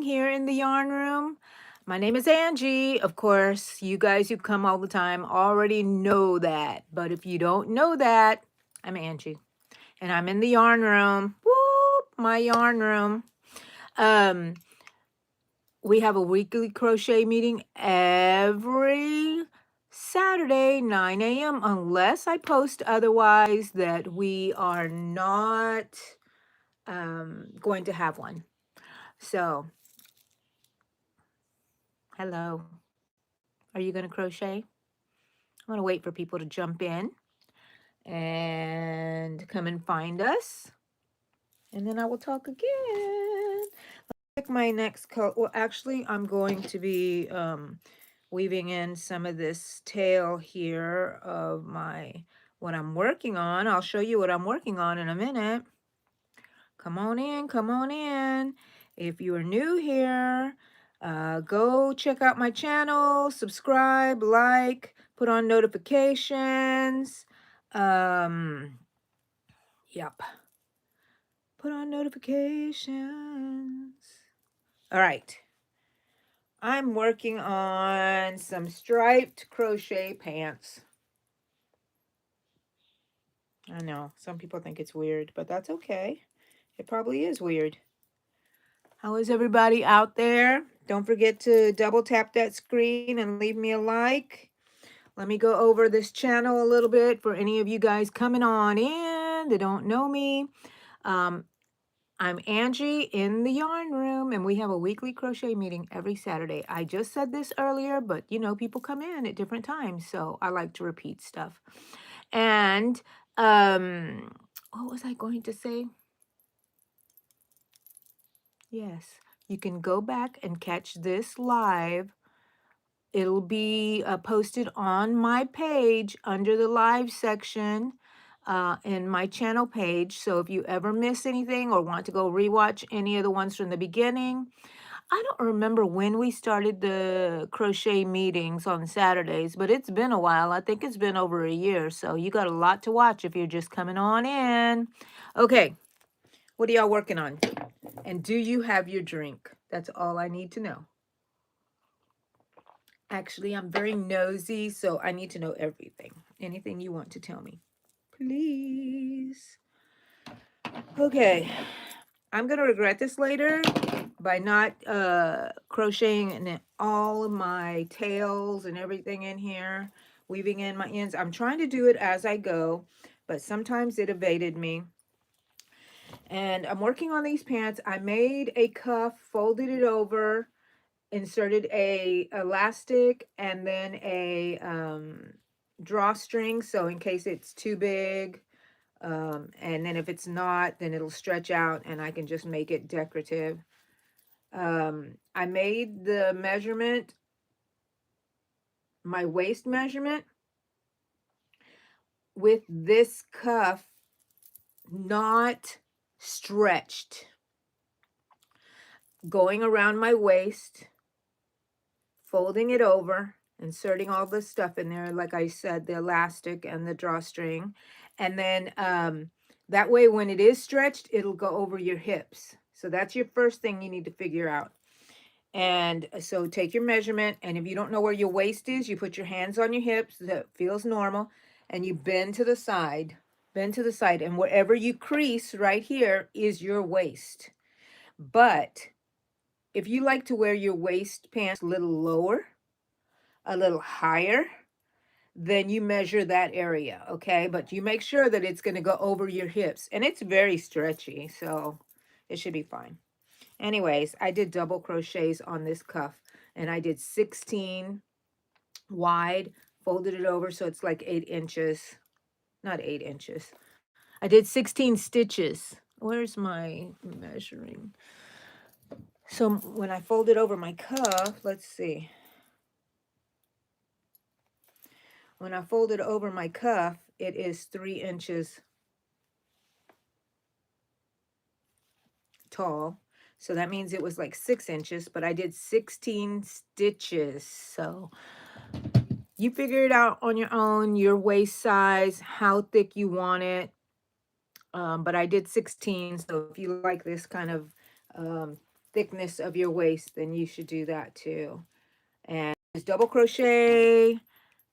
here in the yarn room. My name is Angie. Of course, you guys who come all the time already know that. But if you don't know that, I'm Angie. And I'm in the yarn room. Whoop, my yarn room. Um, we have a weekly crochet meeting every Saturday, 9 a.m., unless I post otherwise that we are not going to have one. So, hello. Are you going to crochet? I'm going to wait for people to jump in and come and find us. And then I will talk again. Pick my next coat. Well, actually, I'm going to be weaving in some of this tail here of what I'm working on. I'll show you what I'm working on in a minute. Come on in, come on in. If you are new here, go check out my channel, subscribe, like, put on notifications. Yep. Put on notifications. All right. I'm working on some striped crochet pants. I know, some people think it's weird, but that's okay. It probably is weird. How is everybody out there? Don't forget to double tap that screen and leave me a like. Let me go over this channel a little bit for any of you guys coming on in that don't know me. Um, I'm Angie in the yarn room, and we have a weekly crochet meeting every Saturday. I just said this earlier, but you know, people come in at different times, so I like to repeat stuff. And what was I going to say? Yes, you can go back and catch this live. It'll be posted on my page under the live section in my channel page. So if you ever miss anything or want to go rewatch any of the ones from the beginning, I don't remember when we started the crochet meetings on Saturdays, but it's been a while. I think it's been over a year. So you got a lot to watch if you're just coming on in. Okay, what are y'all working on? And do you have your drink? That's all I need to know. Actually, I'm very nosy, so I need to know everything. Anything you want to tell me, please. Okay, I'm going to regret this later by not crocheting in all of my tails and everything in here, weaving in my ends. I'm trying to do it as I go, but sometimes it evaded me. And I'm working on these pants. I made a cuff, folded it over, inserted a elastic and then a drawstring, so in case it's too big, and then if it's not, then it'll stretch out and I can just make it decorative. I made the measurement, my waist measurement, with this cuff not stretched, going around my waist, folding it over, inserting all the stuff in there, like I said, the elastic and the drawstring. And then that way, when it is stretched, it'll go over your hips. So that's your first thing you need to figure out. And so take your measurement, and if you don't know where your waist is, you put your hands on your hips, that feels normal, and you bend to the side, and wherever you crease right here is your waist. But if you like to wear your waist pants a little lower, a little higher, then you measure that area, okay? But you make sure that it's going to go over your hips, and it's very stretchy, so it should be fine. Anyways, I did double crochets on this cuff, and I did 16 wide, folded it over so it's like 8 inches, not 8 inches. I did 16 stitches. Where's my measuring? So when I folded over my cuff, let's see. When I folded over my cuff, it is 3 inches tall. So that means it was like 6 inches, but I did 16 stitches. So you figure it out on your own, your waist size, how thick you want it. But I did 16. So if you like this kind of thickness of your waist, then you should do that too. And just double crochet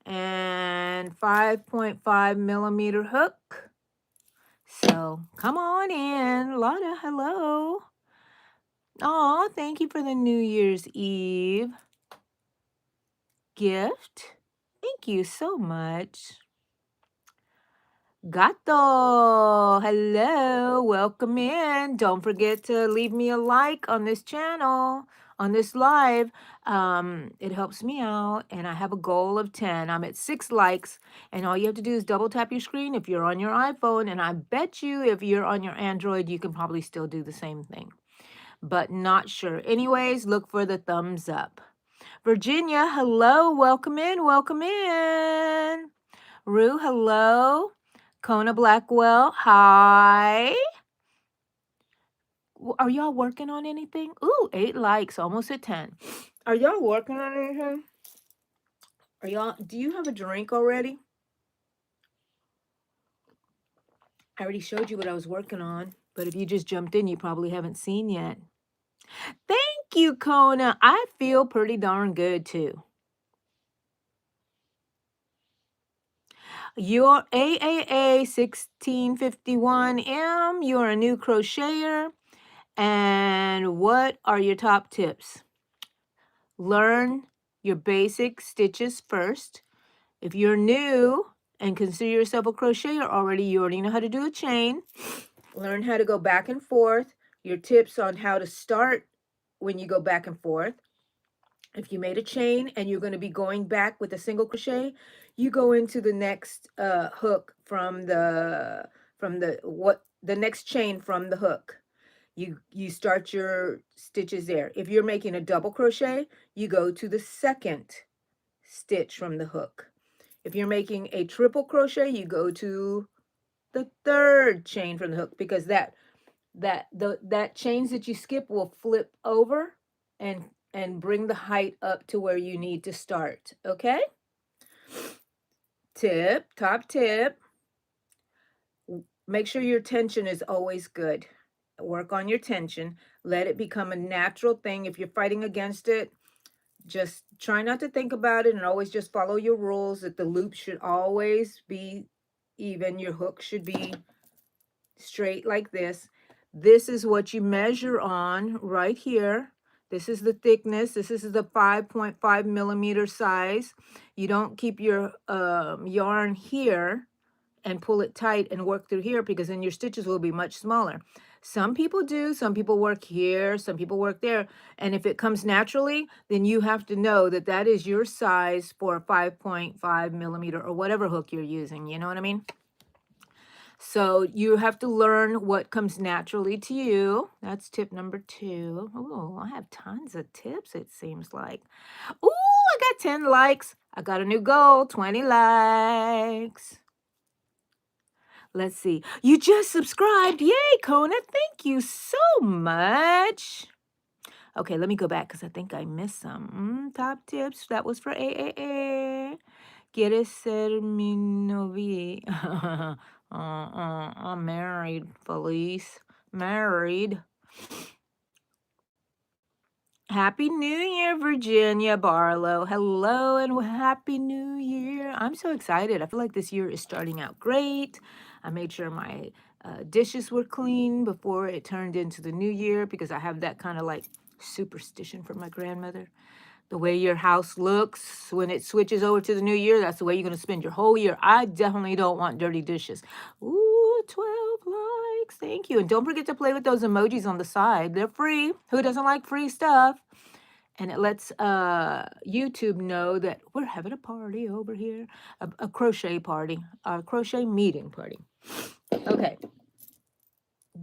and 5.5 millimeter hook. So come on in. Lotta, hello. Oh, thank you for the New Year's Eve gift. Thank you so much. Gato, hello, welcome in. Don't forget to leave me a like on this channel, on this live. It helps me out, and I have a goal of 10. I'm at 6 likes, and all you have to do is double tap your screen if you're on your iPhone, and I bet you if you're on your Android, you can probably still do the same thing, but not sure. Anyways, look for the thumbs up. Virginia, hello, welcome in, welcome in. Rue, hello. Kona Blackwell, hi. Are y'all working on anything? Ooh, 8 likes, almost at 10. Are y'all working on anything? Do you have a drink already? I already showed you what I was working on, but if you just jumped in, you probably haven't seen yet. Thank you, Kona. I feel pretty darn good too. You're AAA 1651M. You're a new crocheter. And what are your top tips? Learn your basic stitches first. If you're new and consider yourself a crocheter already, you already know how to do a chain. Learn how to go back and forth. Your tips on how to start when you go back and forth. If you made a chain and you're going to be going back with a single crochet, you go into the next hook from the next chain from the hook. You start your stitches there. If you're making a double crochet, you go to the second stitch from the hook. If you're making a triple crochet, you go to the third chain from the hook, because that chains that you skip will flip over and bring the height up to where you need to start. Okay? Top tip. Make sure your tension is always good. Work on your tension. Let it become a natural thing. If you're fighting against it, just try not to think about it and always just follow your rules, that the loop should always be even. Your hook should be straight like this. This is what you measure on right here. This is the thickness. This is the 5.5 millimeter size. You don't keep your yarn here and pull it tight and work through here, because then your stitches will be much smaller. Some people do, some people work here, some people work there. And if it comes naturally, then you have to know that that is your size for a 5.5 millimeter or whatever hook you're using. You know what I mean? So you have to learn what comes naturally to you. That's tip number 2. Oh, I have tons of tips, it seems like. Oh, I got 10 likes. I got a new goal, 20 likes. Let's see. You just subscribed. Yay, Kona. Thank you so much. Okay, let me go back because I think I missed some. Top tips. That was for AAA. ¿Quieres ser mi novia? I'm married, Felice. Married. Happy New Year, Virginia Barlow. Hello and Happy New Year. I'm so excited. I feel like this year is starting out great. I made sure my dishes were clean before it turned into the new year, because I have that kind of like superstition from my grandmother. The way your house looks when it switches over to the new year, that's the way you're going to spend your whole year. I definitely don't want dirty dishes. Ooh, 12 likes. Thank you. And don't forget to play with those emojis on the side. They're free. Who doesn't like free stuff? And it lets YouTube know that we're having a party over here, a crochet party, a crochet meeting party. Okay.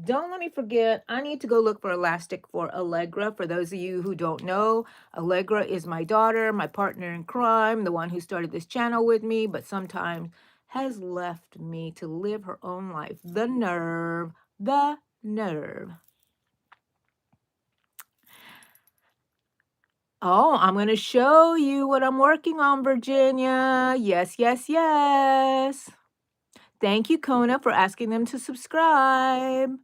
Don't let me forget, I need to go look for elastic for Allegra. For those of you who don't know, Allegra is my daughter, my partner in crime, the one who started this channel with me, but sometimes has left me to live her own life. The nerve, the nerve. Oh, I'm going to show you what I'm working on, Virginia. Yes, yes, yes. Thank you, Kona, for asking them to subscribe.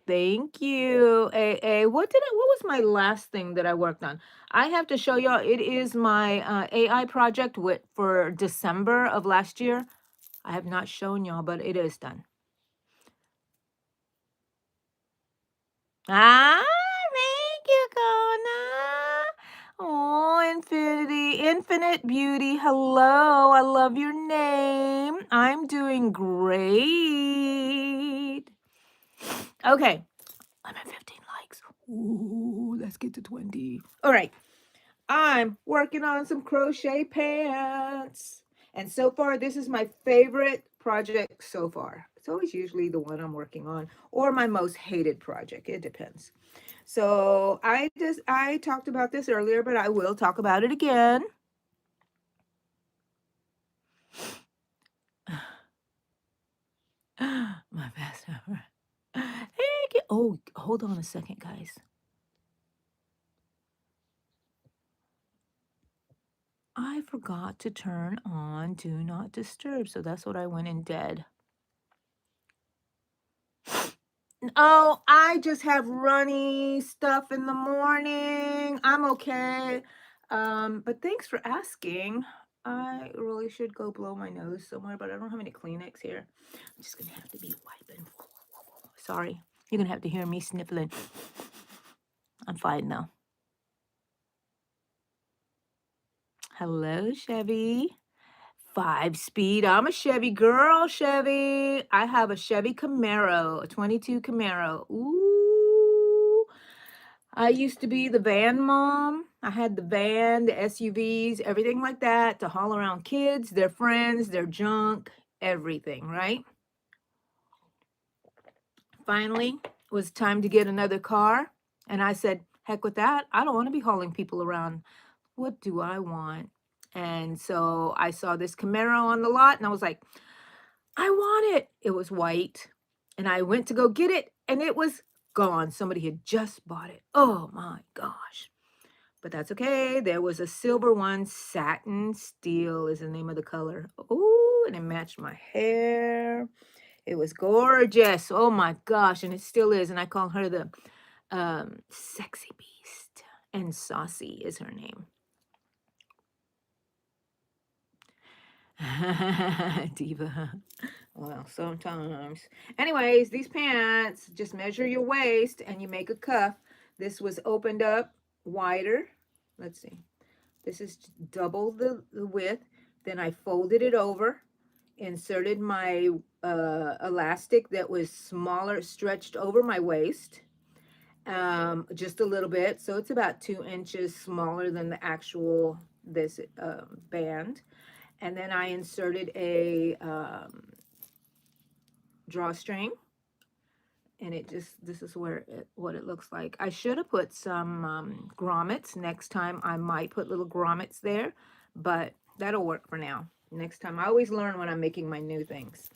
Thank you, AA. What was my last thing that I worked on? I have to show y'all. It is my AI project for December of last year. I have not shown y'all, but it is done. Ah, thank you, Kona. Oh, Infinite Beauty. Hello, I love your name. I'm doing great. Okay, I'm at 15 likes. Ooh, let's get to 20. All right, I'm working on some crochet pants. And so far, this is my favorite project so far. It's always usually the one I'm working on or my most hated project. It depends. So I talked about this earlier, but I will talk about it again. My best ever. Thank you. Oh, hold on a second, guys. I forgot to turn on Do Not Disturb, so that's what I went and did. Oh, I just have runny stuff in the morning. I'm okay. But thanks for asking. I really should go blow my nose somewhere, but I don't have any Kleenex here. I'm just gonna have to be wiping. Sorry, you're gonna have to hear me sniffling. I'm fine now. Hello, Chevy. 5-speed. I'm a Chevy girl, Chevy. I have a Chevy Camaro, a 22 Camaro. Ooh. I used to be the van mom. I had the van, the SUVs, everything like that to haul around kids, their friends, their junk, everything, right? Finally, it was time to get another car. And I said, heck with that. I don't want to be hauling people around. What do I want? And so I saw this Camaro on the lot and I was like, I want it. It was white. And I went to go get it and it was gone. Somebody had just bought it. Oh my gosh. But that's okay. There was a silver one. Satin Steel is the name of the color. Oh, and it matched my hair. It was gorgeous. Oh my gosh. And it still is. And I call her the sexy beast. And Saucy is her name. Diva. Well, sometimes. Anyways, these pants, just measure your waist and you make a cuff. This was opened up wider. Let's see. This is double the width. Then I folded it over, inserted my elastic that was smaller, stretched over my waist, just a little bit. So it's about 2 inches smaller than the actual this band. And then I inserted a drawstring. And this is what it looks like. I should have put some grommets. Next time I might put little grommets there, but that'll work for now. Next time, I always learn when I'm making my new things.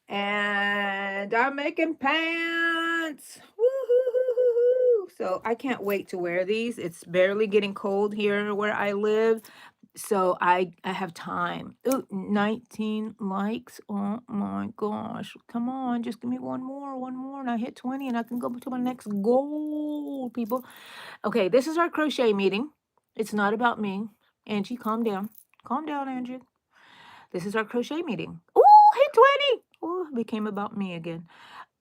And I'm making pants. Woo-hoo-hoo-hoo-hoo. So I can't wait to wear these. It's barely getting cold here where I live. So I have time. Ooh, 19 likes. Oh my gosh. Come on, just give me one more, and I hit 20 and I can go to my next goal, people. Okay, this is our crochet meeting. It's not about me. Angie, calm down. Calm down, Angie. This is our crochet meeting. Ooh, hit 20. Oh, it became about me again.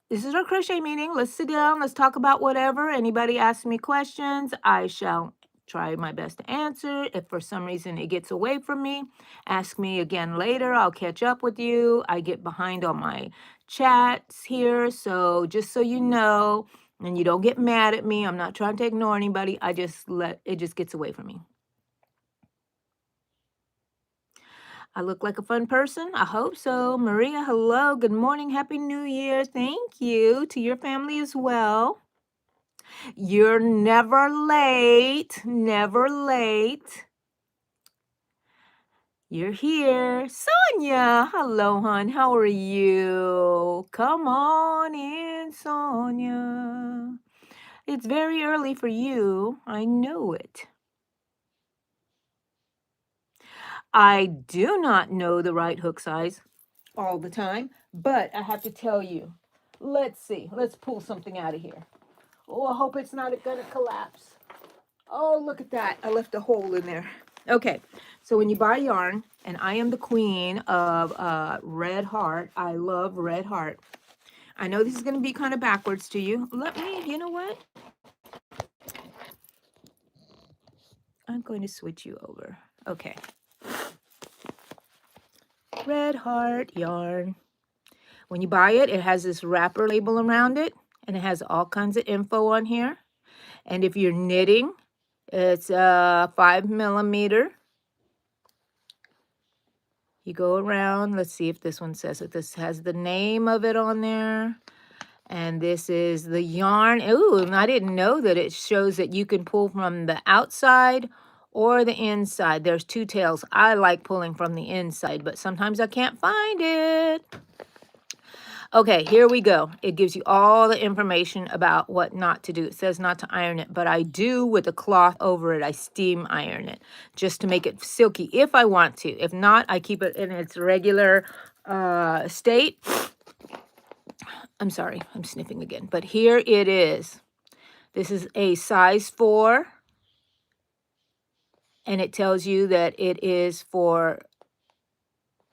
This is our crochet meeting. Let's sit down. Let's talk about whatever. Anybody asks me questions, I shall try my best to answer. If for some reason it gets away from me, ask me again later. I'll catch up with you. I get behind on my chats here. So just so you know, and you don't get mad at me, I'm not trying to ignore anybody. I just it just gets away from me. I look like a fun person. I hope so. Maria, hello. Good morning. Happy New Year. Thank you to your family as well. You're never late. Never late. You're here. Sonia. Hello, hon. How are you? Come on in, Sonia. It's very early for you. I know it. I do not know the right hook size all the time, but I have to tell you, let's see. Let's pull something out of here. Oh, I hope it's not going to collapse. Oh, look at that. I left a hole in there. Okay, so when you buy yarn, and I am the queen of Red Heart. I love Red Heart. I know this is going to be kind of backwards to you. Let me, you know what? I'm going to switch you over. Okay. Red Heart yarn. When you buy it, it has this wrapper label around it, and it has all kinds of info on here. And if you're knitting, it's 5mm. You go around. Let's see if this one says it. This has the name of it on there. And this is the yarn. Ooh, and I didn't know that it shows that you can pull from the outside or the inside. There's two tails. I like pulling from the inside, but sometimes I can't find it. Okay, here we go. It gives you all the information about what not to do. It says not to iron it, but I do with a cloth over it. I steam iron it just to make it silky if I want to. If not, I keep it in its regular state. I'm sorry, I'm sniffing again. But here it is. This is a size 4. And it tells you that it is for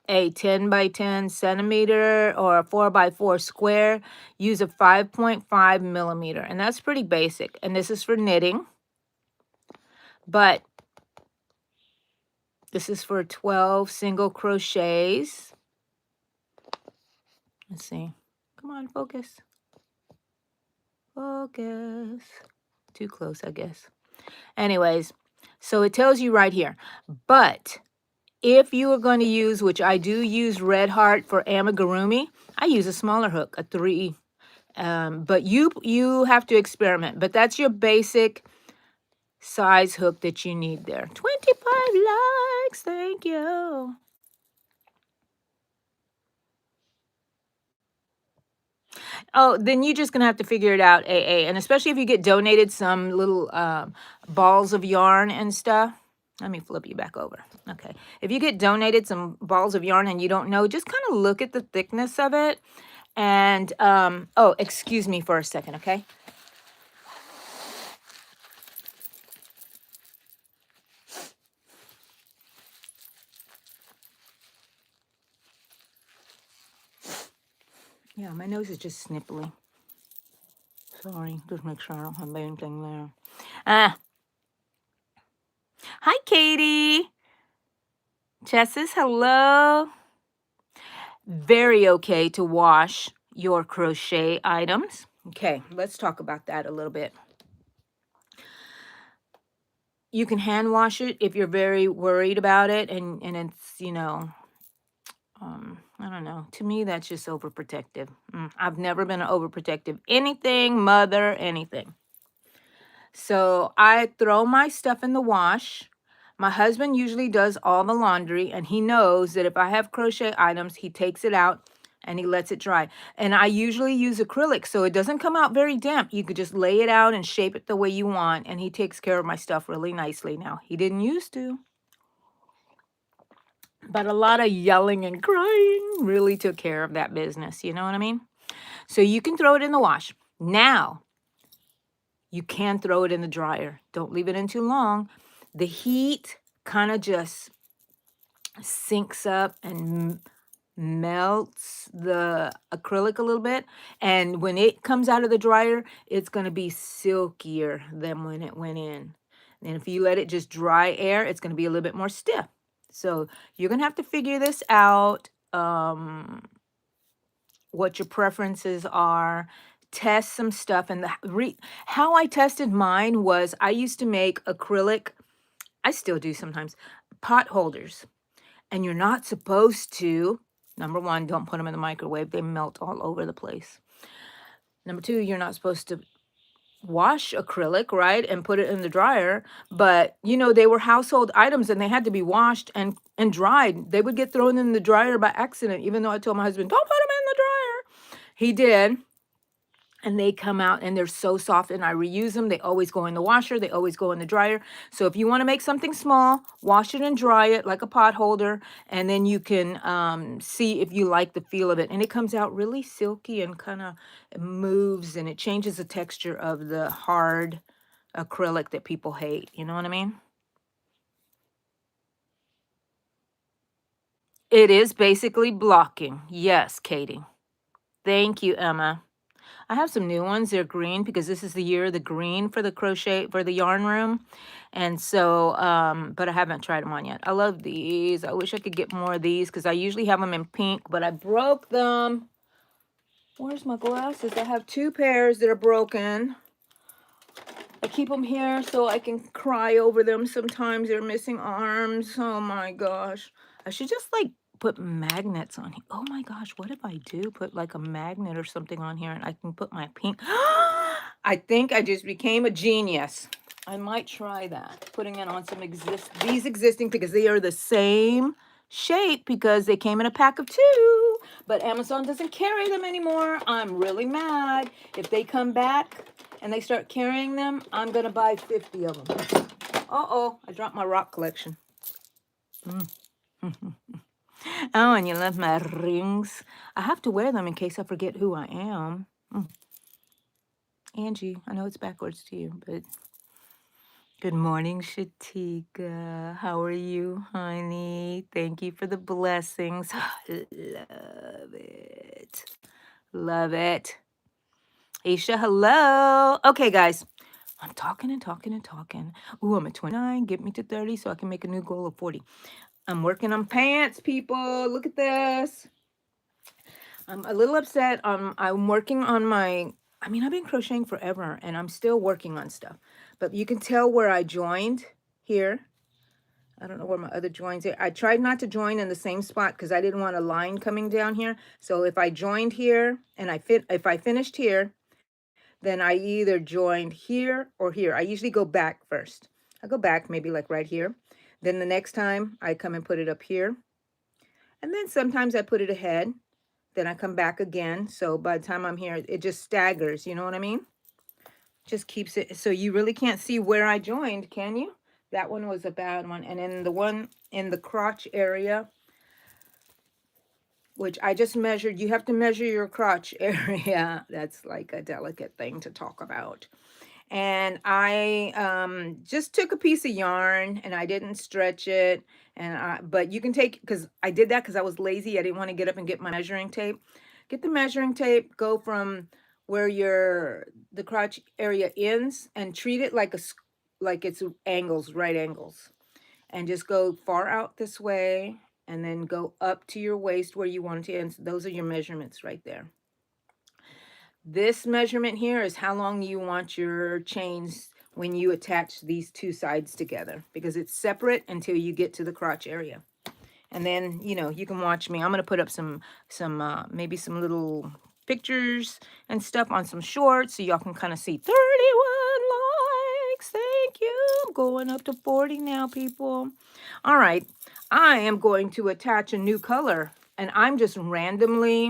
a 10 by 10 centimeter or a 4 by 4 square. Use a 5.5mm. And that's pretty basic. And this is for knitting. But this is for 12 single crochets. Let's see. Come on, focus. Focus. Too close, I guess. Anyways, so it tells you right here. But if you are going to use, which I do use Red Heart for Amigurumi, I use a smaller hook, a 3. But you have to experiment. But that's your basic size hook that you need there. 25 likes, thank you. Oh, then you're just going to have to figure it out, AA. And especially if you get donated some little balls of yarn and stuff. Let me flip you back over. Okay. If you get donated some balls of yarn and you don't know, just kind of look at the thickness of it. And, oh, excuse me for a second, okay? Yeah, my nose is just snipply. Sorry, just make sure I don't have anything there. Hi, Katie. Chesses, hello. Very okay to wash your crochet items. Okay, let's talk about that a little bit. You can hand wash it if you're very worried about it, and it's, you know, I don't know. To me, that's just overprotective. I've never been an overprotective anything, mother, anything. So I throw my stuff in the wash. My husband usually does all the laundry, and he knows that if I have crochet items, he takes it out and he lets it dry. And I usually use acrylic, so it doesn't come out very damp. You could just lay it out and shape it the way you want, and he takes care of my stuff really nicely now. He didn't used to. But a lot of yelling and crying really took care of that business. You know what I mean? So you can throw it in the wash. Now, you can throw it in the dryer. Don't leave it in too long. The heat kind of just sinks up and melts the acrylic a little bit. And when it comes out of the dryer, it's going to be silkier than when it went in. And if you let it just dry air, it's going to be a little bit more stiff. So you're going to have to figure this out, what your preferences are. Test some stuff. And how I tested mine was I used to make acrylic, I still do sometimes, pot holders. And you're not supposed to, number 1, don't put them in the microwave. They melt all over the place. Number 2, you're not supposed to wash acrylic, right, and put it in the dryer. But, you know, they were household items and they had to be washed and dried. They would get thrown in the dryer by accident, even though I told my husband, don't put them in the dryer. He did. and they come out and they're so soft, and I reuse them. They always go in the washer. They always go in the dryer. So if you want to make something small, wash it and dry it like a pot holder, and then you can see if you like the feel of it. And it comes out really silky and kind of moves, and it changes the texture of the hard acrylic that people hate. You know what I mean? It is basically blocking. Yes, Katie. Thank you, Emma. I have some new ones. They're green because this is the year of the green for the crochet, for the yarn room. And so, but I haven't tried them on yet. I love these. I wish I could get more of these because I usually have them in pink, but I broke them. Where's my glasses? I have 2 pairs that are broken. I keep them here so I can cry over them. Sometimes they're missing arms. Oh my gosh. I should just like put magnets on here. Oh my gosh, what if I do put like a magnet or something on here and I can put my pink? I think I just became a genius. I might try that. Putting it on some these existing because they are the same shape because they came in a pack of 2, but Amazon doesn't carry them anymore. I'm really mad. If they come back and they start carrying them, I'm going to buy 50 of them. Uh-oh, I dropped my rock collection. Oh, and you love my rings. I have to wear them in case I forget who I am. Angie, I know it's backwards to you, but good morning, Shatika. How are you, honey? Thank you for the blessings. Love it. Love it. Aisha, hello. Okay, guys. I'm talking and talking and talking. Ooh, I'm at 29. Get me to 30 so I can make a new goal of 40. I'm working on pants, people. Look at this. I'm a little upset. I'm working on my, I've been crocheting forever and I'm still working on stuff. But you can tell where I joined here. I don't know where my other joins are. I tried not to join in the same spot because I didn't want a line coming down here. So if I joined here and if I finished here, then I either joined here or here. I usually go back first. I go back maybe like right here. Then the next time I come and put it up here. And then sometimes I put it ahead. Then I come back again. So by the time I'm here, it just staggers. You know what I mean? Just keeps it. So you really can't see where I joined, can you? That one was a bad one. And then the one in the crotch area, which I just measured. You have to measure your crotch area. That's like a delicate thing to talk about. And I just took a piece of yarn and I didn't stretch it. But you can take, because I did that because I was lazy. I didn't want to get up and get my measuring tape. Get the measuring tape, go from where the crotch area ends and treat it like it's angles, right angles. And just go far out this way and then go up to your waist where you want it to end. Those are your measurements right there. This measurement here is how long you want your chains when you attach these 2 sides together, because it's separate until you get to the crotch area. And then, you can watch me. I'm going to put up maybe some little pictures and stuff on some shorts so y'all can kind of see. 31 likes. Thank you. I'm going up to 40 now, people. All right. I am going to attach a new color, and I'm just randomly,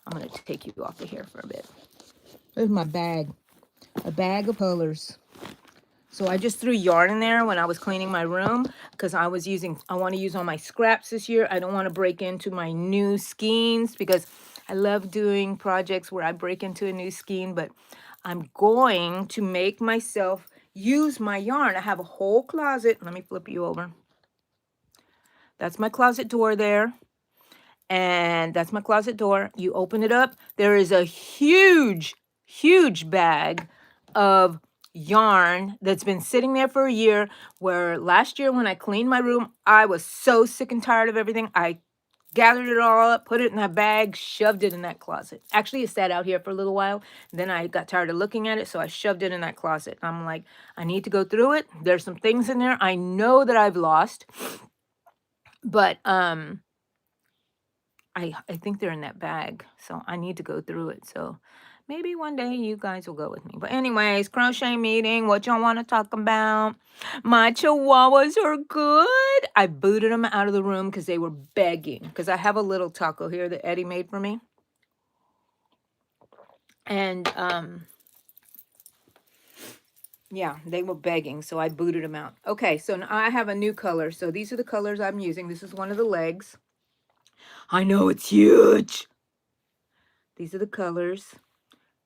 I'm going to take you off of here for a bit. There's my bag. A bag of colors. So I just threw yarn in there when I was cleaning my room because I want to use all my scraps this year. I don't want to break into my new skeins because I love doing projects where I break into a new skein, but I'm going to make myself use my yarn. I have a whole closet. Let me flip you over. That's my closet door there. And that's my closet door. You open it up. There is a huge bag of yarn that's been sitting there for a year, where last year when I cleaned my room, I was so sick and tired of everything. I gathered it all up, put it in a bag, shoved it in that closet. Actually, it sat out here for a little while. Then I got tired of looking at it, so I shoved it in that closet. I'm like, I need to go through it. There's some things in there I know that I've lost, but I think they're in that bag, so I need to go through it. So maybe one day you guys will go with me. But anyways, crochet meeting, what y'all want to talk about? My chihuahuas are good. I booted them out of the room because they were begging. Because I have a little taco here that Eddie made for me. And yeah, they were begging, so I booted them out. Okay, so now I have a new color. So these are the colors I'm using. This is one of the legs. I know it's huge. These are the colors.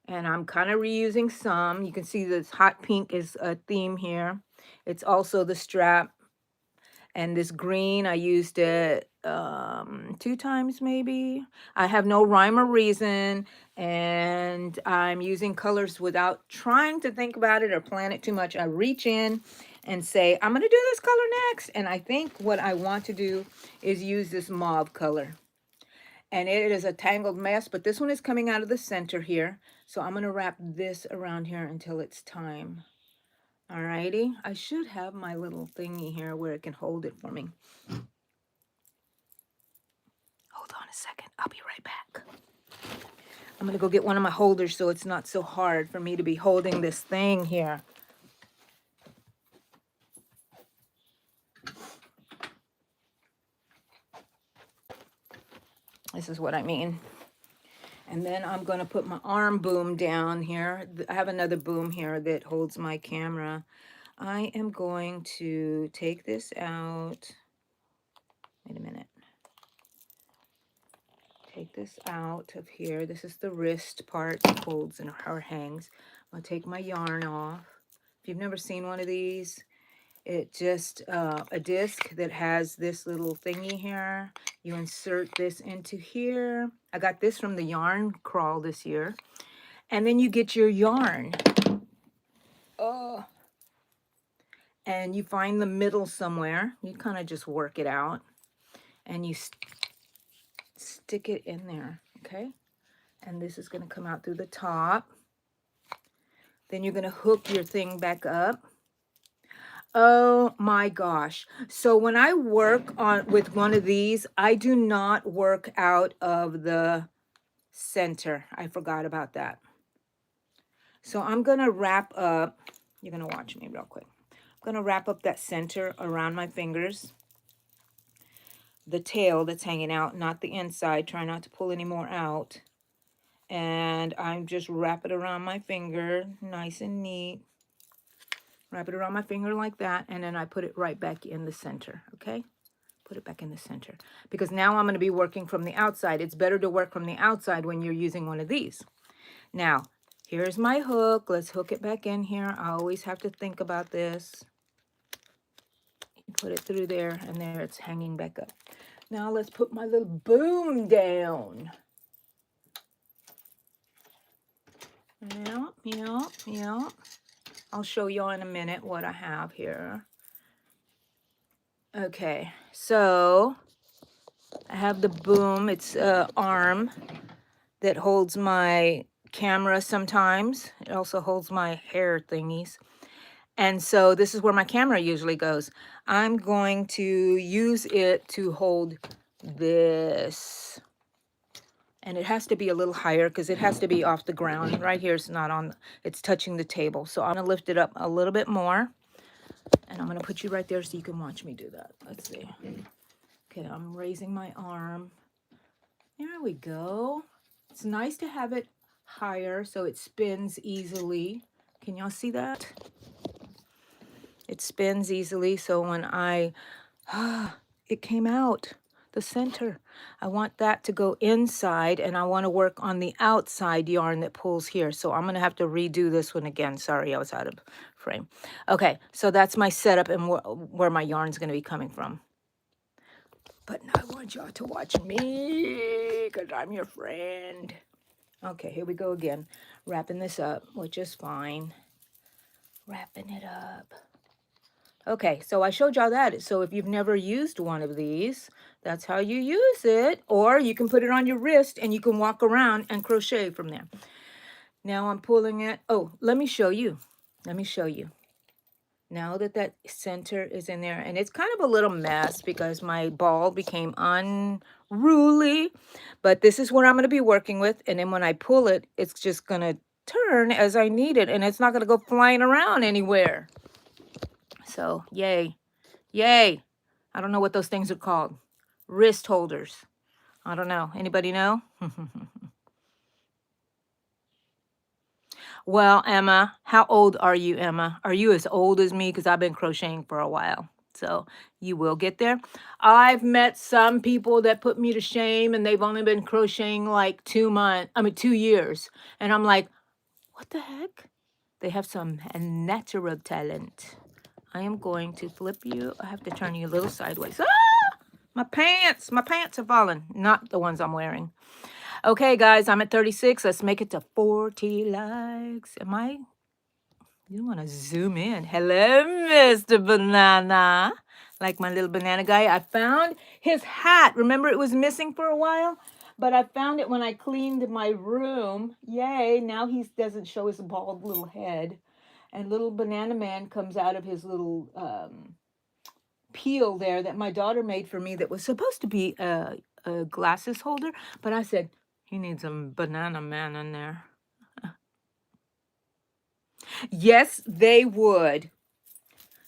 And I'm kind of reusing some. You can see this hot pink is a theme here. It's also the strap. And this green, I used it 2 times maybe. I have no rhyme or reason. And I'm using colors without trying to think about it or plan it too much. I reach in and say, I'm going to do this color next. And I think what I want to do is use this mauve color. And it is a tangled mess, but this one is coming out of the center here. So I'm going to wrap this around here until it's time. Alrighty, I should have my little thingy here where it can hold it for me. Hold on a second, I'll be right back. I'm going to go get one of my holders so it's not so hard for me to be holding this thing here. This is what I mean. And then I'm going to put my arm boom down here. I have another boom here that holds my camera. I am going to take this out. Wait a minute. Take this out of here. This is the wrist part that holds and or hangs. I'm going to take my yarn off. If you've never seen one of these, it's just a disc that has this little thingy here. You insert this into here. I got this from the yarn crawl this year. And then you get your yarn. Oh. And you find the middle somewhere. You kind of just work it out. And you stick it in there, okay? And this is going to come out through the top. Then you're going to hook your thing back up. Oh my gosh. So when I work on with one of these, I do not work out of the center. I forgot about that. So I'm going to wrap up. You're going to watch me real quick. I'm going to wrap up that center around my fingers. The tail that's hanging out, not the inside. Try not to pull any more out. And I'm just wrap it around my finger, nice and neat. Wrap it around my finger like that, and then I put it right back in the center, okay? Put it back in the center. Because now I'm going to be working from the outside. It's better to work from the outside when you're using one of these. Now, here's my hook. Let's hook it back in here. I always have to think about this. Put it through there, and there it's hanging back up. Now let's put my little boom down. Yeah. I'll show you in a minute what I have here. Okay, so I have the boom. It's an arm that holds my camera sometimes. It also holds my hair thingies. And so this is where my camera usually goes. I'm going to use it to hold this. And it has to be a little higher because it has to be off the ground. Right here it's not on, it's touching the table. So I'm going to lift it up a little bit more. And I'm going to put you right there so you can watch me do that. Let's see. Okay, I'm raising my arm. There we go. It's nice to have it higher so it spins easily. Can y'all see that? It spins easily, so when it came out, the center. I want that to go inside, and I want to work on the outside yarn that pulls here. So I'm going to have to redo this one again. Sorry, I was out of frame. Okay, so that's my setup and where my yarn's going to be coming from. But I want y'all to watch me, because I'm your friend. Okay, here we go again. Wrapping this up, which is fine. Wrapping it up. Okay, so I showed y'all that. So if you've never used one of these, that's how you use it. Or you can put it on your wrist and you can walk around and crochet from there. Now I'm pulling it. Oh, let me show you. Let me show you. Now that that center is in there, and it's kind of a little mess because my ball became unruly, but this is what I'm going to be working with. And then when I pull it, it's just going to turn as I need it, and it's not going to go flying around anywhere. So, yay. Yay. I don't know what those things are called. Wrist holders. I don't know. Anybody know? Well, Emma, how old are you, Emma? Are you as old as me? Because I've been crocheting for a while. So you will get there. I've met some people that put me to shame and they've only been crocheting like 2 months, 2 years. And I'm like, what the heck? They have some natural talent. I am going to flip you. I have to turn you a little sideways. Ah! My pants are falling. Not the ones I'm wearing. Okay, guys, I'm at 36. Let's make it to 40 likes. You want to zoom in. Hello, Mr. Banana. Like my little banana guy. I found his hat. Remember, it was missing for a while? But I found it when I cleaned my room. Yay, now he doesn't show his bald little head. And little banana man comes out of his little peel there that my daughter made for me that was supposed to be a glasses holder. But I said, he needs a banana man in there. Yes, they would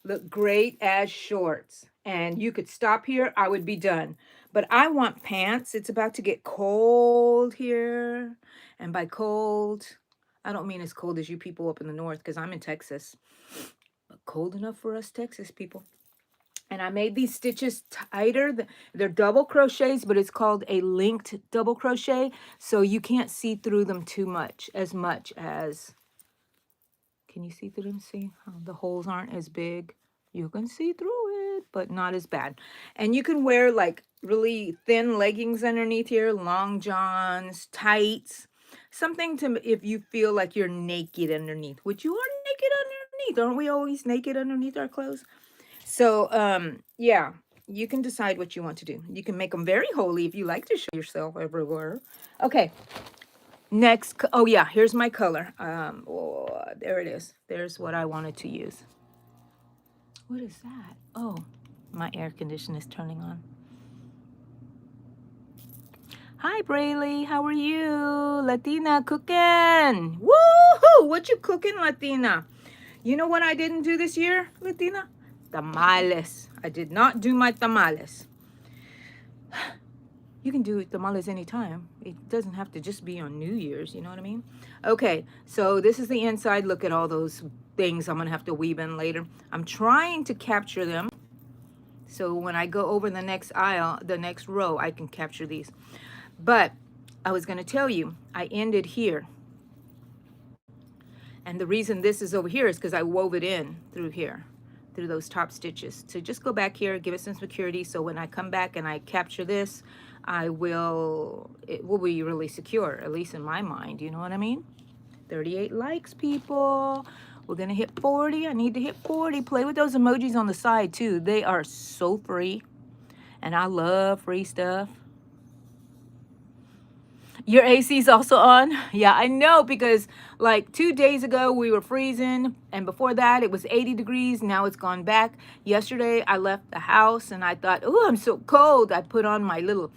look great as shorts. And you could stop here, I would be done. But I want pants. It's about to get cold here. And by cold, I don't mean as cold as you people up in the north because I'm in Texas. But cold enough for us Texas people. And I made these stitches tighter. They're double crochets, but it's called a linked double crochet. So you can't see through them too much, as can you see through them? See how the holes aren't as big? You can see through it, but not as bad. And you can wear like really thin leggings underneath here, long johns, tights, something to if you feel like you're naked underneath, which you are naked underneath. Aren't we always naked underneath our clothes? So, yeah, you can decide what you want to do. You can make them very holy if you like to show yourself everywhere. Okay, next. Oh, yeah, here's my color. Oh, there it is. There's what I wanted to use. What is that? Oh, my air conditioner is turning on. Hi, Brayley. How are you? Latina cooking. Woohoo! What you cooking, Latina? You know what I didn't do this year, Latina? Tamales. I did not do my tamales. You can do tamales anytime. It doesn't have to just be on New Year's, you know what I mean? Okay, so this is the inside. Look at all those things I'm going to have to weave in later. I'm trying to capture them. So when I go over the next aisle, the next row, I can capture these. But I was going to tell you, I ended here. And the reason this is over here is because I wove it in through here, through those top stitches. So just go back here, give it some security. So when I come back and I capture this, it will be really secure, at least in my mind. You know what I mean? 38 likes, people. We're going to hit 40. I need to hit 40. Play with those emojis on the side, too. They are so free. And I love free stuff. Your AC is also on? Yeah, I know, because like 2 days ago we were freezing, and before that it was 80 degrees. Now it's gone back. Yesterday I left the house and I thought, oh, I'm so cold. I put on my little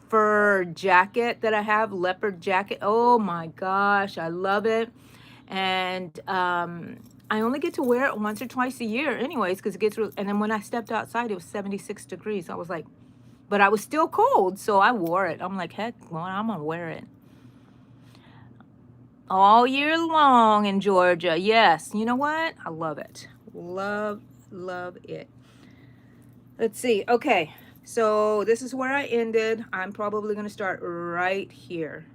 fur jacket that I have, leopard jacket. Oh my gosh, I love it. And I only get to wear it once or twice a year anyways, because it gets real. And then when I stepped outside it was 76 degrees. I was like, but I was still cold, so I wore it. I'm like, heck, well, I'm gonna wear it all year long in Georgia. Yes, you know what? I love it. Love it. Let's see. Okay, so this is where I ended. I'm probably gonna start right here.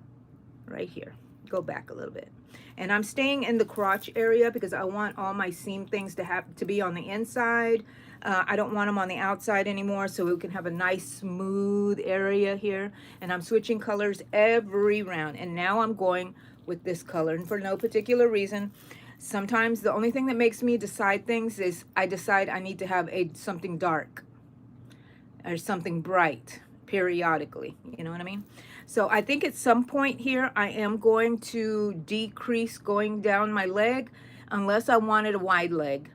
Right here. Go back a little bit. And I'm staying in the crotch area because I want all my seam things to have to be on the inside. I don't want them on the outside anymore, so we can have a nice smooth area here. And I'm switching colors every round. And now I'm going with this color, and for no particular reason. Sometimes the only thing that makes me decide things is I decide I need to have something dark or something bright periodically. You know what I mean? So I think at some point here I am going to decrease going down my leg, unless I wanted a wide leg,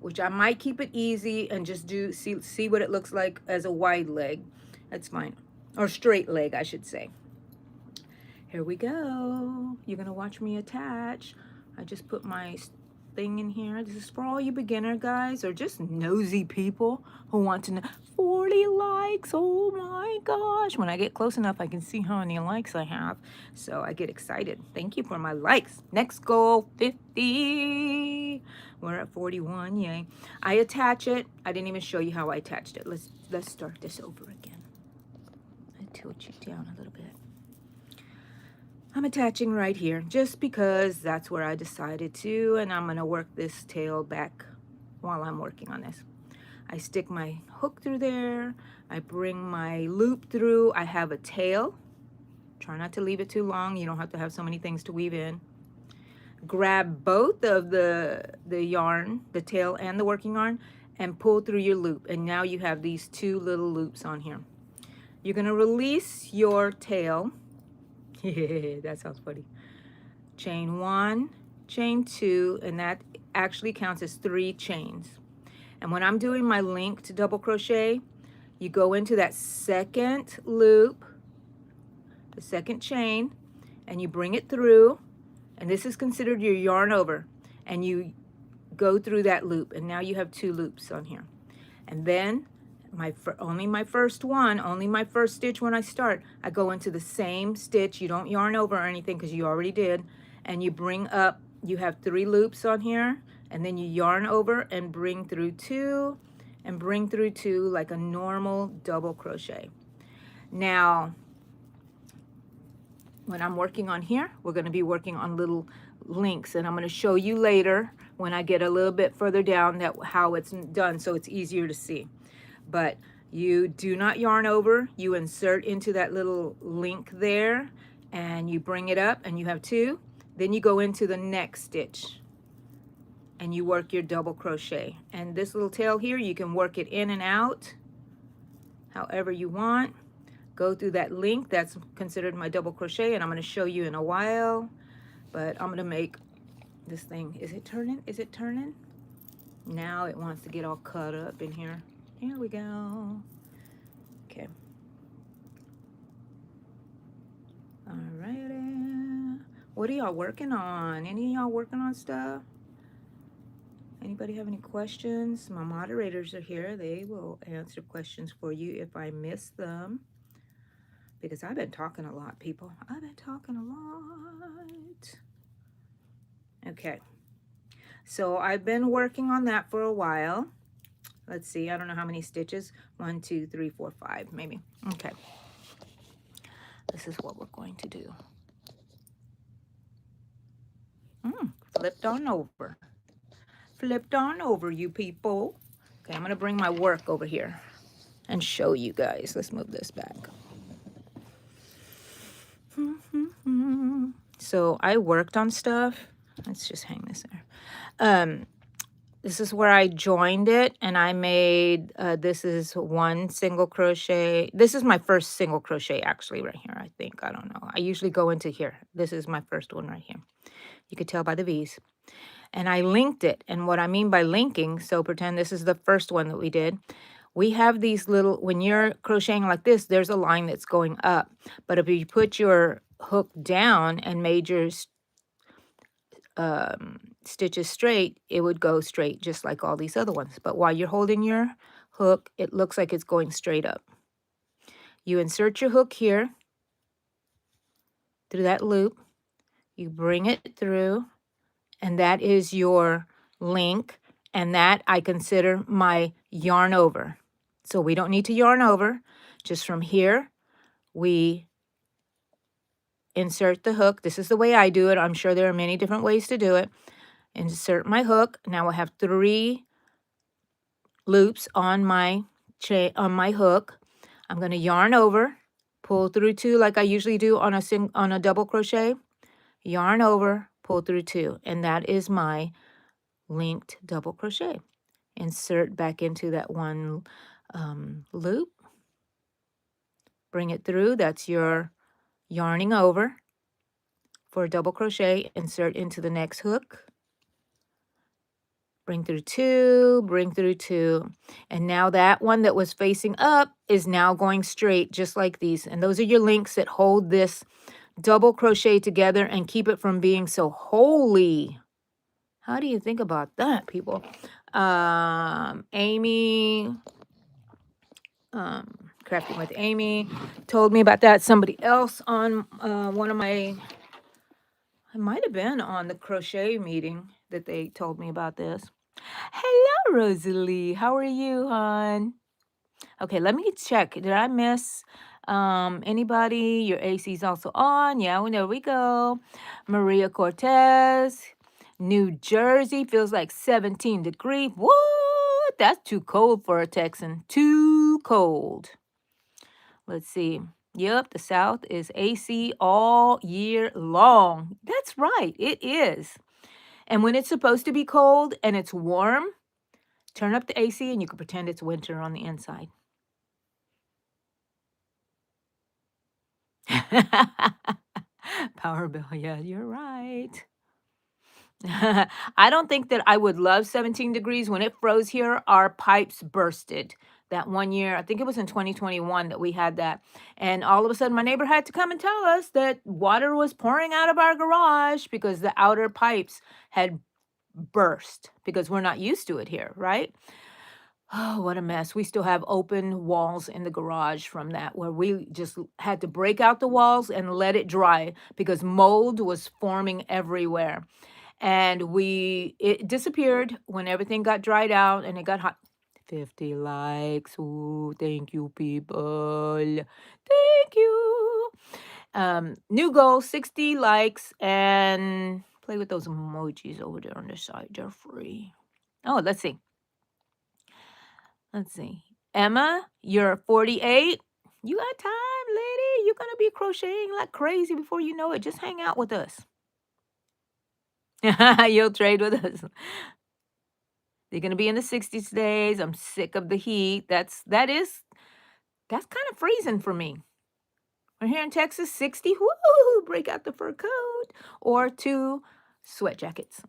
which I might keep it easy and just see what it looks like as a wide leg. That's fine. Or straight leg, I should say. Here we go. You're gonna watch me attach. I just put my thing in here. This is for all you beginner guys or just nosy people who want to 40 likes. Oh my gosh. When I get close enough, I can see how many likes I have. So I get excited. Thank you for my likes. Next goal, 50. We're at 41. Yay. I attach it. I didn't even show you how I attached it. Let's start this over again. I tilt you down a little bit. I'm attaching right here just because that's where I decided to, and I'm going to work this tail back while I'm working on this. I stick my hook through there. I bring my loop through. I have a tail. Try not to leave it too long. You don't have to have so many things to weave in. Grab both of the yarn, the tail and the working yarn, and pull through your loop. And now you have these two little loops on here. You're going to release your tail. That sounds funny. Chain 1, chain 2, and that actually counts as 3 chains. And when I'm doing my linked double crochet, you go into that second loop, the second chain, and you bring it through, and this is considered your yarn over, and you go through that loop, and now you have 2 loops on here. And then only my first stitch when I start, I go into the same stitch. You don't yarn over or anything because you already did, and you bring up, you have 3 loops on here, and then you yarn over and bring through 2 and bring through 2 like a normal double crochet. Now when I'm working on here, we're going to be working on little links, and I'm going to show you later when I get a little bit further down how it's done so it's easier to see. But you do not yarn over. You insert into that little link there, and you bring it up, and you have 2. Then you go into the next stitch, and you work your double crochet. And this little tail here, you can work it in and out however you want. Go through that link. That's considered my double crochet, and I'm going to show you in a while. But I'm going to make this thing. Is it turning? Is it turning? Now it wants to get all cut up in here. Here we go. Okay. Alrighty. What are y'all working on? Any of y'all working on stuff? Anybody have any questions? My moderators are here. They will answer questions for you if I miss them. Because I've been talking a lot, people. I've been talking a lot. Okay. So I've been working on that for a while. Let's see, I don't know how many stitches. 1, 2, 3, 4, 5, maybe. Okay. This is what we're going to do. Flipped on over. Flipped on over, you people. Okay, I'm going to bring my work over here and show you guys. Let's move this back. So I worked on stuff. Let's just hang this there. This is where I joined it, and I made, this is 1 single crochet. This is my first single crochet actually right here, I think. I don't know. I usually go into here. This is my first one right here. You could tell by the V's. And I linked it. And what I mean by linking, so pretend this is the first one that we did. We have these little, when you're crocheting like this, there's a line that's going up. But if you put your hook down and made your stitches straight, it would go straight just like all these other ones. But while you're holding your hook, it looks like it's going straight up. You insert your hook here through that loop. You bring it through, and that is your link, and that I consider my yarn over. So we don't need to yarn over. Just from here, we insert the hook. This is the way I do it. I'm sure there are many different ways to do it. Insert my hook. Now I have 3 loops on my hook. I'm going to yarn over, pull through 2 like I usually do on a double crochet, yarn over, pull through 2, and that is my linked double crochet. Insert back into that 1 loop, bring it through. That's your yarning over for a double crochet. Insert into the next hook, bring through 2, bring through 2, and now that one that was facing up is now going straight just like these. And those are your links that hold this double crochet together and keep it from being so holy. How do you think about that, people? Amy Crafting with Amy told me about that. Somebody else on one of my, I might have been on the crochet meeting that they told me about this. Hello, Rosalie. How are you, hon? Okay, let me check. Did I miss anybody? Your AC's also on. Yeah, well, there we go. Maria Cortez. New Jersey feels like 17 degrees. What? That's too cold for a Texan. Too cold. Let's see. Yep, the South is AC all year long. That's right, it is. And when it's supposed to be cold and it's warm, turn up the AC and you can pretend it's winter on the inside. Power bill, yeah, you're right. I don't think that I would love 17 degrees. When it froze here, our pipes bursted. That one year, I think it was in 2021 that we had that. And all of a sudden, my neighbor had to come and tell us that water was pouring out of our garage because the outer pipes had burst because we're not used to it here, right? Oh, what a mess. We still have open walls in the garage from that, where we just had to break out the walls and let it dry because mold was forming everywhere. And it disappeared when everything got dried out and it got hot. 50 likes. Ooh, thank you, people. Thank you. New goal, 60 likes, and play with those emojis over there on the side. They're free. Oh, let's see. Let's see. Emma, you're 48. You got time, lady. You're going to be crocheting like crazy before you know it. Just hang out with us. You'll trade with us. They're going to be in the 60s days. I'm sick of the heat. That's kind of freezing for me. We're here in Texas, 60. Woo! Break out the fur coat or 2 sweat jackets.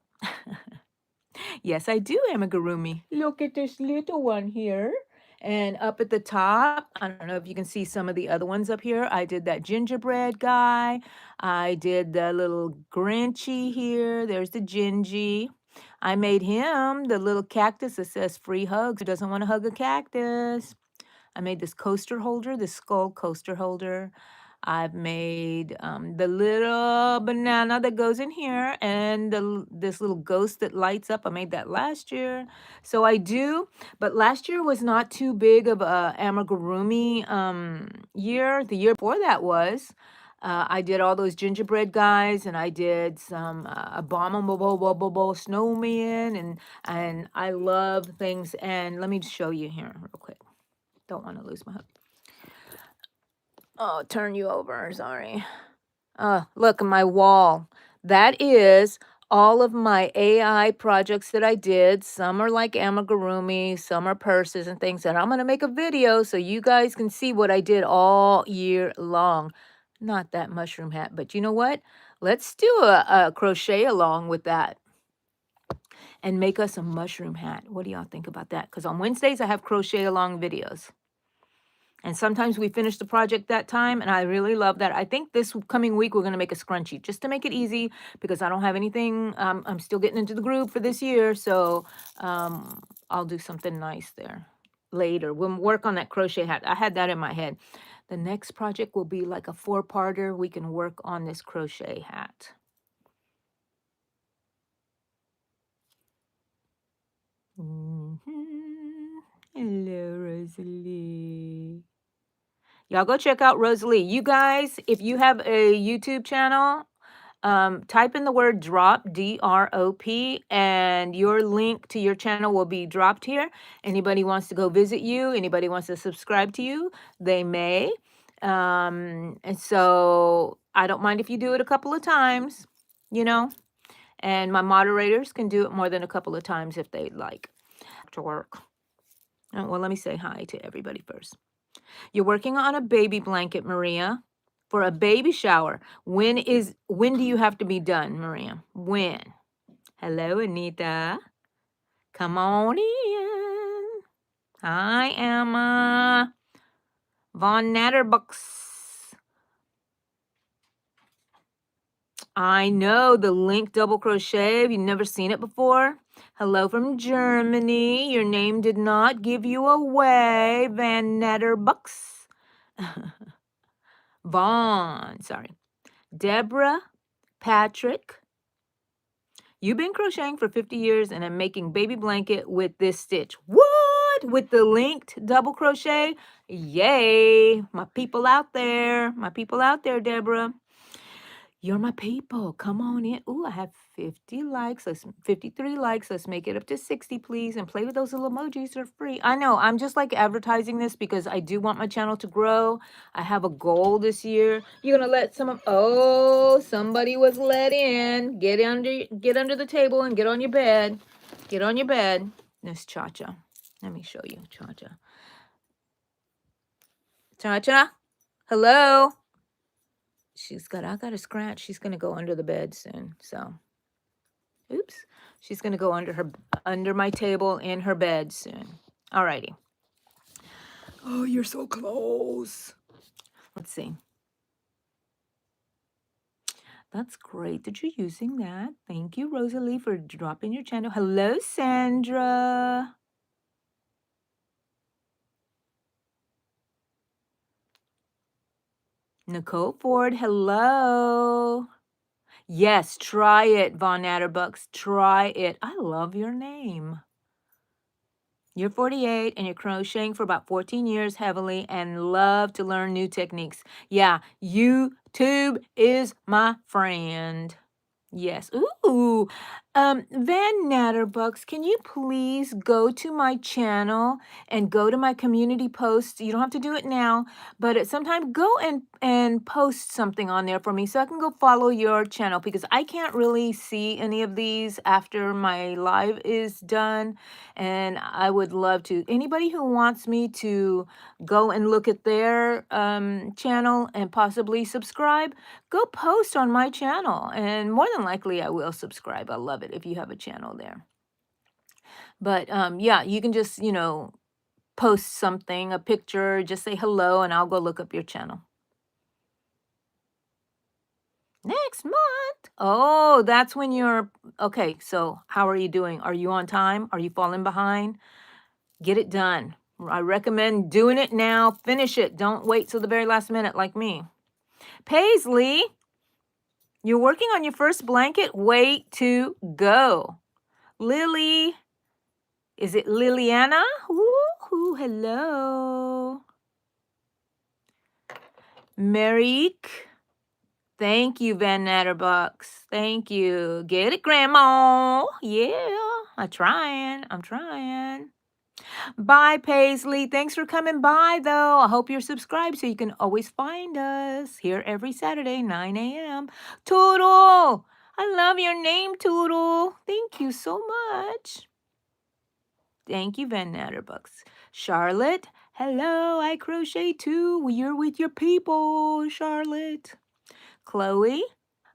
Yes, I do, Amigurumi. Look at this little one here. And up at the top, I don't know if you can see some of the other ones up here. I did that gingerbread guy. I did the little Grinchy here. There's the Gingy. I made him the little cactus that says free hugs. Who doesn't want to hug a cactus? I made this coaster holder, this skull coaster holder. I've made the little banana that goes in here and this little ghost that lights up. I made that last year. So I do, but last year was not too big of a amigurumi year. The year before that was. I did all those gingerbread guys, and I did some abominable snowman, and I love things. And let me show you here real quick. Don't want to lose my hook. Oh, turn you over. Sorry. Look at my wall. That is all of my AI projects that I did. Some are like amigurumi, some are purses and things. And I'm going to make a video so you guys can see what I did all year long. Not that mushroom hat, but you know what? Let's do a crochet along with that and make us a mushroom hat. What do y'all think about that? Because on Wednesdays, I have crochet along videos. And sometimes we finish the project that time, and I really love that. I think this coming week we're going to make a scrunchie just to make it easy because I don't have anything. I'm still getting into the groove for this year, so I'll do something nice there later. We'll work on that crochet hat. I had that in my head. The next project will be like a 4-parter. We can work on this crochet hat. Hello, Rosalie. Y'all go check out Rosalie. You guys, if you have a YouTube channel, type in the word drop, D-R-O-P, and your link to your channel will be dropped here. Anybody wants to go visit you, anybody wants to subscribe to you, they may. And so I don't mind if you do it a couple of times, you know, and my moderators can do it more than a couple of times if they'd like to work. Well, let me say hi to everybody first. You're working on a baby blanket, Maria, for a baby shower. When do you have to be done, Maria? When? Hello, Anita. Come on in. Hi, Emma. Von Natterbucks. I know the link double crochet. Have you never seen it before? Hello from Germany. Your name did not give you away, Van Netterbucks. Vaughn, sorry. Deborah, Patrick. You've been crocheting for 50 years and I'm making baby blanket with this stitch. What? With the linked double crochet? Yay. My people out there. My people out there, Deborah. You're my people. Come on in. Ooh, I have 50 likes. 53 likes. Let's make it up to 60, please. And play with those little emojis. They're free. I know. I'm just like advertising this because I do want my channel to grow. I have a goal this year. You're gonna let somebody was let in. Get under the table and get on your bed. Get on your bed. Miss Cha-Cha. Let me show you. Cha-Cha. Cha-Cha. Hello. I got a scratch. She's gonna go under the bed soon. So, oops. She's gonna go under my table in her bed soon. Alrighty. Oh, you're so close. Let's see. That's great that you're using that. Thank you, Rosalie, for dropping your channel. Hello, Sandra. Nicole Ford, hello. Yes, try it, Von Natterbucks. Try it. I love your name. You're 48 and you're crocheting for about 14 years heavily and love to learn new techniques. Yeah, YouTube is my friend. Yes. Ooh. Van Natterbucks, can you please go to my channel and go to my community posts? You don't have to do it now, but at some time go and post something on there for me so I can go follow your channel because I can't really see any of these after my live is done. And I would love to. Anybody who wants me to go and look at their channel and possibly subscribe, go post on my channel and more than likely I will subscribe. I love it if you have a channel there. But yeah, you can just, post something, a picture, just say hello and I'll go look up your channel. Next month. Oh, that's when you're okay. So how are you doing? Are you on time? Are you falling behind? Get it done. I recommend doing it now. Finish it. Don't wait till the very last minute like me. Paisley, you're working on your first blanket. Way to go. Lily, is it Liliana? Ooh, hello. Marique, thank you, Van Natterbucks. Thank you. Get it, Grandma. Yeah, I'm trying. Bye, Paisley. Thanks for coming by, though. I hope you're subscribed so you can always find us here every Saturday, 9 a.m. Toodle! I love your name, Toodle. Thank you so much. Thank you, Van Natterbucks. Charlotte, hello. I crochet too. You're with your people, Charlotte. Chloe,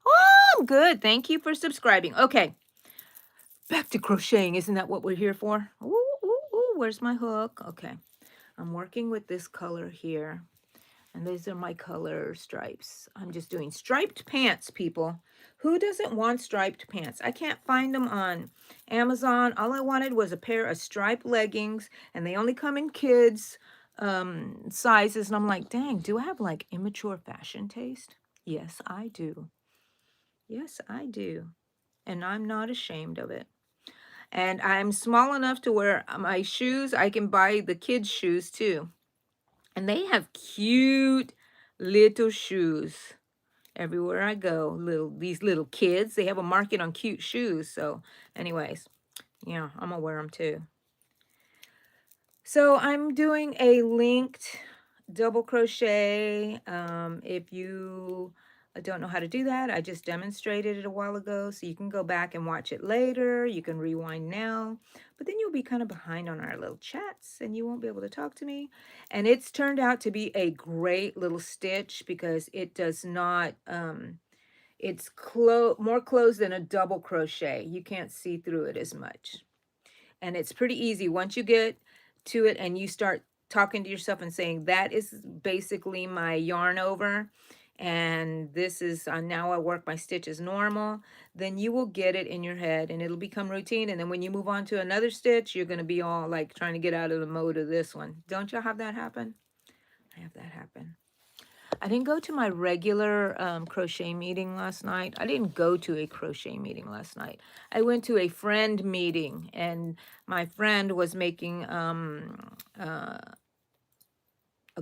oh, I'm good. Thank you for subscribing. Okay, back to crocheting. Isn't that what we're here for? Ooh, where's my hook? Okay, I'm working with this color here. And these are my color stripes. I'm just doing striped pants, people. Who doesn't want striped pants? I can't find them on Amazon. All I wanted was a pair of striped leggings, and they only come in kids' sizes. And I'm like, dang, do I have like immature fashion taste? Yes, I do. Yes, I do. And I'm not ashamed of it. And I'm small enough to wear my shoes. I can buy the kids' shoes too. And they have cute little shoes everywhere I go. These little kids, they have a market on cute shoes. So anyways, yeah, I'm gonna wear them too. So I'm doing a linked double crochet. If you don't know how to do that, I just demonstrated it a while ago, so you can go back and watch it later. You can rewind now, but then you'll be kind of behind on our little chats and you won't be able to talk to me. And it's turned out to be a great little stitch because it does not, it's more closed than a double crochet. You can't see through it as much. And it's pretty easy once you get to it and you start talking to yourself and saying, that is basically my yarn over. and this is now I work my stitches normal, then you will get it in your head and it'll become routine. And then when you move on to another stitch, you're going to be all like trying to get out of the mode of this one. Don't y'all have that happen? I have that happen. I didn't go to my regular crochet meeting last night. I didn't go to a crochet meeting last night. I went to a friend meeting, and my friend was making a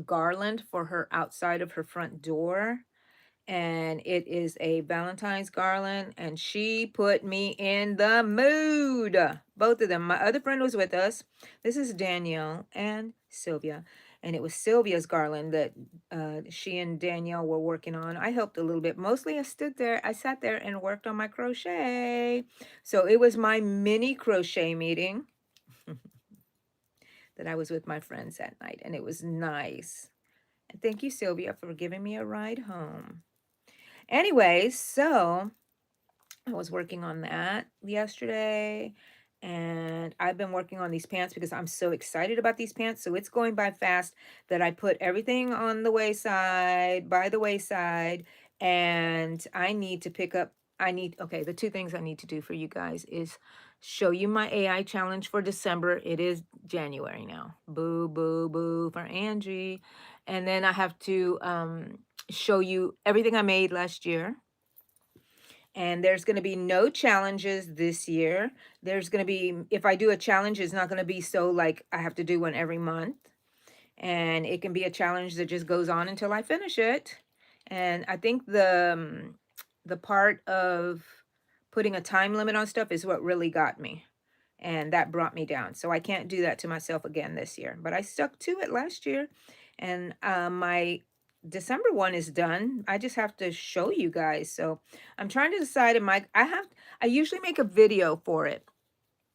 garland for her outside of her front door. And it is a Valentine's garland, and she put me in the mood. Both of them. My other friend was with us. This is Danielle and Sylvia, and it was Sylvia's garland that she and Danielle were working on. I helped a little bit. Mostly I sat there and worked on my crochet. So it was my mini crochet meeting that I was with my friends that night, and it was nice. And thank you, Sylvia, for giving me a ride home. Anyways, so I was working on that yesterday, and I've been working on these pants because I'm so excited about these pants. So it's going by fast that I put everything on the wayside, by the wayside, and I need to pick up. Okay, the two things I need to do for you guys is show you my AI challenge for December. It is January now. Boo, boo, boo for Angie. And then I have to show you everything I made last year. And there's going to be no challenges this year. There's going to be, if I do a challenge, it's not going to be so like I have to do one every month. And it can be a challenge that just goes on until I finish it. And I think the part of putting a time limit on stuff is what really got me. And that brought me down. So I can't do that to myself again this year. But I stuck to it last year. And my December one is done. I just have to show you guys. So I'm trying to decide. I usually make a video for it.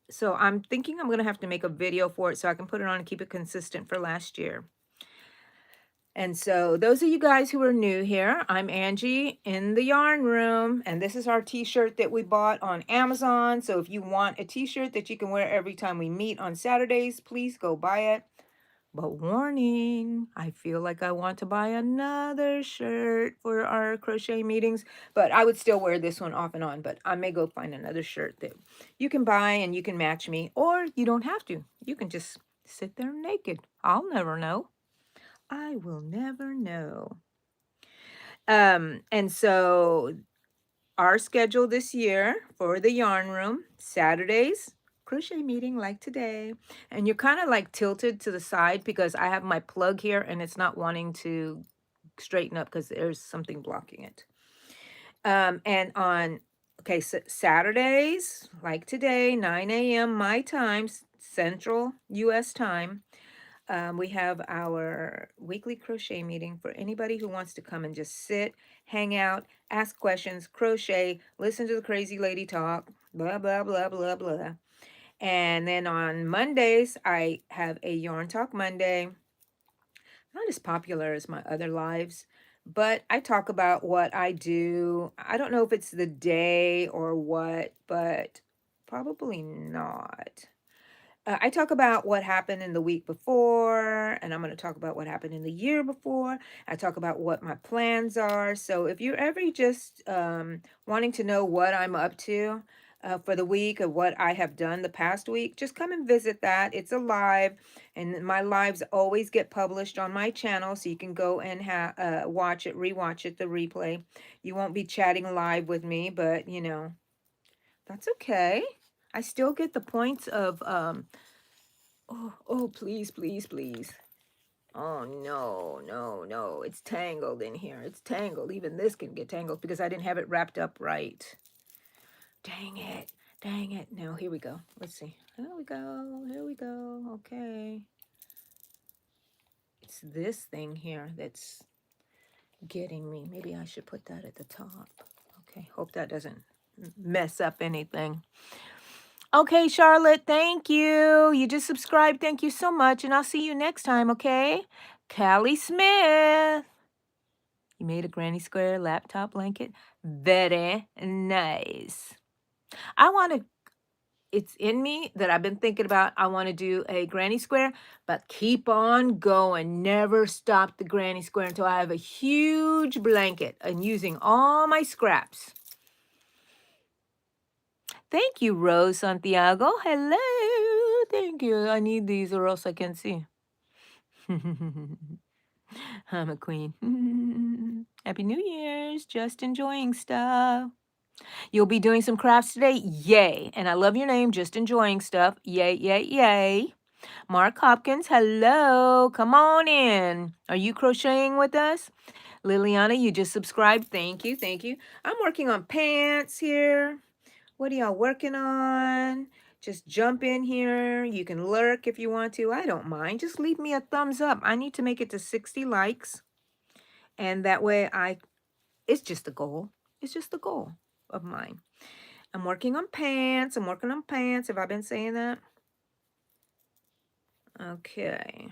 So I'm thinking I'm going to have to make a video for it so I can put it on and keep it consistent for last year. And so those of you guys who are new here, I'm Angie in the yarn room, and this is our t-shirt that we bought on Amazon. So if you want a t-shirt that you can wear every time we meet on Saturdays, please go buy it. But warning, I feel like I want to buy another shirt for our crochet meetings, but I would still wear this one off and on, but I may go find another shirt that you can buy and you can match me, or you don't have to. You can just sit there naked. I'll never know. I will never know. And so our schedule this year for the yarn room, Saturdays, crochet meeting like today. And you're kind of like tilted to the side because I have my plug here and it's not wanting to straighten up because there's something blocking it. And on, okay, so Saturdays, like today, 9 a.m. my time, Central US time, we have our weekly crochet meeting for anybody who wants to come and just sit, hang out, ask questions, crochet, listen to the crazy lady talk, blah, blah, blah, blah, blah. And then on Mondays, I have a Yarn Talk Monday. Not as popular as my other lives, but I talk about what I do. I don't know if it's the day or what, but probably not. I talk about what happened in the week before, and I'm going to talk about what happened in the year before. I talk about what my plans are. So if you're ever just wanting to know what I'm up to for the week or what I have done the past week, just come and visit that. It's a live, and my lives always get published on my channel, so you can go and watch it, rewatch it, the replay. You won't be chatting live with me, but you know, that's okay. I still get the points of oh, please, please, please. Oh, no, no, no. It's tangled in here. It's tangled. Even this can get tangled because I didn't have it wrapped up right. Dang it. Dang it. Now, here we go. Let's see. Here we go. Here we go. Okay. It's this thing here that's getting me. Maybe I should put that at the top. Okay. Hope that doesn't mess up anything. Okay, Charlotte, thank you. You just subscribed. Thank you so much. And I'll see you next time, okay? Callie Smith. You made a granny square laptop blanket. Very nice. I want to it's in me that I've been thinking about. I want to do a granny square, but keep on going. Never stop the granny square until I have a huge blanket and using all my scraps. Thank you, Rose Santiago. Hello. Thank you. I need these or else I can't see. I'm a queen. Happy New Year's. Just enjoying stuff. You'll be doing some crafts today? Yay. And I love your name, Just Enjoying Stuff. Yay, yay, yay. Mark Hopkins, hello. Come on in. Are you crocheting with us? Liliana, you just subscribed. Thank you, thank you. I'm working on pants here. What are y'all working on? Just jump in here. You can lurk if you want to. I don't mind. Just leave me a thumbs up. I need to make it to 60 likes. And that way it's just a goal. It's just a goal of mine. I'm working on pants. I'm working on pants. Have I been saying that? Okay.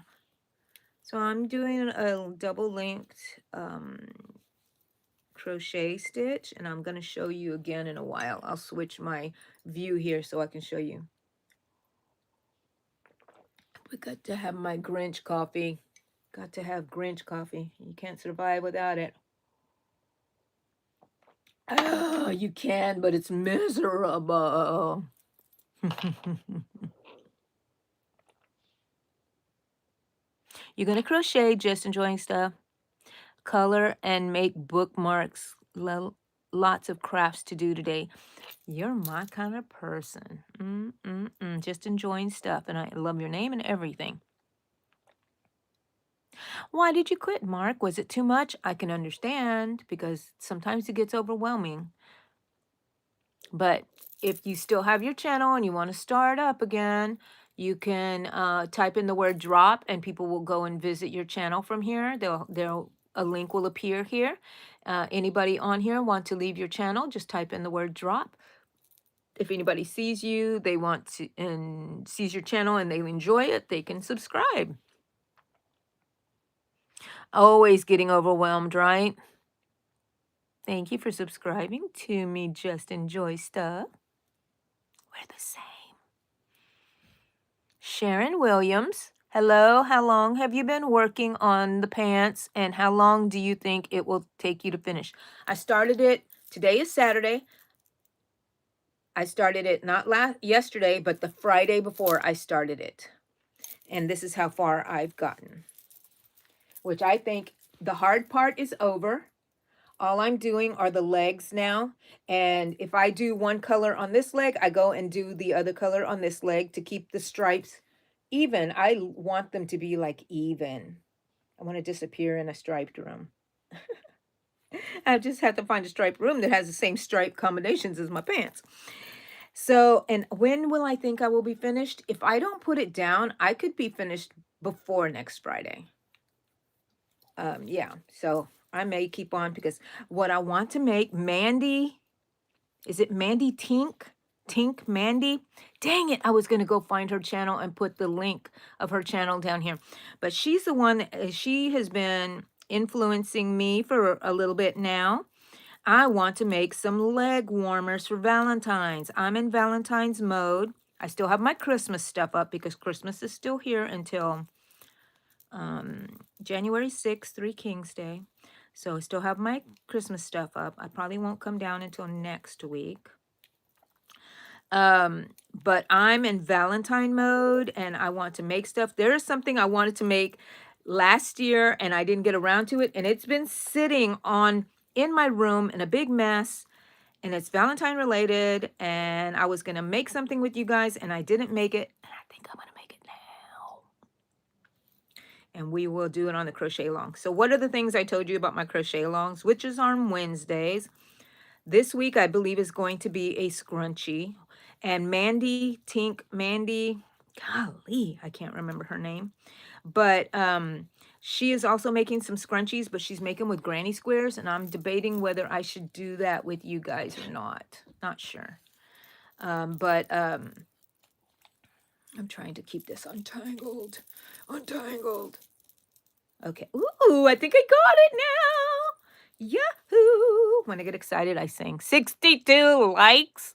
So I'm doing a double linked crochet stitch, and I'm going to show you again in a while. I'll switch my view here so I can show you. We got to have my Grinch coffee. Got to have Grinch coffee. You can't survive without it. Oh, you can, but it's miserable. You're going to crochet, just enjoying stuff. Color and make bookmarks. Lots of crafts to do today. You're my kind of person. Just enjoying stuff. And I love your name and everything. Why did you quit, Mark? Was it too much? I can understand because sometimes it gets overwhelming. But if you still have your channel and you want to start up again, you can type in the word drop and people will go and visit your channel from here. A link will appear here. Anybody on here want to leave your channel, just type in the word drop. If anybody sees you, they want to and sees your channel and they enjoy it, they can subscribe. Always getting overwhelmed, right? Thank you for subscribing to me. Just enjoy stuff. We're the same. Sharon Williams. Hello, how long have you been working on the pants and how long do you think it will take you to finish? I started it, today is Saturday. I started it not yesterday, but the Friday before I started it. And this is how far I've gotten. Which I think the hard part is over. All I'm doing are the legs now. And if I do one color on this leg, I go and do the other color on this leg to keep the stripes even. I want them to be like even. I want to disappear in a striped room. I just have to find a striped room that has the same stripe combinations as my pants. So, and when will I think I will be finished? If I don't put it down, I could be finished before next Friday. Yeah, so I may keep on because what I want to make, Mandy, is it Mandy Tink? Tink Mandy? Dang it, I was going to go find her channel and put the link of her channel down here. But she's the one, she has been influencing me for a little bit now. I want to make some leg warmers for Valentine's. I'm in Valentine's mode. I still have my Christmas stuff up because Christmas is still here until January 6th, 3 Kings Day. So I still have my Christmas stuff up. I probably won't come down until next week. But I'm in Valentine mode and I want to make stuff. There is something I wanted to make last year and I didn't get around to it. And it's been sitting in my room in a big mess. And it's Valentine related. And I was going to make something with you guys and I didn't make it. And I think I'm going to make it now. And we will do it on the crochet along. So what are the things I told you about my crochet alongs, which is on Wednesdays? This week, I believe, is going to be a scrunchie. And Mandy, golly, I can't remember her name. But she is also making some scrunchies, but she's making with granny squares. And I'm debating whether I should do that with you guys or not. Not sure. But I'm trying to keep this untangled. Okay. Ooh, I think I got it now. Yahoo! When I get excited, I sing 62 likes.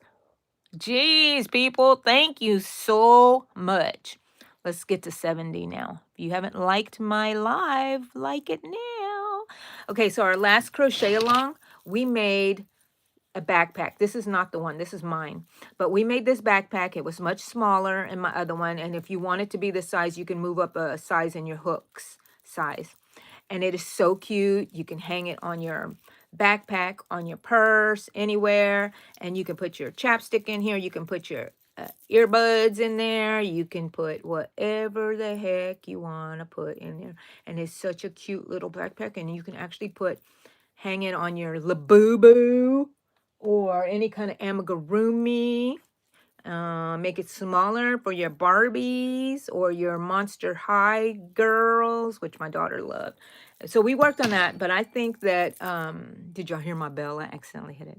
Jeez, people, thank you so much. Let's get to 70 now. If you haven't liked my live, like it now. Okay, so our last crochet along, we made a backpack. This is not the one. This is mine. But we made this backpack. It was much smaller in my other one. And if you want it to be this size, you can move up a size in your hooks size. And it is so cute. You can hang it on your backpack, on your purse, anywhere. And you can put your chapstick in here. You can put your earbuds in there. You can put whatever the heck you want to put in there. And it's such a cute little backpack. And you can actually hang it on your Labubu or any kind of amigurumi. Make it smaller for your Barbies or your Monster High girls, which my daughter loved. So we worked on that, but I think that, did y'all hear my bell? I accidentally hit it.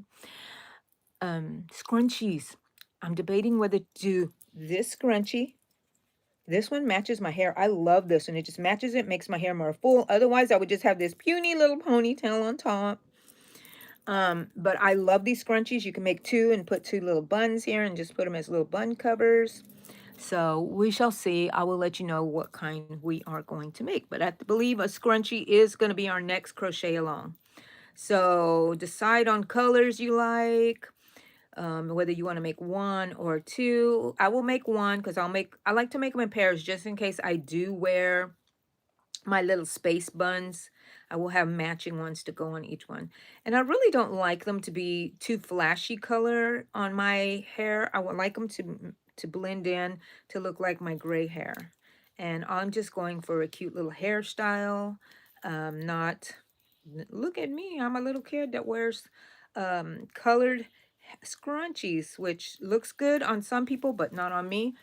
Scrunchies. I'm debating whether to do this scrunchie. This one matches my hair. I love this one. It just matches it, makes my hair more full. Otherwise, I would just have this puny little ponytail on top. But I love these scrunchies. You can make two and put two little buns here and just put them as little bun covers. So we shall see. I will let you know what kind we are going to make. But I believe a scrunchie is going to be our next crochet along. So decide on colors you like, whether you want to make one or two. I will make one because I like to make them in pairs just in case I do wear my little space buns. I will have matching ones to go on each one. And I really don't like them to be too flashy color on my hair. I would like them to blend in to look like my gray hair. And I'm just going for a cute little hairstyle. Not, look at me, I'm a little kid that wears colored scrunchies, which looks good on some people, but not on me.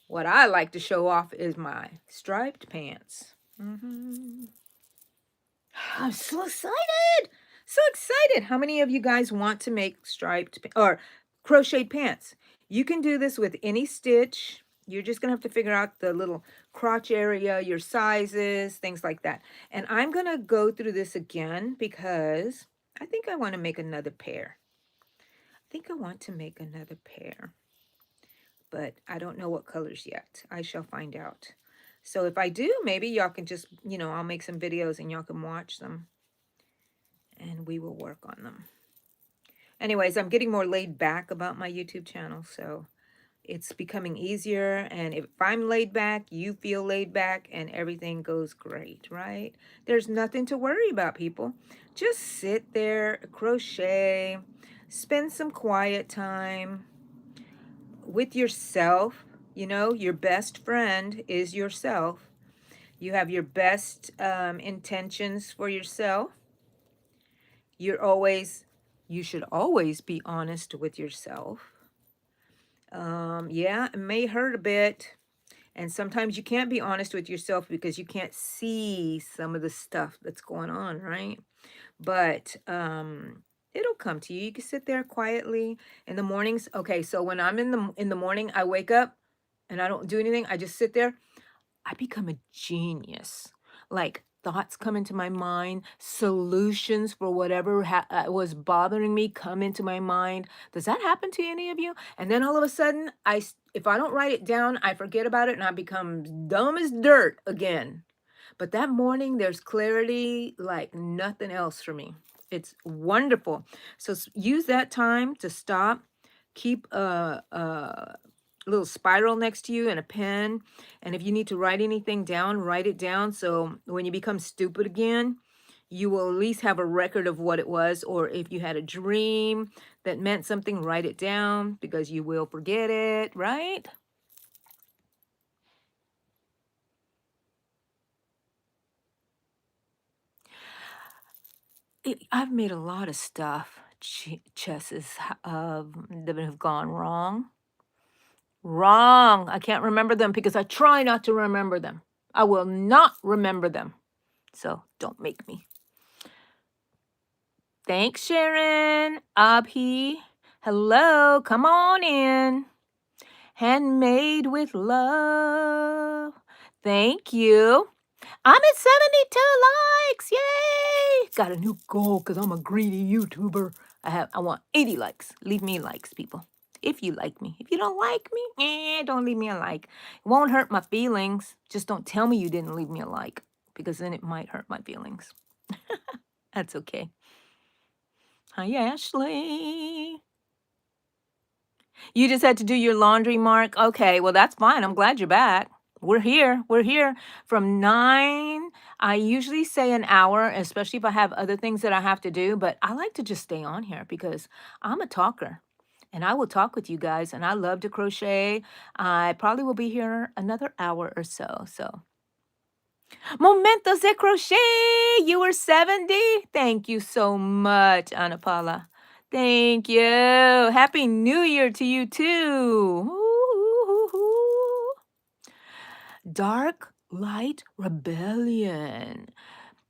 What I like to show off is my striped pants. I'm so excited. So excited. How many of you guys want to make striped or crocheted pants? You can do this with any stitch. You're just going to have to figure out the little crotch area, your sizes, things like that. And I'm going to go through this again because I think I want to make another pair. But I don't know what colors yet. I shall find out. So if I do, maybe y'all can just, I'll make some videos and y'all can watch them. And we will work on them. Anyways, I'm getting more laid back about my YouTube channel, so it's becoming easier. And if I'm laid back, you feel laid back, and everything goes great, right? There's nothing to worry about, people. Just sit there, crochet, spend some quiet time with yourself. Your best friend is yourself. You have your best intentions for yourself. You should always be honest with yourself. Yeah, it may hurt a bit. And sometimes you can't be honest with yourself because you can't see some of the stuff that's going on, right? But it'll come to you. You can sit there quietly in the mornings. Okay, so when I'm in the morning, I wake up and I don't do anything. I just sit there. I become a genius. Like thoughts come into my mind, solutions for whatever was bothering me come into my mind. Does that happen to any of you? And then all of a sudden, if I don't write it down, I forget about it and I become dumb as dirt again. But that morning, there's clarity like nothing else for me. It's wonderful. So use that time to stop. Keep a little spiral next to you and a pen. And if you need to write anything down, write it down. So when you become stupid again, you will at least have a record of what it was. Or if you had a dream that meant something, write it down because you will forget it, right? I've made a lot of stuff, chesses that have gone wrong. Wrong. I can't remember them because I try not to remember them. I will not remember them. So don't make me. Thanks, Sharon. Abhi. Hello. Come on in. Handmade with love. Thank you. I'm at 72 likes. Yay! Got a new goal because I'm a greedy YouTuber. I want 80 likes. Leave me likes, people. If you like me. If you don't like me, don't leave me a like. It won't hurt my feelings. Just don't tell me you didn't leave me a like, because then it might hurt my feelings. That's okay. Hi, Ashley. You just had to do your laundry, Mark? Okay, well, that's fine. I'm glad you're back. We're here. We're here from 9. I usually say an hour, especially if I have other things that I have to do, but I like to just stay on here because I'm a talker and I will talk with you guys, and I love to crochet. I probably will be here another hour or so. So, Momentos de Crochet, you were 70. Thank you so much, Ana Paula. Thank you. Happy New Year to you too. Ooh. Dark Light Rebellion.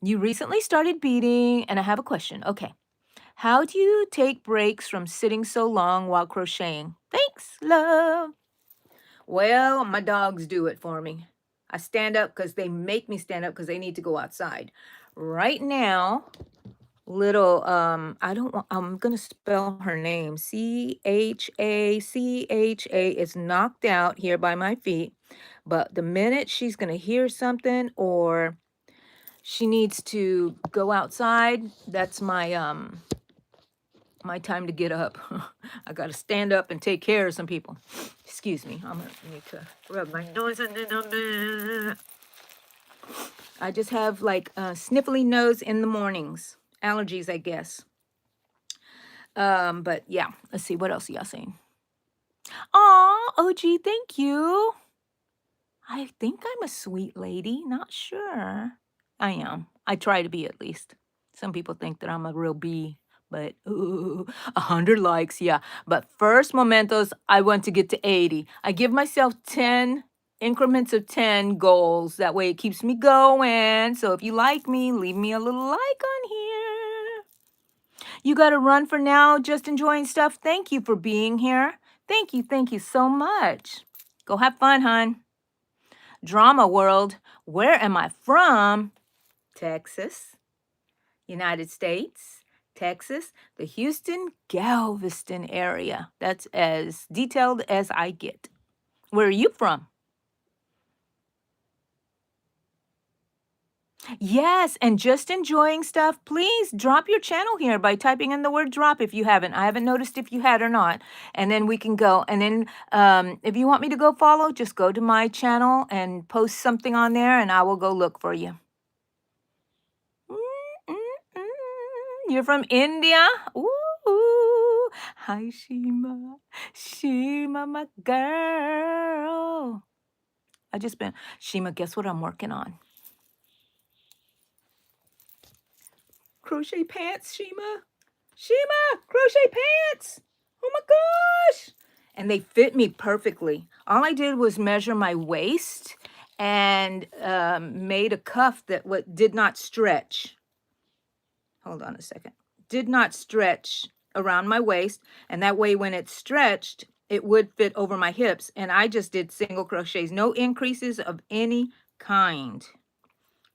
You recently started beading, and I have a question. Okay. How do you take breaks from sitting so long while crocheting? Thanks, love. Well, my dogs do it for me. I stand up because they make me stand up because they need to go outside. Right now, little I don't want I'm gonna spell her name. Cha is knocked out here by my feet. But the minute she's gonna hear something or she needs to go outside, that's my time to get up. I gotta stand up and take care of some people. Excuse me. I'm gonna need to rub my nose in it. I just have like a sniffly nose in the mornings. Allergies, I guess. But yeah, let's see. What else are y'all saying? Aw, OG, thank you. I think I'm a sweet lady. Not sure. I am. I try to be, at least. Some people think that I'm a real bee, but 100 likes, yeah. But first, Momentos, I want to get to 80. I give myself 10 increments of 10 goals. That way it keeps me going. So if you like me, leave me a little like on here. You got to run for now, just enjoying stuff. Thank you for being here. Thank you so much. Go have fun, hon. Drama world. Where am I from? Texas, United States, Texas, the Houston, Galveston area. That's as detailed as I get. Where are you from? Yes, and just enjoying stuff. Please drop your channel here by typing in the word drop if you haven't. I haven't noticed if you had or not. And then we can go. And then if you want me to go follow, just go to my channel and post something on there and I will go look for you. You're from India? Ooh. Hi, Shima. Shima, my girl. Shima, guess what I'm working on? Crochet pants, Shima. Shima, crochet pants. Oh my gosh. And they fit me perfectly. All I did was measure my waist and made a cuff that did not stretch. Hold on a second. Did not stretch around my waist. And that way when it stretched, it would fit over my hips. And I just did single crochets. No increases of any kind.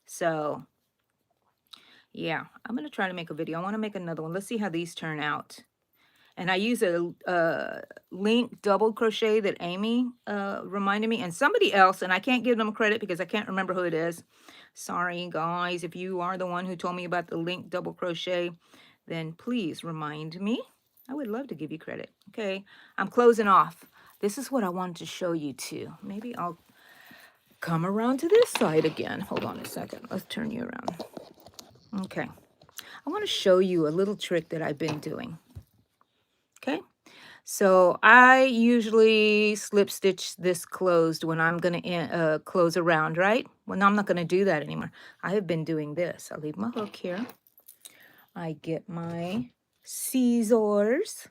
So, yeah. I'm going to try to make a video. I want to make another one. Let's see how these turn out. And I use a link double crochet that Amy reminded me. And somebody else, and I can't give them credit because I can't remember who it is. Sorry, guys. If you are the one who told me about the link double crochet, then please remind me. I would love to give you credit. Okay, I'm closing off. This is what I wanted to show you too. Maybe I'll come around to this side again. Hold on a second. Let's turn you around. Okay. I want to show you a little trick that I've been doing. Okay. So I usually slip stitch this closed when I'm going to close around, right? Well, I'm not going to do that anymore. I have been doing this. I'll leave my hook here. I get my scissors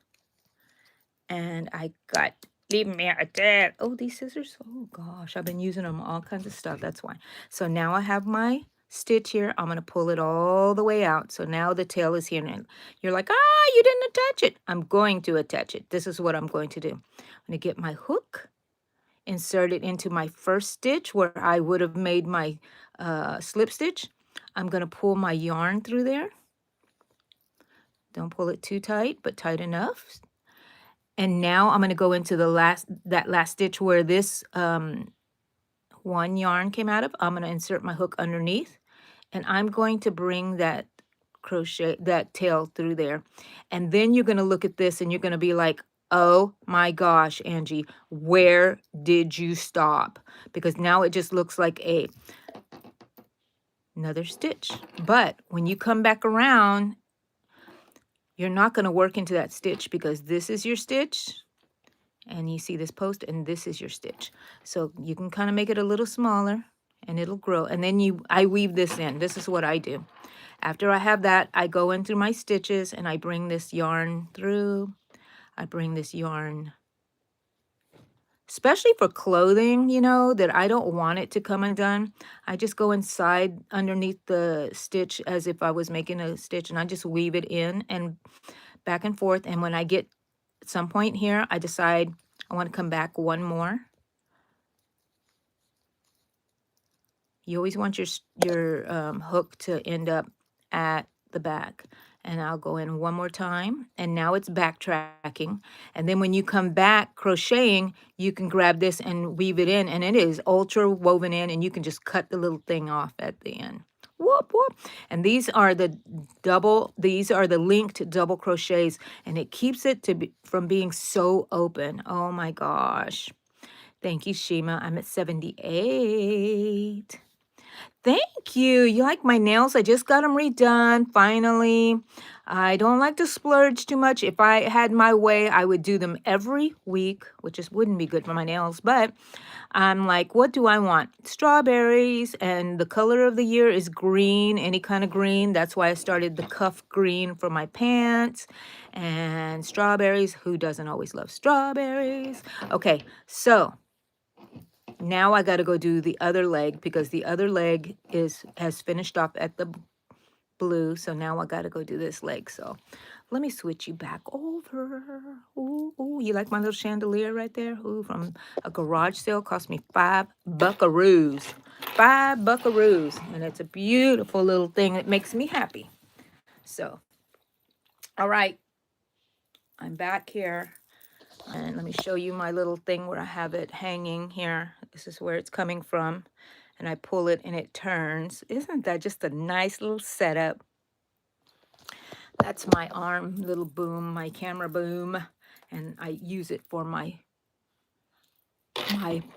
and I got, leave me at that. Oh, these scissors. Oh gosh, I've been using them all kinds of stuff. That's why. So now I have my stitch here. I'm going to pull it all the way out. So now the tail is here. And you're like, you didn't attach it. I'm going to attach it. This is what I'm going to do. I'm going to get my hook, insert it into my first stitch where I would have made my slip stitch. I'm going to pull my yarn through there. Don't pull it too tight, but tight enough. And now I'm going to go into that last stitch where this one yarn came out of. I'm going to insert my hook underneath, and I'm going to bring that tail through there. And then you're going to look at this and you're going to be like, oh my gosh, Angie, where did you stop? Because now it just looks like another stitch. But when you come back around, you're not going to work into that stitch, because this is your stitch. And you see this post, and this is your stitch. So you can kind of make it a little smaller, and it'll grow. And then I weave this in. This is what I do. After I have that, I go in through my stitches, and I bring this yarn through. I bring this yarn, especially for clothing, that I don't want it to come undone. I just go inside underneath the stitch as if I was making a stitch, and I just weave it in and back and forth. And when I get at some point here, I decide I want to come back one more. You always want your hook to end up at the back. And I'll go in one more time, and now it's backtracking. And then when you come back crocheting, you can grab this and weave it in, and it is ultra woven in, and you can just cut the little thing off at the end. Whoop, whoop. And these are the linked double crochets, and it keeps it from being so open. Oh my gosh. Thank you, Shima. I'm at 78. Thank you. You like my nails? I just got them redone, finally. I don't like to splurge too much. If I had my way, I would do them every week, which just wouldn't be good for my nails. But I'm like, what do I want? Strawberries, and the color of the year is green, any kind of green. That's why I started the cuff green for my pants. And strawberries, who doesn't always love strawberries? Okay, so now I got to go do the other leg, because the other leg has finished off at the blue. So now I got to go do this leg. So let me switch you back over. Ooh, ooh, you like my little chandelier right there? Ooh, from a garage sale, cost me $5 buckaroos. $5 buckaroos. And it's a beautiful little thing that makes me happy. So, all right. I'm back here. And let me show you my little thing where I have it hanging here. This is where it's coming from. And I pull it and it turns. Isn't that just a nice little setup? That's my arm little boom, my camera boom. And I use it for my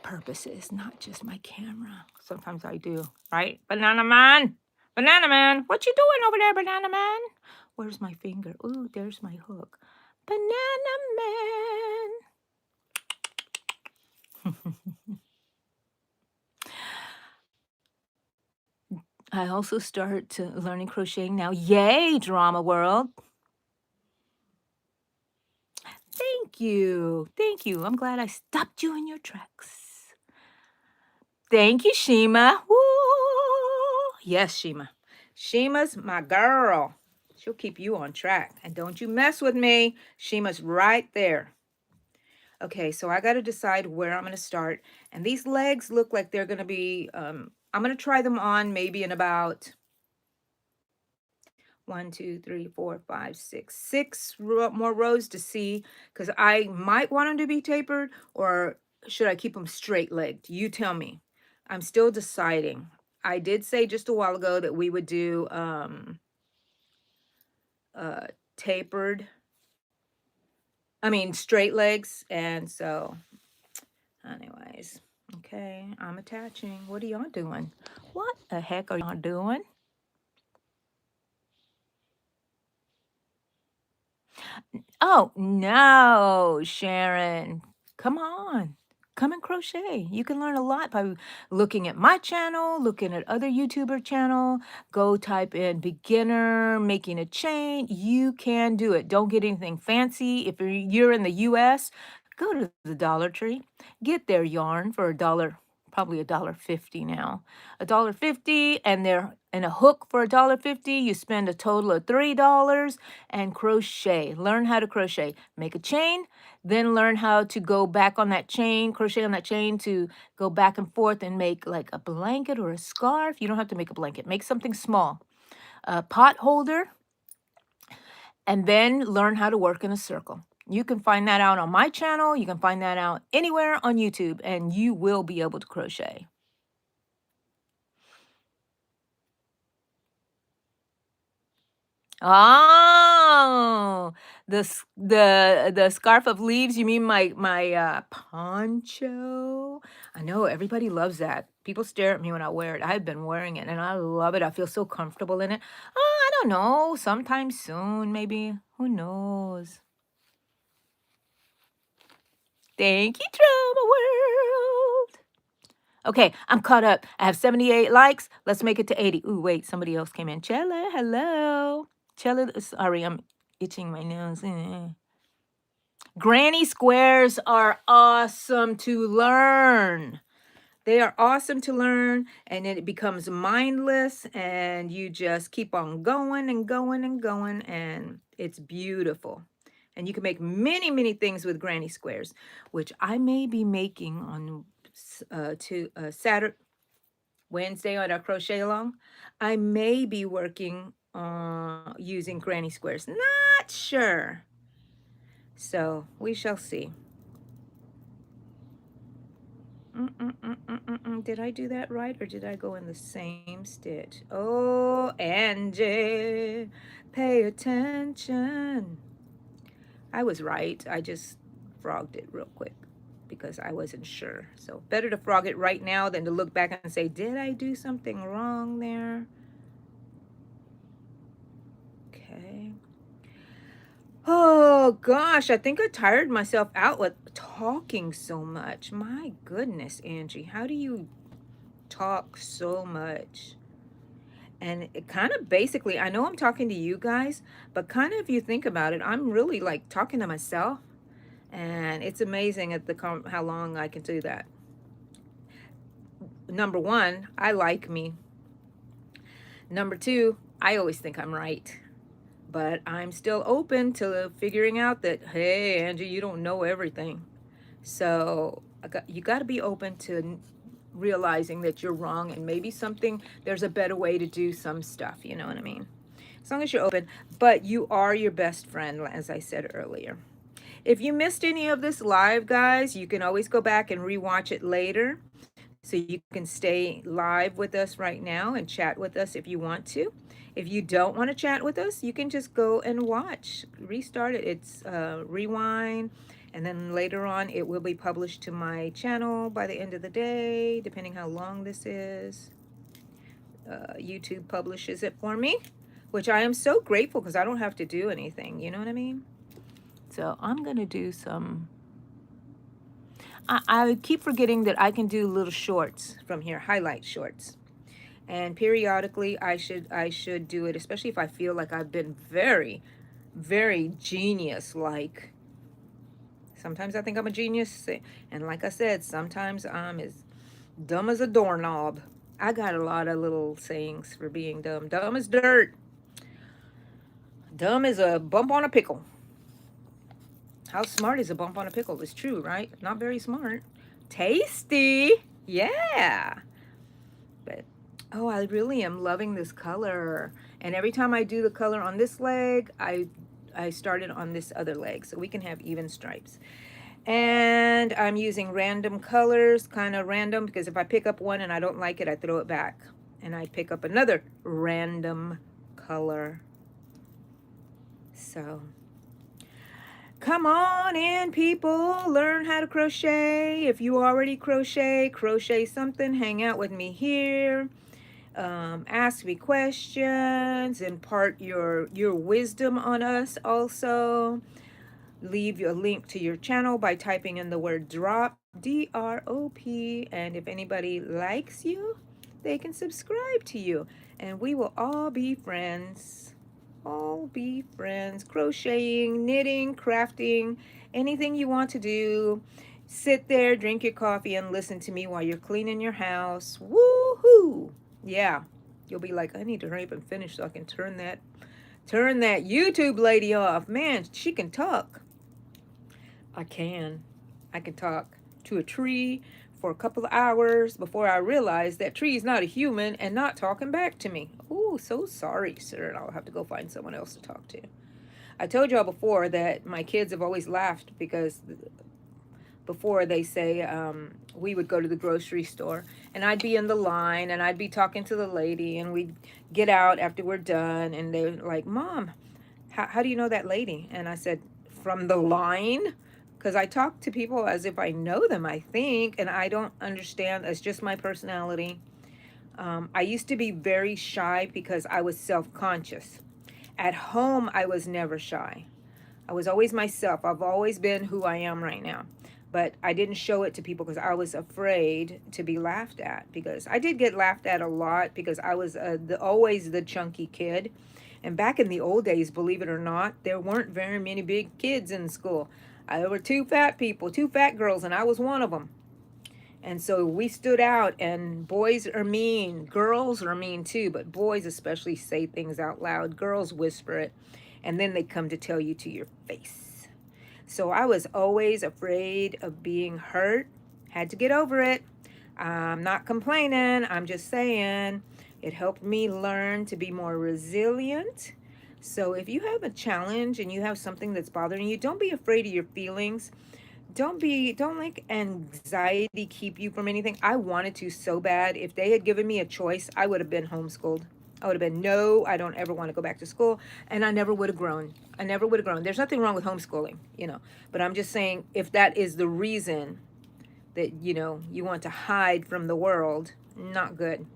purposes, not just my camera. Sometimes I do, right? Banana Man! Banana Man! What you doing over there, Banana Man? Where's my finger? Ooh, there's my hook. Banana Man! I also start learning crocheting now. Yay, Drama World. Thank you. Thank you. I'm glad I stopped you in your tracks. Thank you, Shima. Woo! Yes, Shima. Shima's my girl. She'll keep you on track. And don't you mess with me. Shima's right there. Okay, so I got to decide where I'm going to start. And these legs look like they're going to be, I'm going to try them on maybe in about 1, 2, 3, 4, 5, 6. 6 more rows to see, because I might want them to be tapered, or should I keep them straight-legged? You tell me. I'm still deciding. I did say just a while ago that we would do straight legs, and so anyways, okay, I'm attaching. What are y'all doing? What the heck are y'all doing? Oh, no, Sharon. Come on. Come and crochet. You can learn a lot by looking at my channel, looking at other YouTuber channel. Go type in beginner, making a chain. You can do it. Don't get anything fancy. If you're in the US, go to the Dollar Tree. Get their yarn for $1, probably $1.50 now. $1.50, and they're in a hook for $1.50. You spend a total of $3 and crochet. Learn how to crochet. Make a chain, then learn how to go back on that chain, crochet on that chain to go back and forth and make like a blanket or a scarf. You don't have to make a blanket. Make something small. A pot holder, and then learn how to work in a circle. You can find that out on my channel. You can find that out anywhere on YouTube, and you will be able to crochet. Oh, the scarf of leaves. You mean my poncho? I know everybody loves that. People stare at me when I wear it. I've been wearing it and I love it. I feel so comfortable in it. Oh, I don't know. Sometime soon, maybe. Who knows? Thank you, Drama World. Okay, I'm caught up. I have 78 likes. Let's make it to 80. Ooh, wait, somebody else came in. Chella, hello. Chella, sorry, I'm itching my nose. Granny squares are awesome to learn. They are awesome to learn, and then it becomes mindless, and you just keep on going and going and going, and it's beautiful. And you can make many, many things with granny squares, which I may be making on Saturday, Wednesday on our crochet along. I may be working on using granny squares. Not sure. So we shall see. Did I do that right, or did I go in the same stitch? Oh, Angie, pay attention. I was right. I just frogged it real quick because I wasn't sure. So better to frog it right now than to look back and say, did I do something wrong there? Okay. Oh gosh, I think I tired myself out with talking so much. My goodness, Angie, how do you talk so much? And it kind of basically, I know I'm talking to you guys, but kind of if you think about it, I'm really like talking to myself. And it's amazing at how long I can do that. Number one, I like me. Number two, I always think I'm right. But I'm still open to figuring out that, hey, Angie, you don't know everything. So you got to be open to realizing that you're wrong, and maybe there's a better way to do some stuff. You know what I mean? As long as you're open. But you are your best friend, as I said earlier. If you missed any of this live, guys, you can always go back and rewatch it later. So you can stay live with us right now and chat with us if you want to. If you don't want to chat with us, you can just go and watch. Restart it. It's rewind. And then later on, it will be published to my channel by the end of the day, depending how long this is. YouTube publishes it for me, which I am so grateful because I don't have to do anything. You know what I mean? So I'm going to do some... I keep forgetting that I can do little shorts from here, highlight shorts. And periodically I should do it, especially if I feel like I've been very, very genius-like. Sometimes I think I'm a genius, and like I said, sometimes I'm as dumb as a doorknob. I got a lot of little sayings for being dumb. Dumb as dirt. Dumb as a bump on a pickle. How smart is a bump on a pickle? It's true, right? Not very smart. Tasty. Yeah. But, oh, I really am loving this color. And every time I do the color on this leg, I start it on this other leg. So we can have even stripes. And I'm using random colors, kind of random, because if I pick up one and I don't like it, I throw it back. And I pick up another random color. So... come on in, people. Learn how to crochet. If you already crochet something, hang out with me here. Ask me questions, impart your wisdom on us also. Leave your link to your channel by typing in the word drop, D-R-O-P, and if anybody likes you, they can subscribe to you, and we will all be friends. All be friends. Crocheting, knitting, crafting, anything you want to do. Sit there, drink your coffee, and listen to me while you're cleaning your house. Woohoo! Yeah, you'll be like, I need to hurry up and finish so I can turn that YouTube lady off. Man, she can talk. I can talk to a tree for a couple of hours before I realize that tree is not a human and not talking back to me. Oh, so sorry, sir. I'll have to go find someone else to talk to. I told y'all before that my kids have always laughed because before they say we would go to the grocery store and I'd be in the line and I'd be talking to the lady and we'd get out after we're done and they're like, Mom, how do you know that lady? And I said, from the line. Because I talk to people as if I know them, I think, and I don't understand. It's just my personality. I used to be very shy because I was self-conscious. At home, I was never shy. I was always myself. I've always been who I am right now. But I didn't show it to people because I was afraid to be laughed at. Because I did get laughed at a lot because I was always the chunky kid. And back in the old days, believe it or not, there weren't very many big kids in school. There were two fat people, two fat girls, and I was one of them. And so we stood out, and boys are mean. Girls are mean too, but boys especially say things out loud. Girls whisper it, and then they come to tell you to your face. So I was always afraid of being hurt. Had to get over it. I'm not complaining. I'm just saying it helped me learn to be more resilient. So if you have a challenge and you have something that's bothering you, don't be afraid of your feelings. Don't like anxiety keep you from anything. I wanted to so bad. If they had given me a choice, I would have been homeschooled. I would have been, no, I don't ever want to go back to school. And I never would have grown. I never would have grown. There's nothing wrong with homeschooling, but I'm just saying if that is the reason that, you want to hide from the world, not good.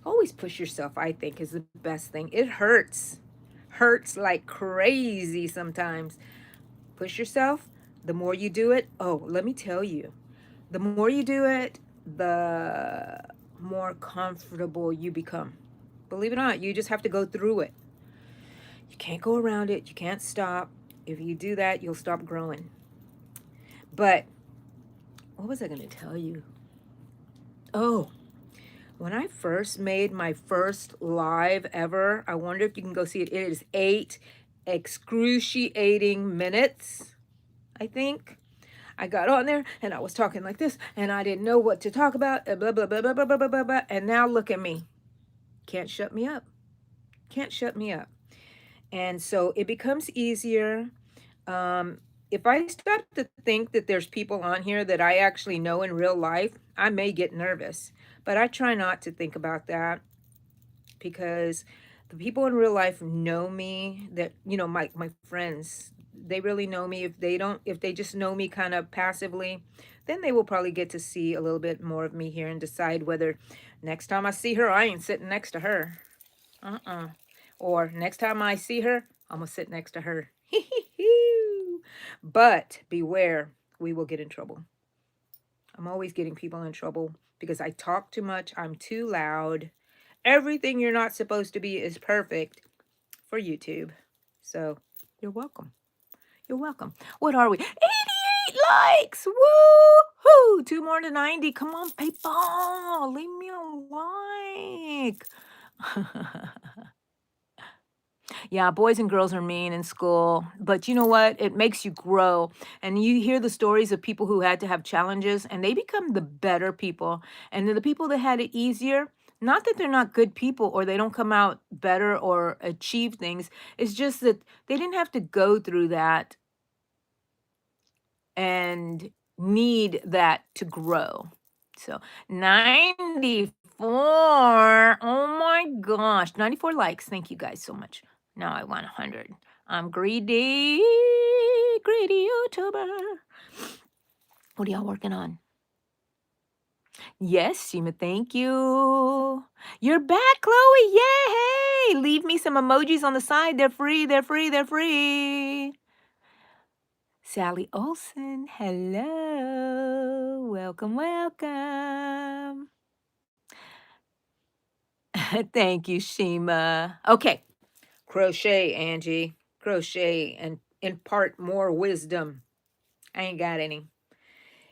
Always push yourself, I think, is the best thing. It hurts. Hurts like crazy sometimes. Push yourself. The more you do it, oh, let me tell you, the more you do it, the more comfortable you become. Believe it or not, you just have to go through it. You can't go around it. You can't stop. If you do that, you'll stop growing. But what was I going to tell you? Oh, when I first made my first live ever, I wonder if you can go see it. It is 8 excruciating minutes, I think. I got on there and I was talking like this and I didn't know what to talk about, blah, blah, blah, blah, blah, blah, blah, blah, blah. And now look at me. Can't shut me up. Can't shut me up. And so it becomes easier. If I stop to think that there's people on here that I actually know in real life, I may get nervous. But I try not to think about that because the people in real life know me, that, my friends, they really know me. If they just know me kind of passively, then they will probably get to see a little bit more of me here and decide whether next time I see her, I ain't sitting next to her. Or next time I see her, I'm going to sit next to her. But beware, we will get in trouble. I'm always getting people in trouble because I talk too much. I'm too loud. Everything you're not supposed to be is perfect for YouTube. So you're welcome. You're welcome. What are we? 88 likes. Woo-hoo. 2 more to 90. Come on, people. Leave me a like. Yeah, boys and girls are mean in school, but you know what? It makes you grow. And you hear the stories of people who had to have challenges and they become the better people. And then the people that had it easier, not that they're not good people or they don't come out better or achieve things. It's just that they didn't have to go through that and need that to grow. So 94. Oh my gosh. 94 likes. Thank you guys so much. Now I want 100. I'm greedy, greedy YouTuber. What are y'all working on? Yes, Shima, thank you. You're back, Chloe. Yay! Leave me some emojis on the side. They're free, they're free, they're free. Sally Olson, hello. Welcome, welcome. Thank you, Shima. Okay. Crochet, Angie. Crochet and impart more wisdom. I ain't got any.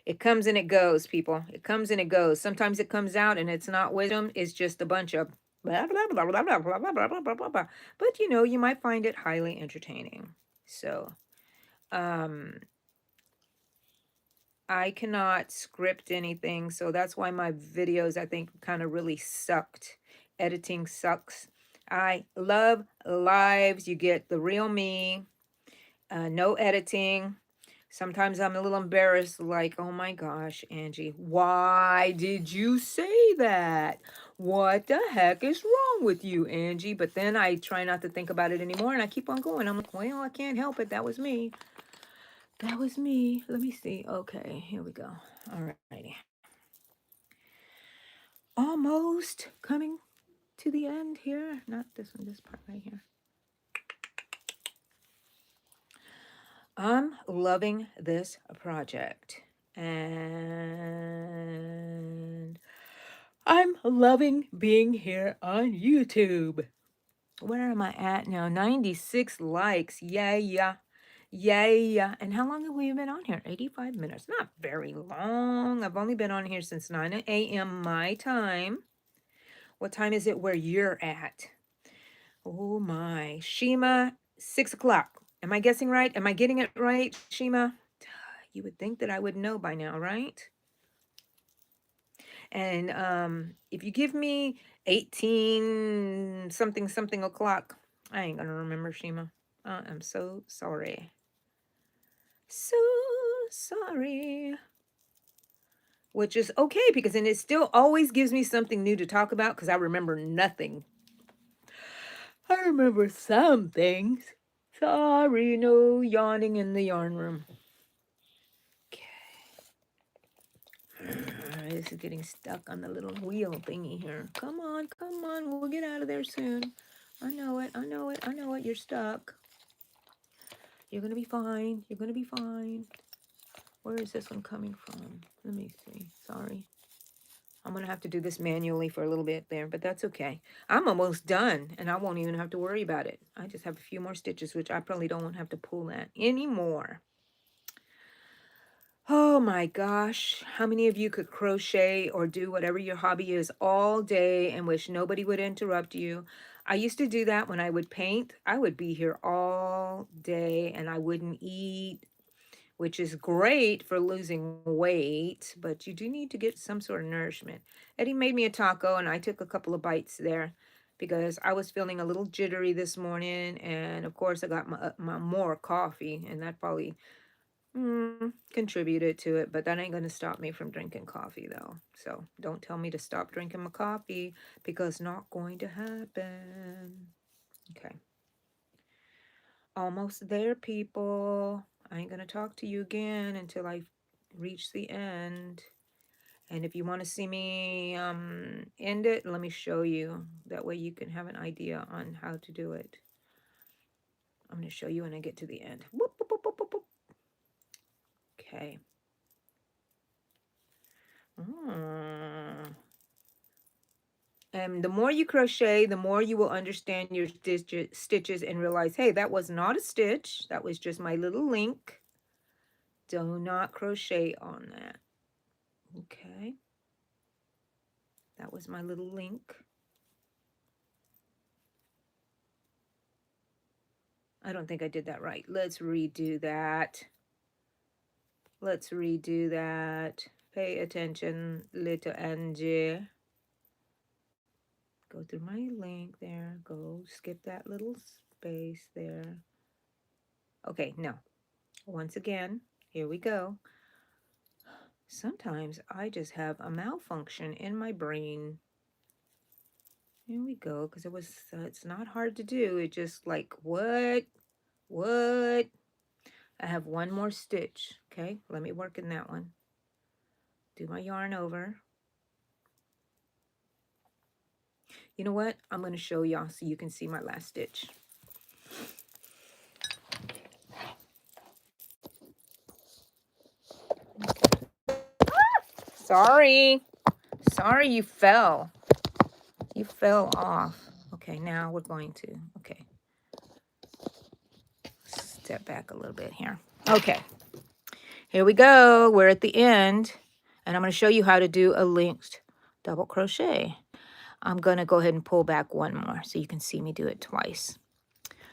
It comes and it goes, people. It comes and it goes. Sometimes it comes out and it's not wisdom. It's just a bunch of blah, blah, blah, blah, blah, blah, blah, blah, blah, blah, blah. But, you might find it highly entertaining. So, I cannot script anything. So that's why my videos, I think, kind of really sucked. Editing sucks. I love lives. You get the real me, no editing. Sometimes I'm a little embarrassed, like, oh my gosh, Angie, why did you say that? What the heck is wrong with you, Angie? But then I try not to think about it anymore and I keep on going. I'm like, well, I can't help it. That was me. That was me. Let me see. Okay, here we go. All righty. Almost coming to the end here. Not this one, this part right here. I'm loving this project. And I'm loving being here on YouTube. Where am I at now? 96 likes. Yeah. Yeah. And how long have we been on here? 85 minutes. Not very long. I've only been on here since 9 a.m. my time. What time is it where you're at? Oh my. Shima, 6 o'clock. Am I guessing right? Am I getting it right, Shima? You would think that I would know by now, right? And if you give me 18 something o'clock, I ain't gonna remember, Shima. I'm so sorry. So sorry. Which is okay, because then it still always gives me something new to talk about, because I remember nothing. I remember some things. Sorry, no yawning in the yarn room. This is getting stuck on the little wheel thingy here. Come on. We'll get out of there soon. I know it. You're stuck. You're going to be fine. Where is this one coming from? Let me see. Sorry. I'm going to have to do this manually for a little bit there, but that's okay. I'm almost done, and I won't even have to worry about it. I just have a few more stitches, which I probably don't have to pull that anymore. Oh my gosh, how many of you could crochet or do whatever your hobby is all day and wish nobody would interrupt you? I used to do that when I would paint. I would be here all day and I wouldn't eat, which is great for losing weight, but you do need to get some sort of nourishment. Eddie made me a taco and I took a couple of bites there because I was feeling a little jittery this morning, and of course I got my more coffee, and that probably contributed to it, but that ain't going to stop me from drinking coffee, though. So don't tell me to stop drinking my coffee, because not going to happen. Okay. Almost there, people. I ain't going to talk to you again until I reach the end. And if you want to see me end it, let me show you. That way you can have an idea on how to do it. I'm going to show you when I get to the end. Whoop, whoop, whoop, whoop, whoop. Okay. And the more you crochet, the more you will understand your stitches and realize, hey, that was not a stitch. That was just my little link. Do not crochet on that. Okay. That was my little link. I don't think I did that right. Let's redo that. Pay attention, little Angie. Go through my link there. Go skip that little space there. Okay, no. Once again, here we go. Sometimes I just have a malfunction in my brain. Here we go, because it's not hard to do. It just like, what? I have one more stitch. Okay, let me work in that one. Do my yarn over. You know what? I'm going to show y'all so you can see my last stitch. Sorry, you fell. You fell off. Okay, now we're going to, okay. Step back a little bit here. Okay, here we go. We're at the end, and I'm going to show you how to do a linked double crochet. I'm going to go ahead and pull back one more so you can see me do it twice.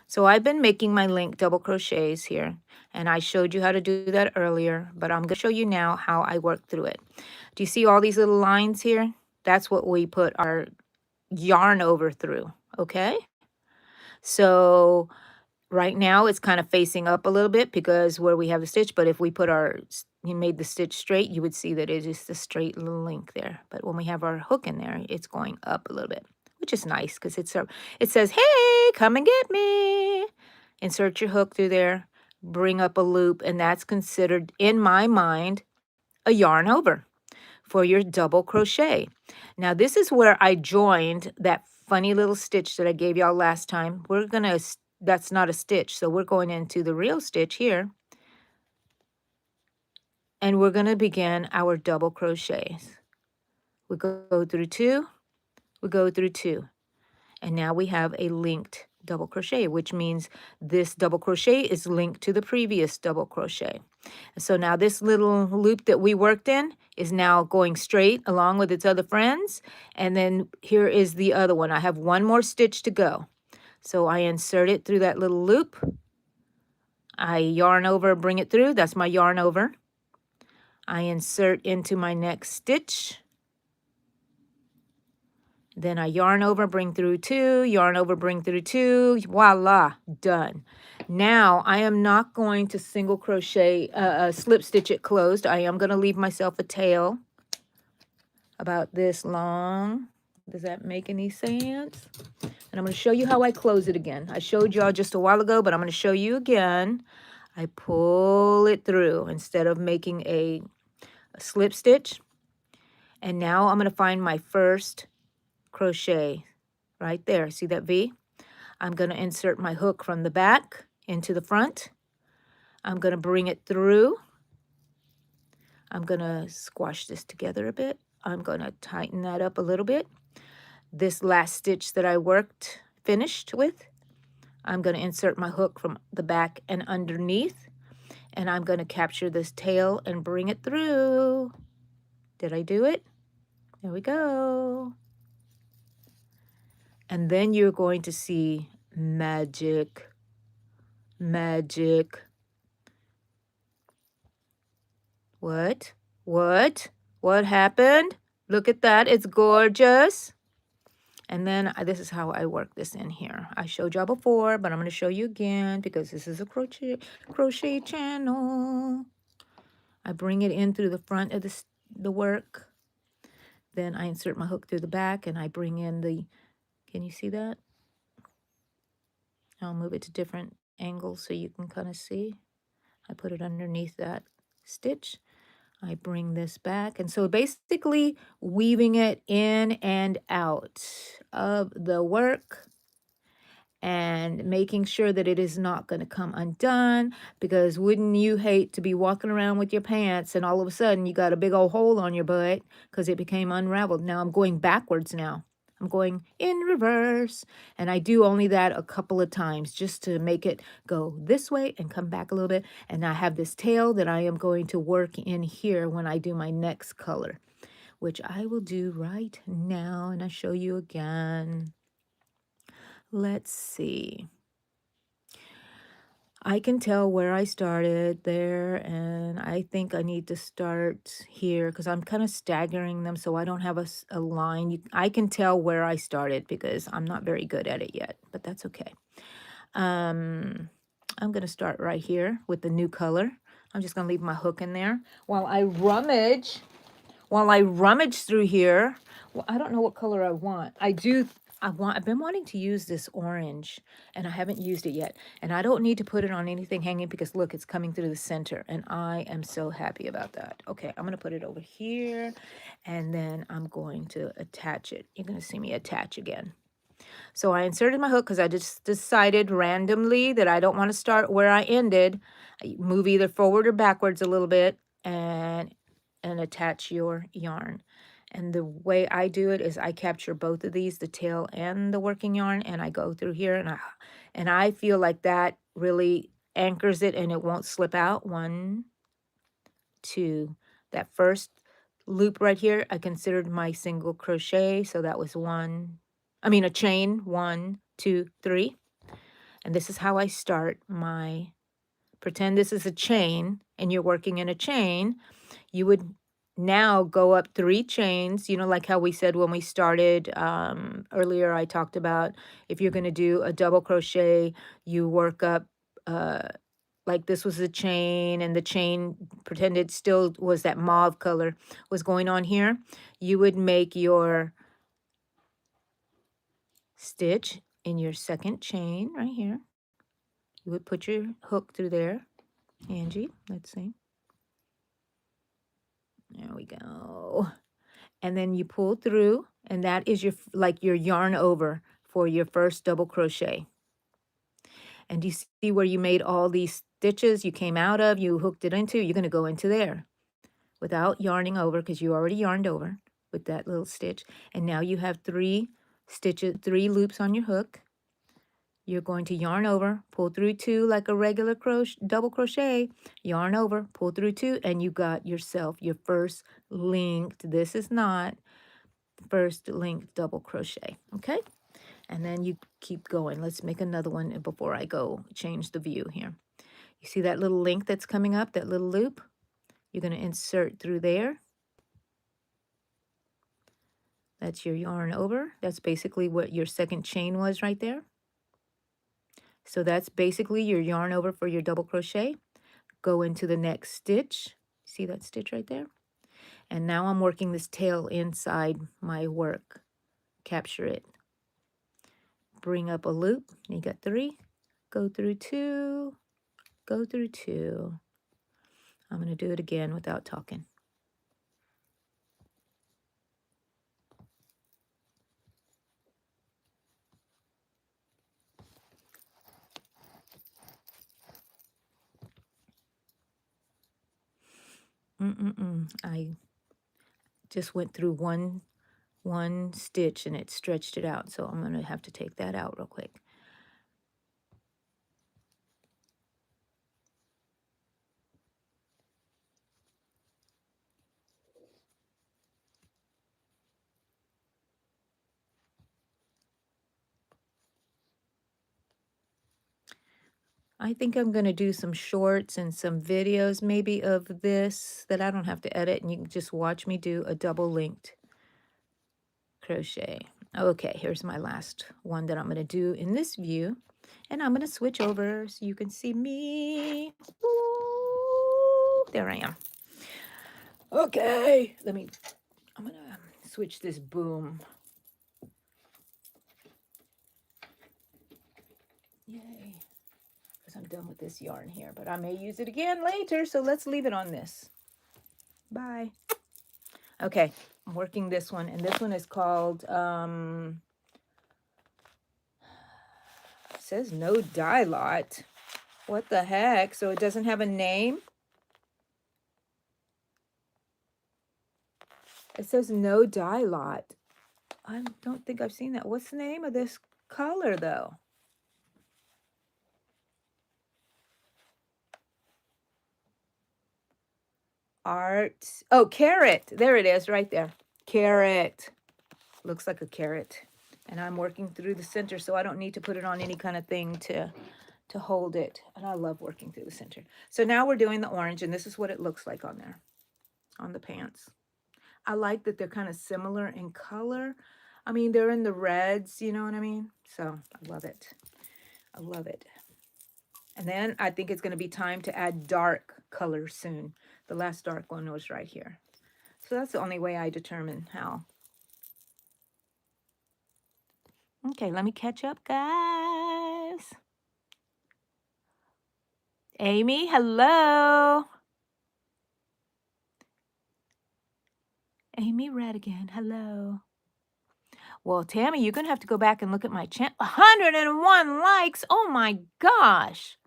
So I've been making my link double crochets here, and I showed you how to do that earlier, but I'm going to show you now how I work through it. Do you see all these little lines here? That's what we put our yarn over through, okay? So right now it's kind of facing up a little bit because where we have the stitch, but if we put you made the stitch straight, you would see that it is the straight little link there. But when we have our hook in there, it's going up a little bit, which is nice because it says, hey, come and get me. Insert your hook through there, bring up a loop, and that's considered, in my mind, a yarn over for your double crochet. Now this is where I joined that funny little stitch that I gave y'all last time. That's not a stitch, so we're going into the real stitch here, and we're gonna begin our double crochets. We go through two, we go through two, and now we have a linked double crochet, which means this double crochet is linked to the previous double crochet. So now this little loop that we worked in is now going straight along with its other friends. And then here is the other one. I have one more stitch to go. So I insert it through that little loop. I yarn over, bring it through. That's my yarn over. I insert into my next stitch. Then I yarn over, bring through two, yarn over, bring through two, voila, done. Now I am not going to single crochet, slip stitch it closed. I am going to leave myself a tail about this long. Does that make any sense? And I'm going to show you how I close it again. I showed y'all just a while ago, but I'm going to show you again. I pull it through instead of making a slip stitch. And now I'm going to find my first crochet right there. See that V? I'm going to insert my hook from the back into the front. I'm going to bring it through. I'm going to squash this together a bit. I'm going to tighten that up a little bit. This last stitch that I finished with, I'm going to insert my hook from the back and underneath, and I'm going to capture this tail and bring it through. Did I do it? There we go. And then you're going to see magic. Magic. What? What? What happened? Look at that. It's gorgeous. And then this is how I work this in here. I showed y'all before, but I'm going to show you again because this is a crochet channel. I bring it in through the front of the work. Then I insert my hook through the back and I bring in can you see that? I'll move it to different angles so you can kind of see. I put it underneath that stitch. I bring this back. And so basically weaving it in and out of the work and making sure that it is not going to come undone, because wouldn't you hate to be walking around with your pants and all of a sudden you got a big old hole on your butt because it became unraveled. Now I'm going backwards now. I'm going in reverse, and I do only that a couple of times just to make it go this way and come back a little bit. And I have this tail that I am going to work in here when I do my next color, which I will do right now, and I show you again. Let's see. I can tell where I started there, and I think I need to start here because I'm kind of staggering them so I don't have a line. I can tell where I started because I'm not very good at it yet, but that's okay. I'm going to start right here with the new color. I'm just going to leave my hook in there while I rummage through here. Well, I don't know what color I want. I've been wanting to use this orange, and I haven't used it yet. And I don't need to put it on anything hanging because look, it's coming through the center, and I am so happy about that. Okay, I'm going to put it over here, and then I'm going to attach it. You're going to see me attach again. So I inserted my hook because I just decided randomly that I don't want to start where I ended. I move either forward or backwards a little bit and attach your yarn. And the way I do it is I capture both of these, the tail and the working yarn, and I go through here, and I feel like that really anchors it and it won't slip out. 1, 2. That first loop right here, I considered my single crochet, so that was a chain. 1, 2, 3. And this is how I start pretend this is a chain and you're working in a chain. You would now go up 3 chains, like how we said when we started earlier. I talked about if you're going to do a double crochet, you work up uh, like this was a chain, and the chain, pretended still was that mauve color was going on here. You would make your stitch in your second chain right here. You would put your hook through there. Angie, let's see. There we go. And then you pull through, and that is your yarn over for your first double crochet. And do you see where you made all these stitches you came out of, you hooked it into? You're going to go into there without yarning over, because you already yarned over with that little stitch. And now you have 3 stitches, 3 loops on your hook. You're going to yarn over, pull through 2 like a regular double crochet, yarn over, pull through 2, and you got yourself your first linked, this is not first linked double crochet, okay? And then you keep going. Let's make another one before I go change the view here. You see that little link that's coming up, that little loop? You're going to insert through there. That's your yarn over. That's basically what your second chain was right there. So that's basically your yarn over for your double crochet. Go into the next stitch. See that stitch right there? And now I'm working this tail inside my work. Capture it. Bring up a loop. You got 3. Go through 2. Go through 2. I'm going to do it again without talking. I just went through one stitch and it stretched it out, so I'm going to have to take that out real quick. I think I'm going to do some shorts and some videos maybe of this that I don't have to edit, and you can just watch me do a double linked crochet. Okay, here's my last one that I'm going to do in this view, and I'm going to switch over so you can see me. Ooh, there I am. Okay, I'm going to switch this boom. Yay. I'm done with this yarn here, but I may use it again later, so let's leave it on this. Bye. Okay, I'm working this one, and this one is called, it says no dye lot. What the heck? So it doesn't have a name? It says no dye lot. I don't think I've seen that. What's the name of this color, though? Art. Oh, carrot. There it is, right there. Carrot. Looks like a carrot. And I'm working through the center, so I don't need to put it on any kind of thing to hold it. And I love working through the center. So now we're doing the orange, and this is what it looks like on there, on the pants. I like that they're kind of similar in color. I mean, they're in the reds, you know what I mean? So I love it. I love it. And then I think it's going to be time to add dark color soon. The last dark one was right here. So that's the only way I determine how. Okay, let me catch up, guys. Amy, hello. Amy Radigan, hello. Well, Tammy, you're going to have to go back and look at my channel. 101 likes. Oh, my gosh.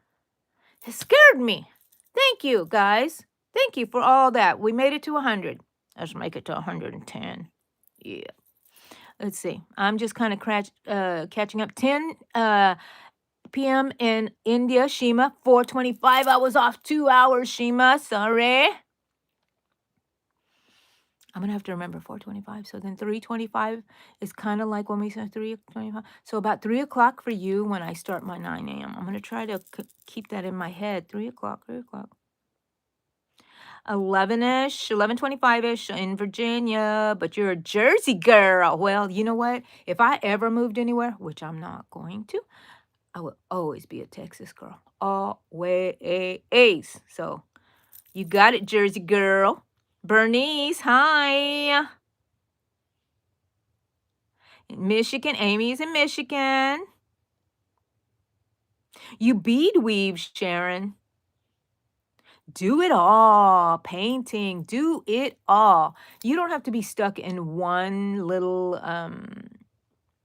It scared me. Thank you, guys. Thank you for all that. We made it to 100. Let's make it to 110. Yeah. Let's see. I'm just kind of catching up. 10 p.m. in India, Shima. 4:25. I was off 2 hours, Shima. Sorry. I'm going to have to remember 4:25. So then 3:25 is kind of like when we said 3:25. So about 3 o'clock for you when I start my 9 a.m. I'm going to try to keep that in my head. 3 o'clock, 3 o'clock. 11-ish, 11:25-ish in Virginia, but you're a Jersey girl. Well, you know what? If I ever moved anywhere, which I'm not going to, I will always be a Texas girl. Always. So you got it, Jersey girl. Bernice, hi. Michigan, Amy's in Michigan. You bead weave, Sharon. Do it all. Painting, do it all. You don't have to be stuck in one little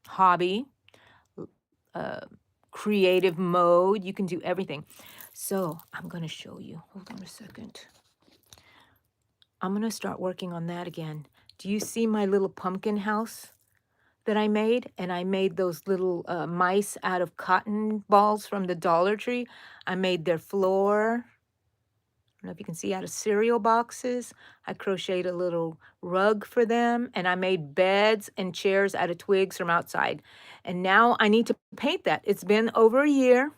hobby, uh, creative mode. You can do everything. So I'm going to show you. Hold on a second. I'm going to start working on that again. Do you see my little pumpkin house that I made? And I made those little mice out of cotton balls from the Dollar Tree. I made their floor. I don't know if you can see, out of cereal boxes. I crocheted a little rug for them, and I made beds and chairs out of twigs from outside. And now I need to paint that. It's been over a year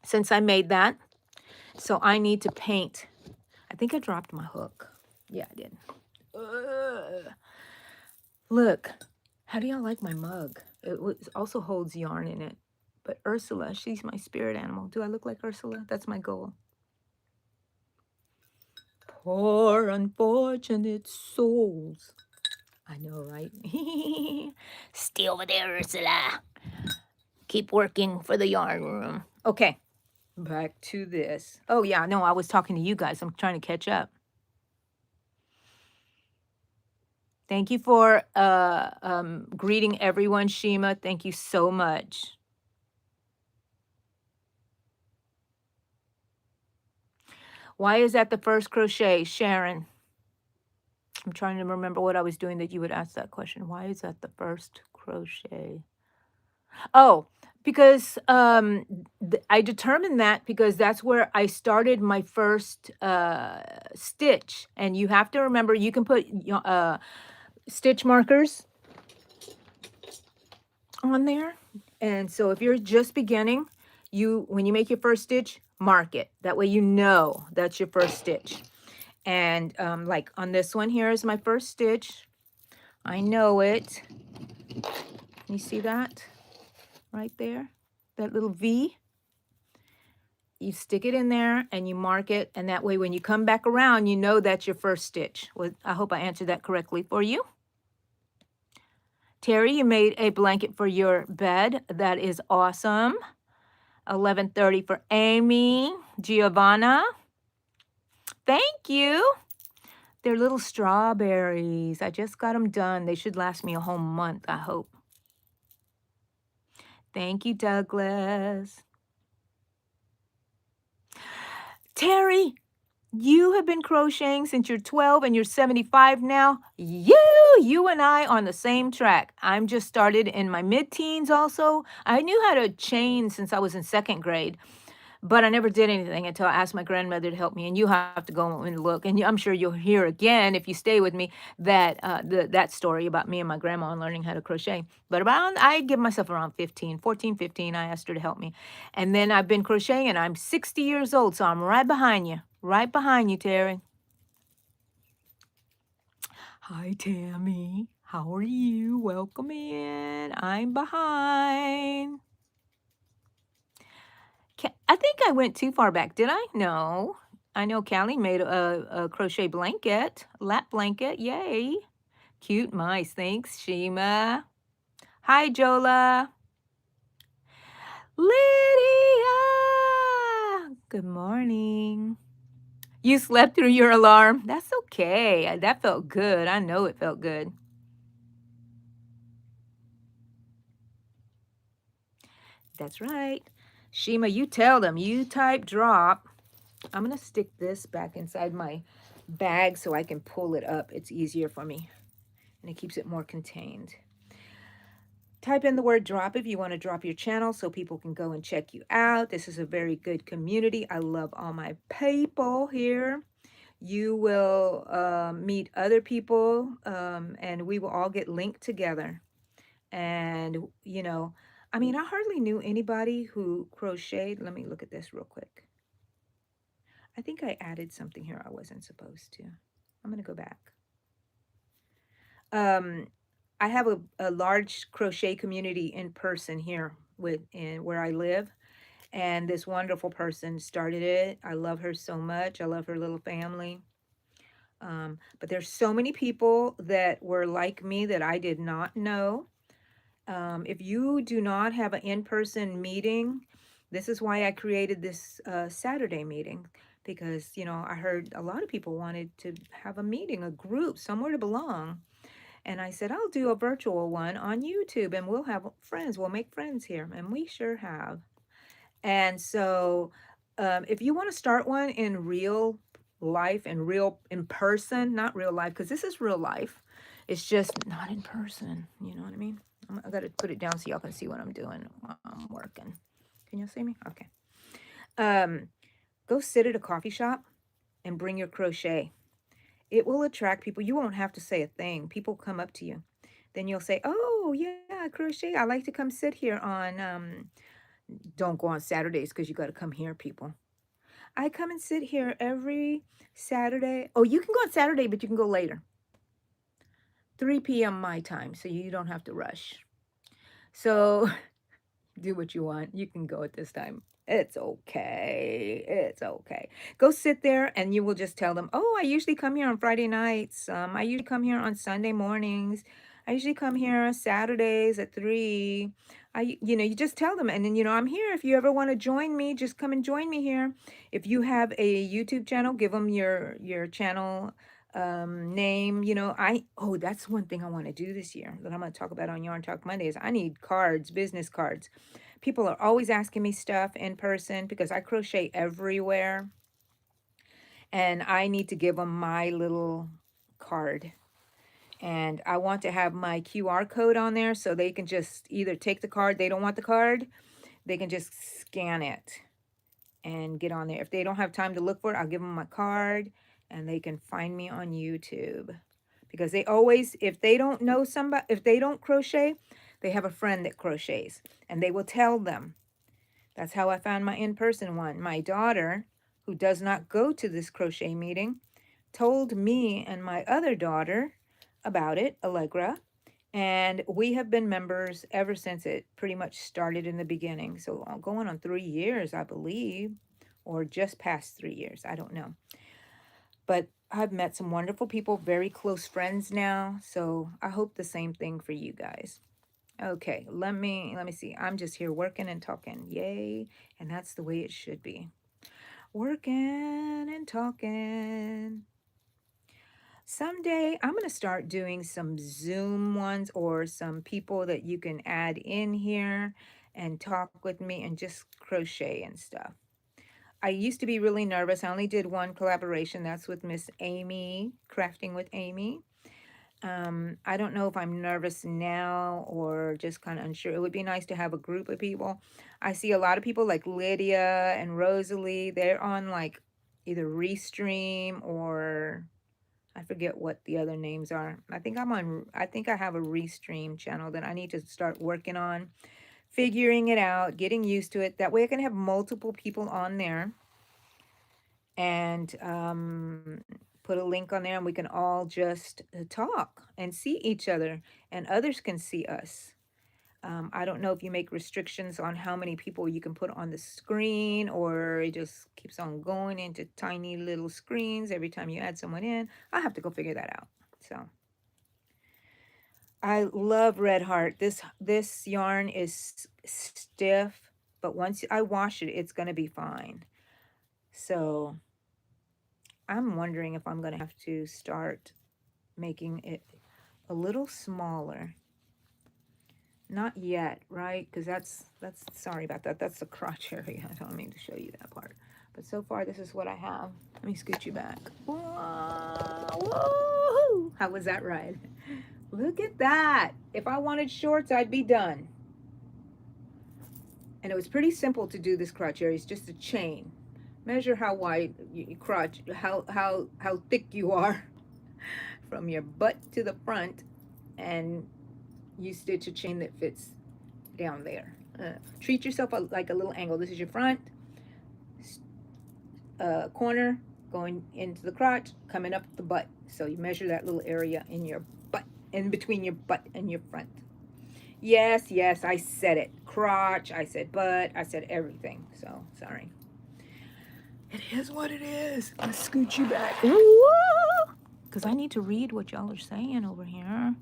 since I made that, so I need to paint. I think I dropped my hook. Yeah, I did. Look, how do y'all like my mug? It also holds yarn in it. But Ursula, she's my spirit animal. Do I look like Ursula? That's my goal. Poor unfortunate souls. I know, right? Stay over there, Ursula. Keep working for the yarn room. Okay, back to this. Oh, yeah, no, I was talking to you guys. I'm trying to catch up. Thank you for greeting everyone, Shima. Thank you so much. Why is that the first crochet, Sharon? I'm trying to remember what I was doing that you would ask that question. Why is that the first crochet? Oh, because I determined that because that's where I started my first stitch. And you have to remember, you can put stitch markers on there. And so if you're just beginning, when you make your first stitch, mark it. That way you know that's your first stitch. And like on this one here is my first stitch. I know it. You see that right there? That little V? You stick it in there and you mark it. And that way when you come back around, you know that's your first stitch. Well, I hope I answered that correctly for you. Terry, you made a blanket for your bed. That is awesome. 11:30 for Amy. Giovanna. Thank you. They're little strawberries. I just got them done. They should last me a whole month, I hope. Thank you, Douglas. Terry, you have been crocheting since you're 12 and you're 75 now. You and I on the same track. I'm just started in my mid-teens also. I knew how to chain since I was in second grade. But I never did anything until I asked my grandmother to help me. And you have to go and look. And I'm sure you'll hear again, if you stay with me, that that story about me and my grandma and learning how to crochet. But I give myself around 15, 14, 15. I asked her to help me. And then I've been crocheting, and I'm 60 years old. So I'm right behind you. Right behind you, Terry. Hi, Tammy. How are you? Welcome in. I'm behind. I think I went too far back, did I? No. I know Callie made a crochet blanket, lap blanket. Yay. Cute mice. Thanks, Shima. Hi, Jola. Lydia. Good morning. You slept through your alarm. That's okay. That felt good. I know it felt good. That's right. Shima, you tell them. You type drop. I'm going to stick this back inside my bag so I can pull it up. It's easier for me, and it keeps it more contained. Type in the word drop if you want to drop your channel so people can go and check you out. This is a very good community. I love all my people here. You will meet other people, and we will all get linked together. And, you know, I mean, I hardly knew anybody who crocheted. Let me look at this real quick. I think I added something here I wasn't supposed to. I'm going to go back. Um, I have a large crochet community in person here where I live. And this wonderful person started it. I love her so much. I love her little family. But there's so many people that were like me that I did not know. If you do not have an in-person meeting, this is why I created this Saturday meeting, because, you know, I heard a lot of people wanted to have a meeting, a group, somewhere to belong. And I said, I'll do a virtual one on YouTube and we'll have friends. We'll make friends here. And we sure have. And so if you want to start one in real life and real in person, not real life, because this is real life. It's just not in person. You know what I mean? I got to put it down so y'all can see what I'm doing while I'm working. Can y'all see me? Okay. Um, go sit at a coffee shop and bring your crochet. It will attract people. You won't have to say a thing. People come up to you. Then you'll say, oh, yeah, crochet. I like to come sit here on, don't go on Saturdays because you got to come here, people. I come and sit here every Saturday. Oh, you can go on Saturday, but you can go later. 3 p.m. my time, so you don't have to rush. So do what you want. You can go at this time. It's okay. It's okay. Go sit there and you will just tell them, oh, I usually come here on Friday nights. I usually come here on Sunday mornings. I usually come here on Saturdays at 3. You just tell them. And then, I'm here. If you ever want to join me, just come and join me here. If you have a YouTube channel, give them your channel name. That's one thing I want to do this year that I'm going to talk about on Yarn Talk Mondays. I need cards, business cards. People are always asking me stuff in person because I crochet everywhere. And I need to give them my little card. And I want to have my QR code on there so they can just either take the card, they don't want the card, they can just scan it and get on there. If they don't have time to look for it, I'll give them my card and they can find me on YouTube. Because they always, if they don't know somebody, if they don't crochet, they have a friend that crochets and they will tell them. That's how I found my in-person one. My daughter, who does not go to this crochet meeting, told me and my other daughter about it, Allegra, and we have been members ever since it pretty much started in the beginning. So going on 3 years, I believe, or just past 3 years. I don't know. But I've met some wonderful people, very close friends now. So I hope the same thing for you guys. Okay, let me see. I'm just here working and talking. Yay. And that's the way it should be. Working and talking. Someday I'm going to start doing some Zoom ones or some people that you can add in here and talk with me and just crochet and stuff. I used to be really nervous. I only did one collaboration. That's with Miss Amy, Crafting with Amy. I don't know if I'm nervous now or just kind of unsure. It would be nice to have a group of people. I see a lot of people like Lydia and Rosalie. They're on like either Restream or I forget what the other names are. I think I have a Restream channel that I need to start working on, figuring it out, getting used to it. That way I can have multiple people on there and put a link on there and we can all just talk and see each other and others can see us. I don't know if you make restrictions on how many people you can put on the screen or it just keeps on going into tiny little screens every time you add someone in. I'll have to go figure that out. So I love Red Heart. This yarn is stiff, but once I wash it, it's going to be fine. So I'm wondering if I'm going to have to start making it a little smaller. Not yet, right? Because that's sorry about that. That's the crotch area. I don't mean to show you that part. But so far, this is what I have. Let me scoot you back. Whoa! How was that ride? Look at that. If I wanted shorts, I'd be done. And it was pretty simple to do this crotch area. It's just a chain. Measure how wide your crotch, how thick you are from your butt to the front, and you stitch a chain that fits down there. Treat yourself like a little angle. This is your front. corner, going into the crotch, coming up the butt. So you measure that little area in your butt, in between your butt and your front. Yes, yes, I said it. Crotch, I said butt, I said everything. So, sorry. It is what it is. Let's scoot you back. Because I need to read what y'all are saying over here.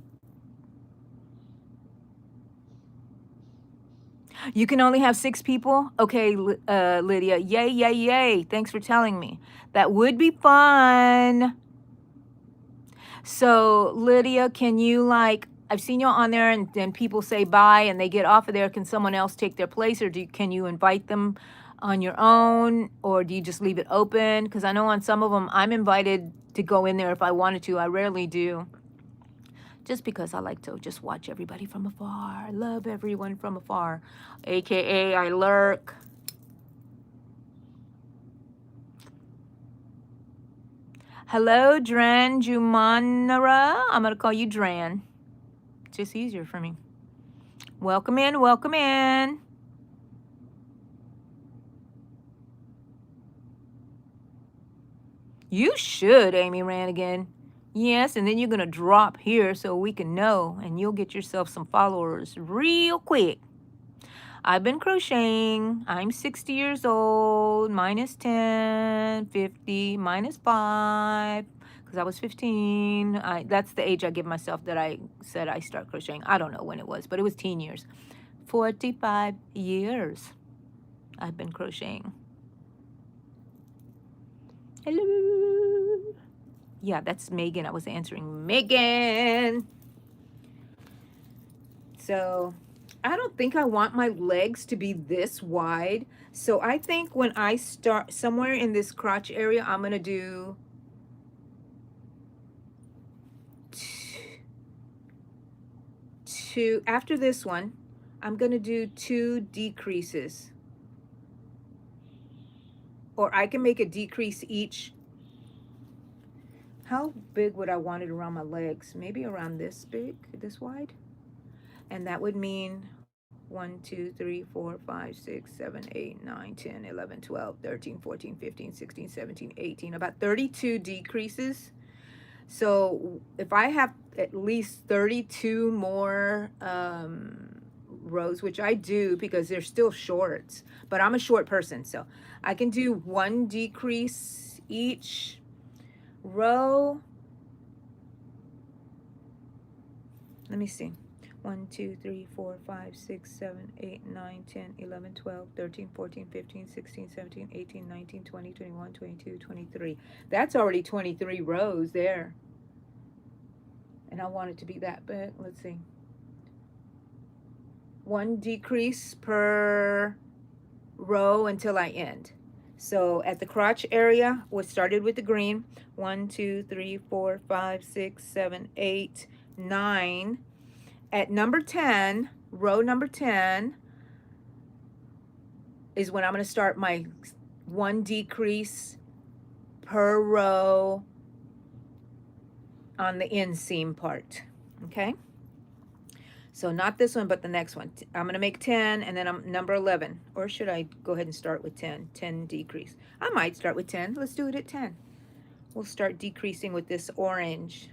You can only have 6 people? Okay, Lydia. Yay, yay, yay. Thanks for telling me. That would be fun. So, Lydia, can you, like, I've seen you on there and then people say bye and they get off of there. Can someone else take their place, or can you invite them on your own, or do you just leave it open? Because I know on some of them I'm invited to go in there if I wanted to. I rarely do. Just because I like to just watch everybody from afar. I love everyone from afar. AKA I lurk. Hello, Dran Jumanara. I'm going to call you Dran. It's just easier for me. Welcome in, welcome in. You should, Amy Ranigan. Yes, and then you're going to drop here so we can know, and you'll get yourself some followers real quick. I've been crocheting. I'm 60 years old, minus 10, 50, minus 5, because I was 15. That's the age I give myself that I said I start crocheting. I don't know when it was, but it was teen years. 45 years I've been crocheting. Hello. Yeah, that's Megan. I was answering Megan. So I don't think I want my legs to be this wide. So I think when I start somewhere in this crotch area, I'm going to do two, after this one, I'm going to do 2 decreases. Or I can make a decrease each. How big would I want it around my legs? Maybe around this big, this wide? And that would mean 1, 2, 3, 4, 5, 6, 7, 8, 9, 10, 11, 12, 13, 14, 15, 16, 17, 18, about 32 decreases. So if I have at least 32 more rows, which I do because they're still shorts, but I'm a short person, so I can do 1 decrease each row. Let me see. 1, 2, 3, 4, 5, 6, 7, 8, 9, 10, 11, 12, 13, 14, 15, 16, 17, 18, 19, 20, 21, 22, 23. That's already 23 rows there. And I want it to be that big. Let's see. 1 decrease per row until I end. So at the crotch area, we started with the green. 1, 2, 3, 4, 5, 6, 7, 8, 9. At number 10, row number 10, is when I'm going to start my 1 decrease per row on the inseam part. Okay? So not this one, but the next one. I'm going to make 10, and then I'm number 11. Or should I go ahead and start with 10? 10 decrease. I might start with 10. Let's do it at 10. We'll start decreasing with this orange.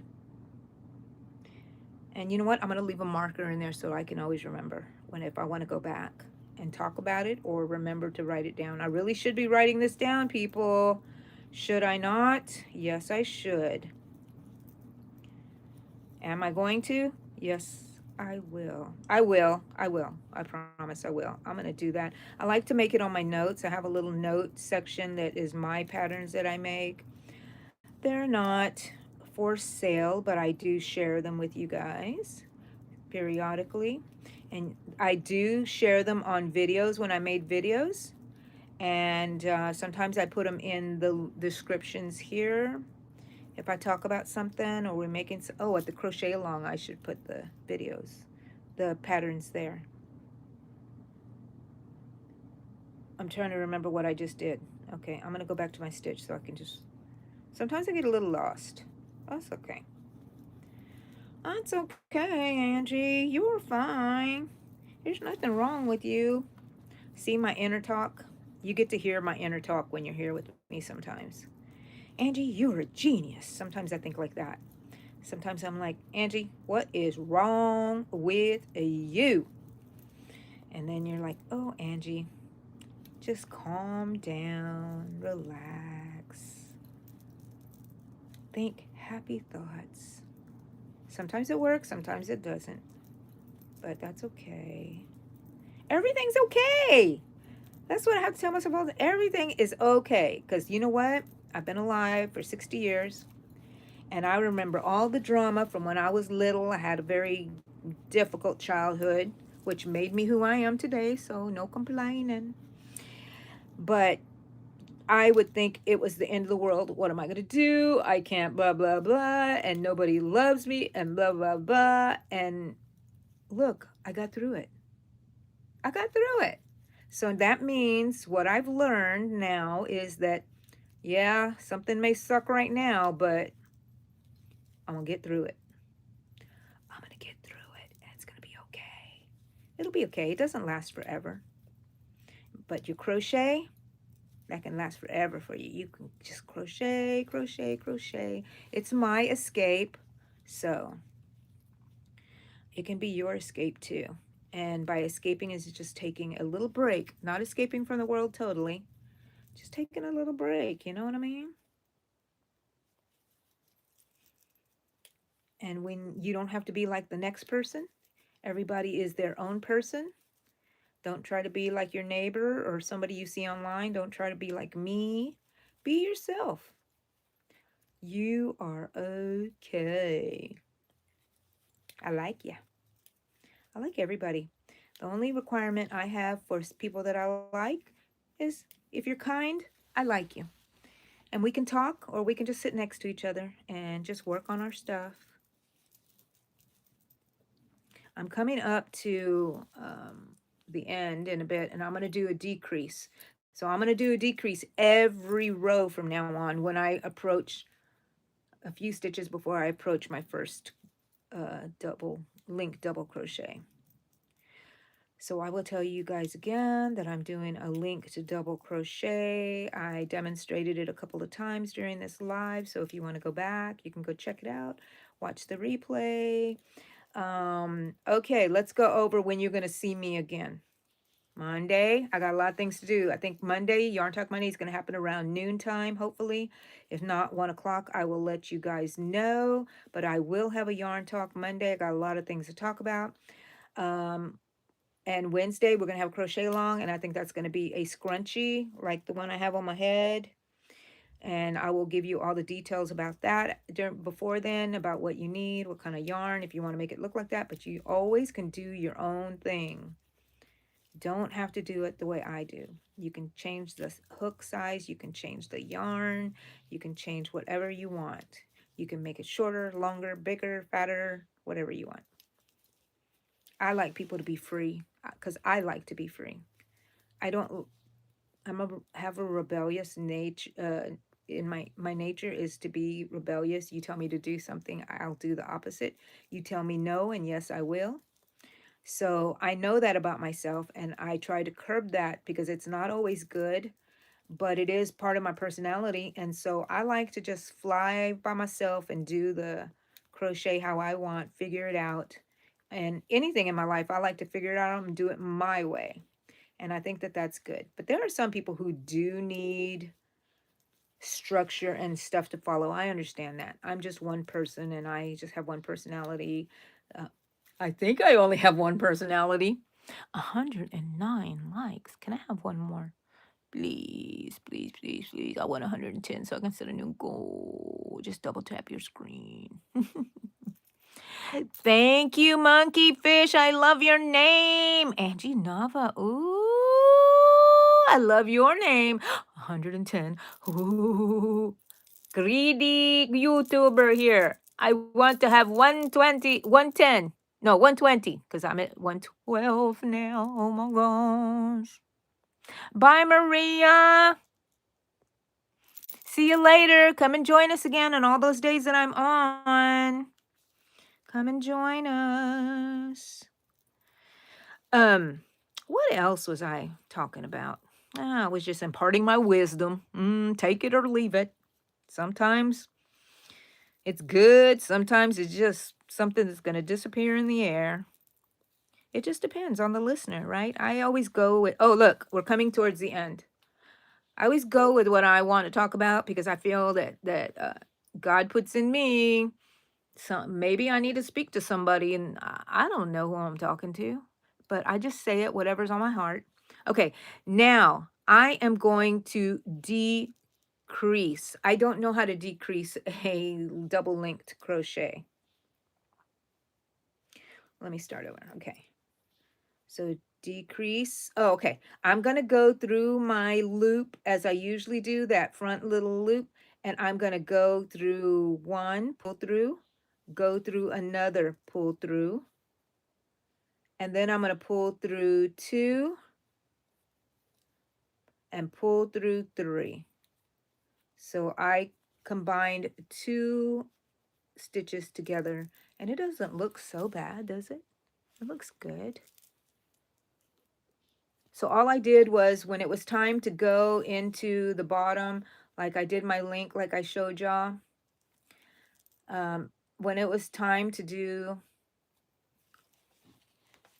And you know what? I'm going to leave a marker in there so I can always remember if I want to go back and talk about it or remember to write it down. I really should be writing this down, people. Should I not? Yes, I should. Am I going to? Yes, I will. I will. I will. I promise I will. I'm going to do that. I like to make it on my notes. I have a little note section that is my patterns that I make. They're not for sale, but I do share them with you guys periodically. And I do share them on videos when I made videos. And sometimes I put them in the descriptions here. If I talk about something or we're making, oh, at the crochet along, I should put the videos, the patterns there. I'm trying to remember what I just did. Okay, I'm going to go back to my stitch so I can just, sometimes I get a little lost. That's okay. That's okay, Angie. You are fine. There's nothing wrong with you. See my inner talk? You get to hear my inner talk when you're here with me sometimes. Angie, you're a genius. Sometimes I think like that. Sometimes I'm like, Angie, what is wrong with you? And then you're like, oh, Angie, just calm down, relax, think happy thoughts. Sometimes it works, sometimes it doesn't, but that's okay. Everything's okay. That's what I have to tell myself. Everything is okay. Because you know what? I've been alive for 60 years. And I remember all the drama from when I was little. I had a very difficult childhood, which made me who I am today. So no complaining. But I would think it was the end of the world. What am I going to do? I can't, blah, blah, blah. And nobody loves me, and blah, blah, blah. And look, I got through it. I got through it. So that means what I've learned now is that, yeah, something may suck right now, but I'm going to get through it. I'm going to get through it, and it's going to be okay. It'll be okay. It doesn't last forever. But your crochet, that can last forever for you. You can just crochet, crochet, crochet. It's my escape. So it can be your escape too. And by escaping is just taking a little break, not escaping from the world totally, just taking a little break. You know what I mean? And when you don't have to be like the next person, everybody is their own person. Don't try to be like your neighbor or somebody you see online. Don't try to be like me. Be yourself. You are okay. I like you. I like everybody. The only requirement I have for people that I like is if you're kind, I like you. And we can talk or we can just sit next to each other and just work on our stuff. I'm coming up to the end in a bit, and I'm going to do a decrease. So I'm going to do a decrease every row from now on when I approach a few stitches before I approach my first double crochet. So I will tell you guys again that I'm doing a link to double crochet. I demonstrated it a couple of times during this live, so if you want to go back, you can go check it out, watch the replay. Okay, let's go over when you're going to see me again. Monday, I got a lot of things to do. I think Monday, Yarn Talk Monday is going to happen around noontime, hopefully. If not, 1 o'clock, I will let you guys know. But I will have a Yarn Talk Monday. I got a lot of things to talk about. And Wednesday, we're going to have a crochet along, and I think that's going to be a scrunchie, like the one I have on my head. And I will give you all the details about that before then, about what you need, what kind of yarn, if you want to make it look like that. But you always can do your own thing. Don't have to do it the way I do. You can change the hook size, you can change the yarn, you can change whatever you want. You can make it shorter, longer, bigger, fatter, whatever you want. I like people to be free because I like to be free. Have a rebellious nature. In my nature is to be rebellious. You tell me to do something, I'll do the opposite. You tell me no, and yes, I will. So I know that about myself, and I try to curb that because it's not always good, but it is part of my personality. And so I like to just fly by myself and do the crochet how I want, figure it out. And anything in my life, I like to figure it out and do it my way. And I think that that's good. But there are some people who do need structure and stuff to follow. I understand that. I'm just one person and I just have one personality. Uh, I think I only have one personality. 109 likes. Can I have one more? Please, please, please, please. I want 110 so I can set a new goal. Just double tap your screen. Thank you, Monkey Fish. I love your name. Angie Nava. Ooh, I love your name. 110. Ooh, greedy YouTuber here. I want to have 120, 110. No, 120, because I'm at 112 now. Oh my gosh. Bye, Maria. See you later. Come and join us again on all those days that I'm on. Come and join us. What else was I talking about? I was just imparting my wisdom. Take it or leave it. Sometimes it's good. Sometimes it's just something that's going to disappear in the air. It just depends on the listener, right? I always go with, oh, look, we're coming towards the end. I always go with what I want to talk about because I feel that God puts in me. So maybe I need to speak to somebody, and I don't know who I'm talking to, but I just say it, whatever's on my heart. Okay, now I am going to decrease. I don't know how to decrease a double linked crochet. Let me start over. Okay. So decrease. Oh, okay. I'm going to go through my loop as I usually do, that front little loop, and I'm going to go through one, pull through, go through another, pull through, and then I'm going to pull through two and pull through three. So I combined two stitches together, and it doesn't look so bad, does it? It looks good. So all I did was when it was time to go into the bottom, like I did my link, like I showed y'all, when it was time to do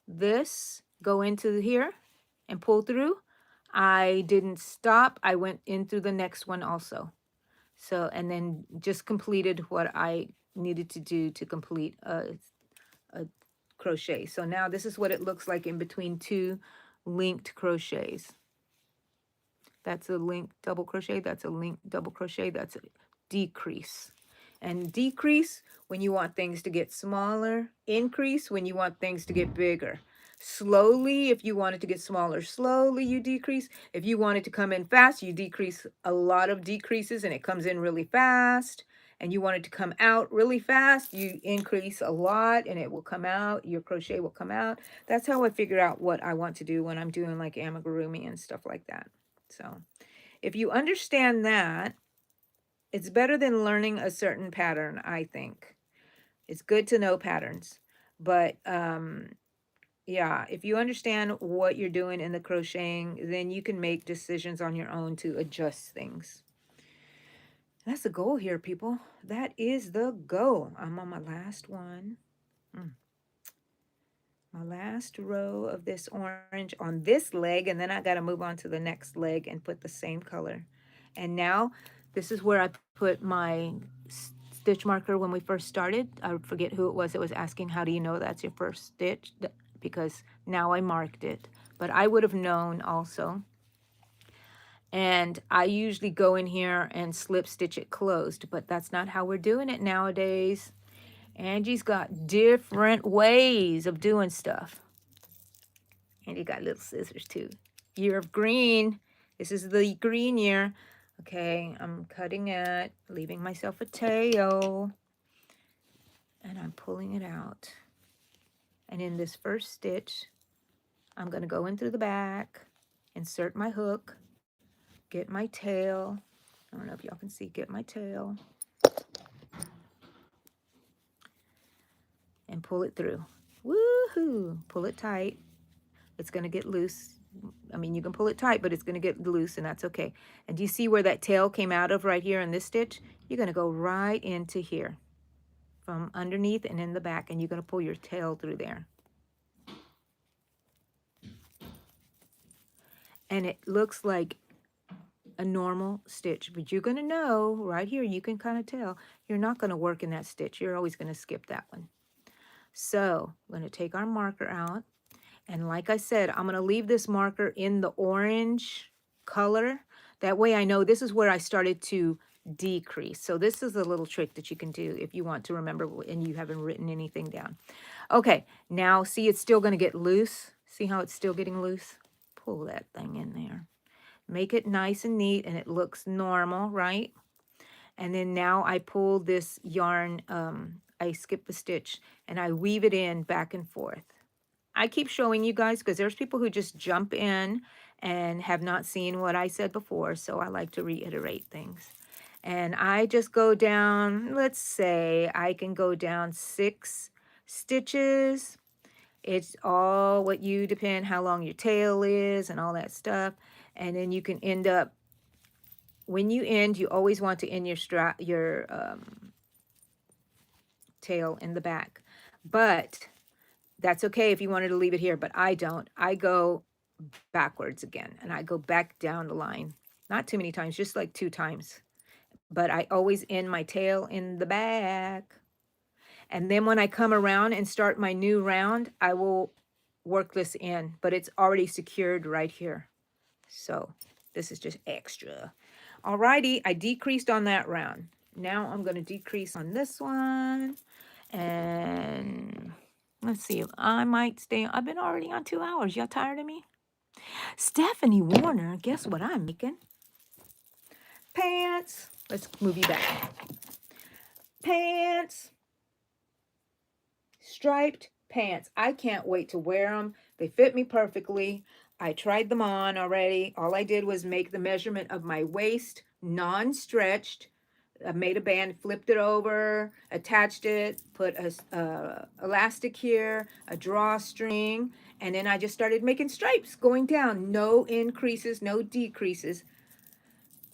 this, go into here and pull through, I didn't stop. I went in through the next one also. So, and then just completed what I needed to do to complete a crochet. So now this is what it looks like in between two linked crochets. That's a linked double crochet. That's a linked double crochet. That's a decrease. And decrease when you want things to get smaller. Increase when you want things to get bigger. Slowly, if you want it to get smaller, slowly you decrease. If you want it to come in fast, you decrease a lot of decreases and it comes in really fast. And you want it to come out really fast, you increase a lot and it will come out. Your crochet will come out. That's how I figure out what I want to do when I'm doing like amigurumi and stuff like that. So if you understand that, it's better than learning a certain pattern, I think. It's good to know patterns. But yeah, if you understand what you're doing in the crocheting, then you can make decisions on your own to adjust things. That's the goal here, people. That is the goal. I'm on my last one. My last row of this orange on this leg, and then I got to move on to the next leg and put the same color. And now this is where I put my stitch marker when we first started. I forget who it was that was asking, how do you know that's your first stitch? Because now I marked it, but I would have known also. And I usually go in here and slip stitch it closed, but that's not how we're doing it nowadays. Angie's got different ways of doing stuff. And you got little scissors too. Year of green. This is the green year. Okay, I'm cutting it, leaving myself a tail. And I'm pulling it out. And in this first stitch, I'm going to go in through the back, insert my hook, get my tail. I don't know if y'all can see, get my tail. And pull it through. Woohoo! Pull it tight. It's going to get loose. I mean, you can pull it tight, but it's going to get loose, and that's okay. And do you see where that tail came out of right here in this stitch? You're going to go right into here from underneath and in the back, and you're going to pull your tail through there. And it looks like a normal stitch, but you're going to know right here, you can kind of tell, you're not going to work in that stitch. You're always going to skip that one. So I'm going to take our marker out. And like I said, I'm going to leave this marker in the orange color. That way I know this is where I started to decrease. So this is a little trick that you can do if you want to remember and you haven't written anything down. Okay, now see it's still going to get loose. See how it's still getting loose? Pull that thing in there. Make it nice and neat and it looks normal, right? And then now I pull this yarn, I skip a stitch and I weave it in back and forth. I keep showing you guys because there's people who just jump in and have not seen what I said before, so I like to reiterate things. And I just go down, let's say I can go down 6 stitches, It's all what you depend how long your tail is and all that stuff. And then you can end up, when you end, you always want to end your tail in the back. But that's okay if you wanted to leave it here, but I don't. I go backwards again, and I go back down the line. Not too many times, just like 2 times. But I always end my tail in the back. And then when I come around and start my new round, I will work this in, but it's already secured right here. So this is just extra. Alrighty, I decreased on that round. Now I'm going to decrease on this one. And let's see, I might stay. I've been already on 2 hours. Y'all tired of me? Stephanie Warner, guess what I'm making? Pants. Let's move you back. Pants. Striped pants. I can't wait to wear them. They fit me perfectly. I tried them on already. All I did was make the measurement of my waist, non-stretched. I made a band, flipped it over, attached it, put a elastic here, a drawstring, and then I just started making stripes going down. No increases, no decreases.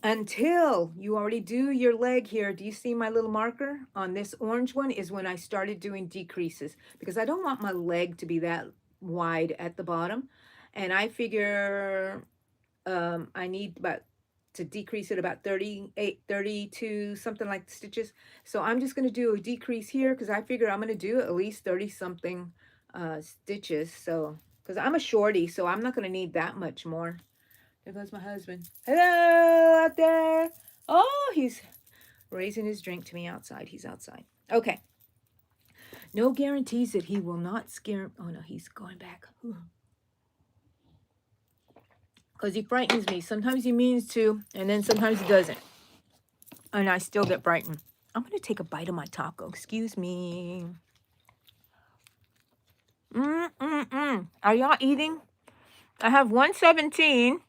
Until you already do your leg here. Do you see my little marker on this orange one is when I started doing decreases, because I don't want my leg to be that wide at the bottom. And I figure I need about to decrease it about 38, 32, something like stitches. So I'm just going to do a decrease here because I figure I'm going to do at least 30 something stitches. So, because I'm a shorty, so I'm not going to need that much more. There goes my husband. Hello out there. Oh, he's raising his drink to me outside. He's outside. Okay. No guarantees that he will not scare. Oh, no, he's going back. Because he frightens me. Sometimes he means to, and then sometimes he doesn't. And I still get frightened. I'm going to take a bite of my taco. Excuse me. Are y'all eating? I have 117.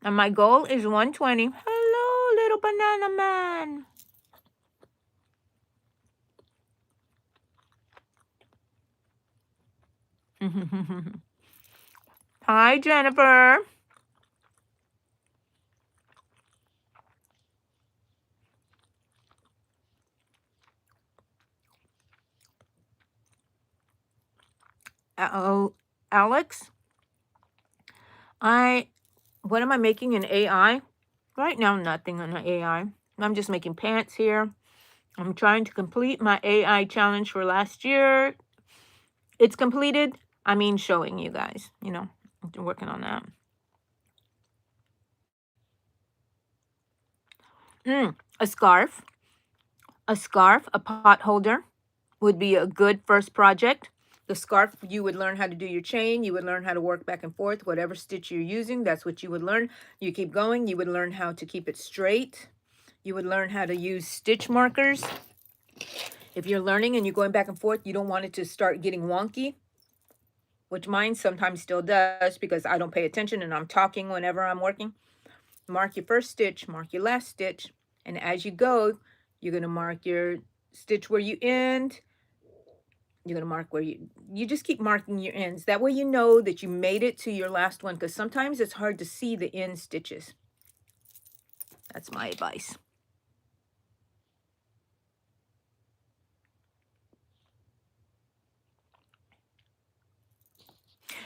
And my goal is 120. Hello, little banana man. Hi, Jennifer. Alex, what am I making in AI? Right now, nothing on the AI. I'm just making pants here. I'm trying to complete my AI challenge for last year. It's completed. I mean, showing you guys, I'm working on that. A scarf, a pot holder would be a good first project. The scarf, you would learn how to do your chain. You would learn how to work back and forth. Whatever stitch you're using, that's what you would learn. You keep going. You would learn how to keep it straight. You would learn how to use stitch markers. If you're learning and you're going back and forth, you don't want it to start getting wonky, which mine sometimes still does because I don't pay attention and I'm talking whenever I'm working. Mark your first stitch, mark your last stitch, and as you go, you're going to mark your stitch where you end. You're going to mark where you just keep marking your ends. That way you know that you made it to your last one, because sometimes it's hard to see the end stitches. That's my advice.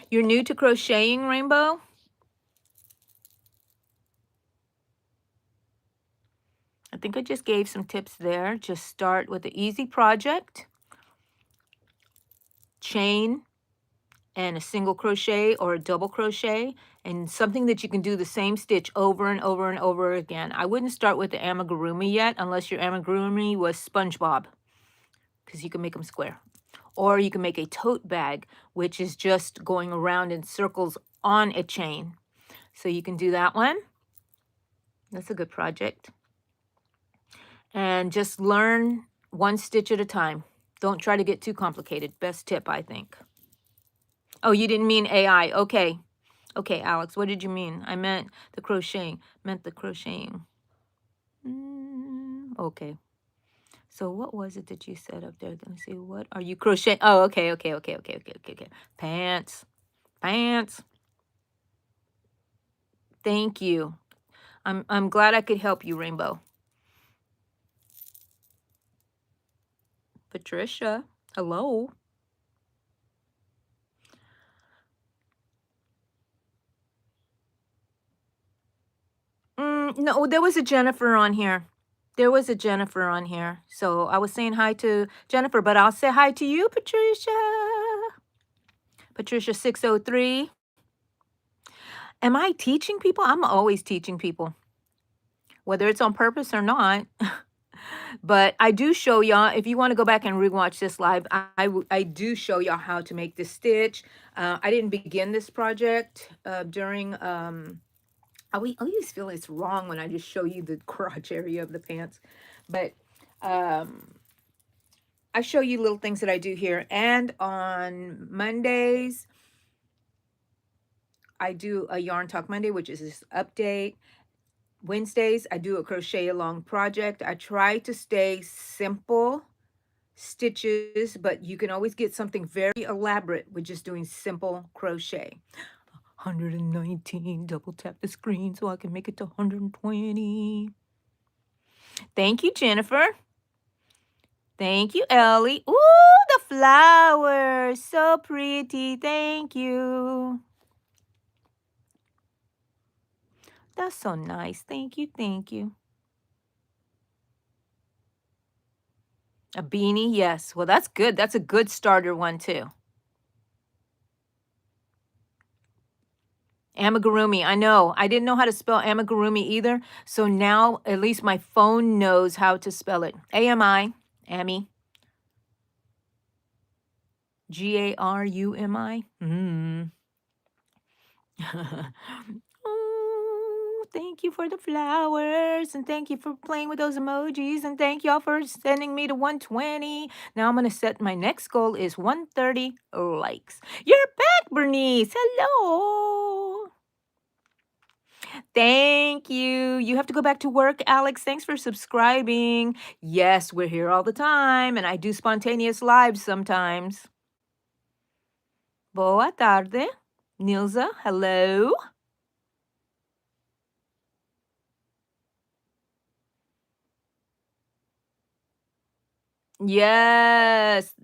You're new to crocheting, Rainbow? I think I just gave some tips there. Just start with the easy project, chain, and a single crochet or a double crochet, and something that you can do the same stitch over and over and over again. I wouldn't start with the amigurumi yet unless your amigurumi was SpongeBob, because you can make them square. Or you can make a tote bag, which is just going around in circles on a chain. So you can do that one. That's a good project. And just learn one stitch at a time. Don't try to get too complicated. Best tip, I think. Oh, you didn't mean AI. Okay. Okay, Alex, what did you mean? I meant the crocheting. Okay. So what was it that you said up there? Let me see. What are you crocheting? Oh, okay, okay, okay, okay, okay, okay, okay. Pants, pants. Thank you. I'm glad I could help you, Rainbow. Patricia, hello. No, there was a Jennifer on here. There was a Jennifer on here. So I was saying hi to Jennifer, but I'll say hi to you, Patricia. Patricia 603. Am I teaching people? I'm always teaching people, whether it's on purpose or not. But I do show y'all, if you want to go back and rewatch this live, I do show y'all how to make this stitch. I didn't begin this project during, I always feel it's wrong when I just show you the crotch area of the pants. But I show you little things that I do here. And on Mondays, I do a Yarn Talk Monday, which is this update. Wednesdays, I do a crochet along project. I try to stay simple stitches, but you can always get something very elaborate with just doing simple crochet. 119, double tap the screen so I can make it to 120. Thank you, Jennifer. Thank you, Ellie. Ooh, the flowers, so pretty. Thank you. That's so nice. Thank you, thank you. A beanie, yes. Well, that's good. That's a good starter one, too. Amigurumi, I know. I didn't know how to spell amigurumi either. So now at least my phone knows how to spell it. A-M-I, Ami. Garumi. Oh, thank you for the flowers, and thank you for playing with those emojis, and thank y'all for sending me to 120. Now I'm going to set my next goal is 130 likes. You're back, Bernice. Hello. Thank you. You have to go back to work, Alex. Thanks for subscribing. Yes, we're here all the time, and I do spontaneous lives sometimes. Boa tarde. Nilza, hello. Yes.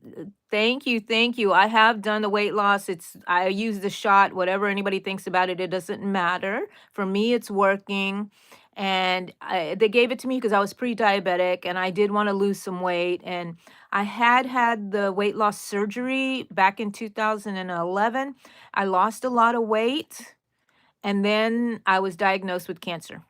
Thank you. Thank you. I have done the weight loss. I use the shot, whatever anybody thinks about it, it doesn't matter. For me, it's working. And they gave it to me because I was pre-diabetic and I did want to lose some weight. And I had the weight loss surgery back in 2011. I lost a lot of weight and then I was diagnosed with cancer.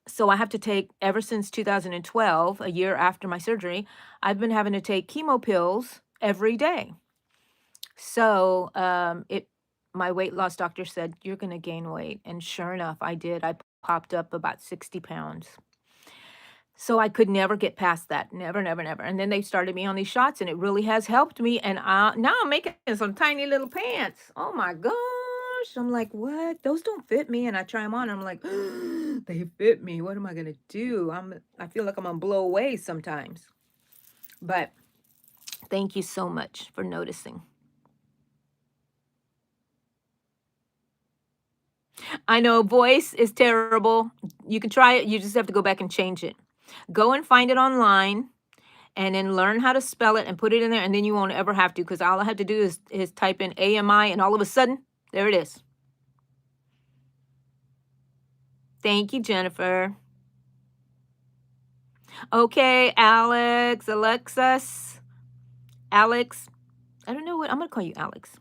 So I have to take, ever since 2012, a year after my surgery, I've been having to take chemo pills every day. So my weight loss doctor said, you're going to gain weight. And sure enough, I did. I popped up about 60 pounds. So I could never get past that. Never, never, never. And then they started me on these shots and it really has helped me. And now I'm making some tiny little pants. Oh my gosh. I'm like, what? Those don't fit me. And I try them on. I'm like, they fit me. What am I going to do? I feel like I'm going to blow away sometimes. But thank you so much for noticing. I know voice is terrible. You can try it. You just have to go back and change it. Go and find it online and then learn how to spell it and put it in there. And then you won't ever have to, because all I have to do is type in AMI and all of a sudden, there it is. Thank you, Jennifer. Okay, Alexis. Alex. I don't know what, I'm going to call you Alex.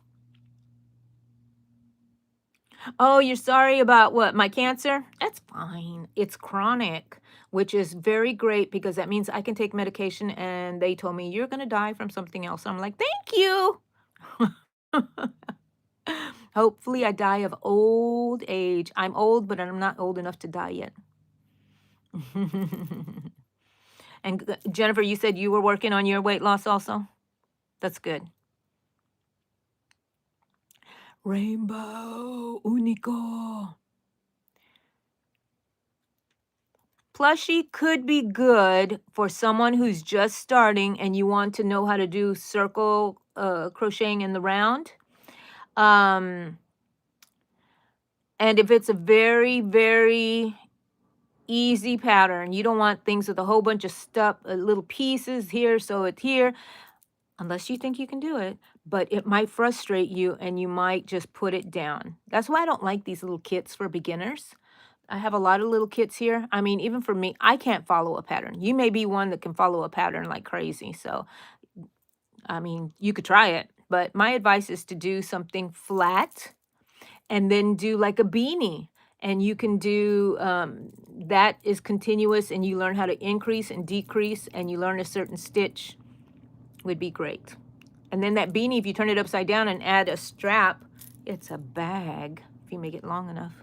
Oh, you're sorry about what? My cancer? That's fine. It's chronic, which is very great because that means I can take medication and they told me you're going to die from something else. I'm like, thank you. Hopefully I die of old age. I'm old, but I'm not old enough to die yet. And Jennifer, you said you were working on your weight loss also? That's good. Rainbow, único. Plushie could be good for someone who's just starting and you want to know how to do circle crocheting in the round. And if it's a very, very easy pattern, you don't want things with a whole bunch of stuff, little pieces here, so it's here, unless you think you can do it, but it might frustrate you and you might just put it down. That's why I don't like these little kits for beginners. I have a lot of little kits here. I mean, even for me, I can't follow a pattern. You may be one that can follow a pattern like crazy. So, I mean, you could try it, but my advice is to do something flat and then do like a beanie. And you can do that is continuous and you learn how to increase and decrease and you learn a certain stitch would be great. And then that beanie, if you turn it upside down and add a strap, it's a bag if you make it long enough.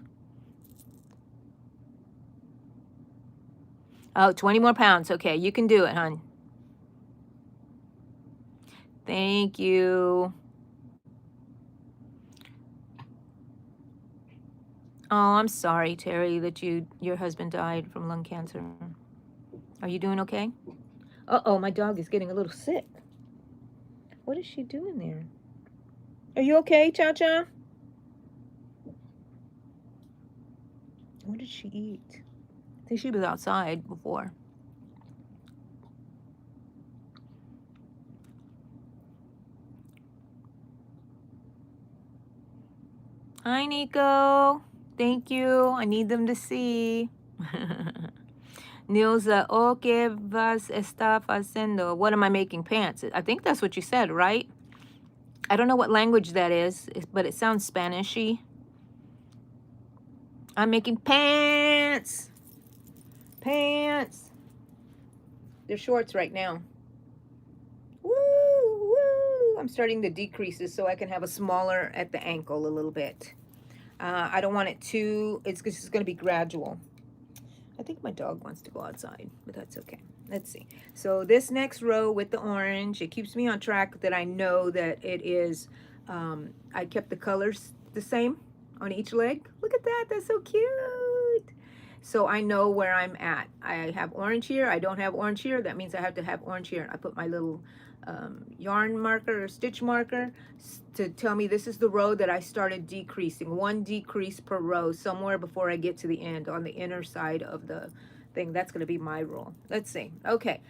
Oh, 20 more pounds. Okay, you can do it, hon. Thank you. Oh, I'm sorry, Terry, that your husband died from lung cancer. Are you doing okay? Uh-oh, my dog is getting a little sick. What is she doing there? Are you okay, Cha-Cha? What did she eat? I think she was outside before. Hi, Nico. Thank you. I need them to see. Nilza, ¿o qué vas a estar haciendo? What am I making? Pants. I think that's what you said, right? I don't know what language that is, but it sounds Spanish-y. I'm making pants. Pants. They're shorts right now. Woo, woo. I'm starting the decreases so I can have a smaller at the ankle a little bit. I don't want it too, it's just going to be gradual. I think my dog wants to go outside, but that's okay. Let's see. So this next row with the orange, it keeps me on track that I know that it is, I kept the colors the same on each leg. Look at that, that's so cute. So I know where I'm at. I have orange here, I don't have orange here. That means I have to have orange here. I put my little yarn marker or stitch marker to tell me this is the row that I started decreasing. One decrease per row somewhere before I get to the end on the inner side of the thing. That's going to be my rule. Let's see. Okay.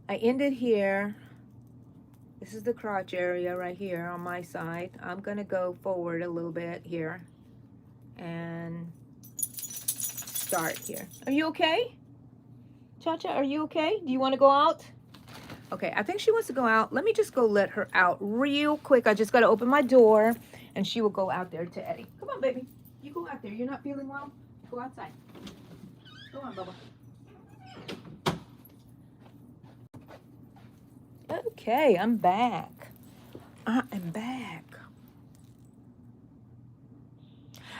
I ended here. This is the crotch area right here on my side. I'm going to go forward a little bit here and start here. Are you okay? Cha-Cha, are you okay? Do you want to go out? Okay, I think she wants to go out. Let me just go let her out real quick. I just got to open my door, and she will go out there to Eddie. Come on, baby. You go out there. You're not feeling well? Go outside. Go on, Bubba. Okay, I'm back. I am back.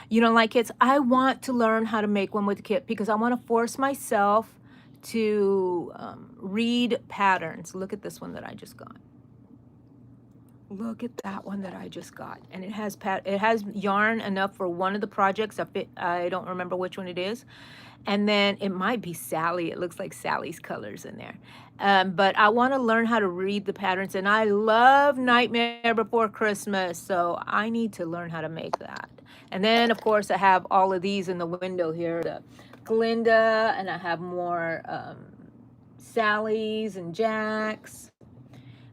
You don't like kits? I want to learn how to make one with a kit because I want to force myself to read patterns. Look at this one that I just got. Look at that one that I just got. And it has yarn enough for one of the projects. I don't remember which one it is. And then it might be Sally. It looks like Sally's colors in there. But I want to learn how to read the patterns. And I love Nightmare Before Christmas. So I need to learn how to make that. And then, of course, I have all of these in the window here. The Glinda, and I have more Sally's and Jack's.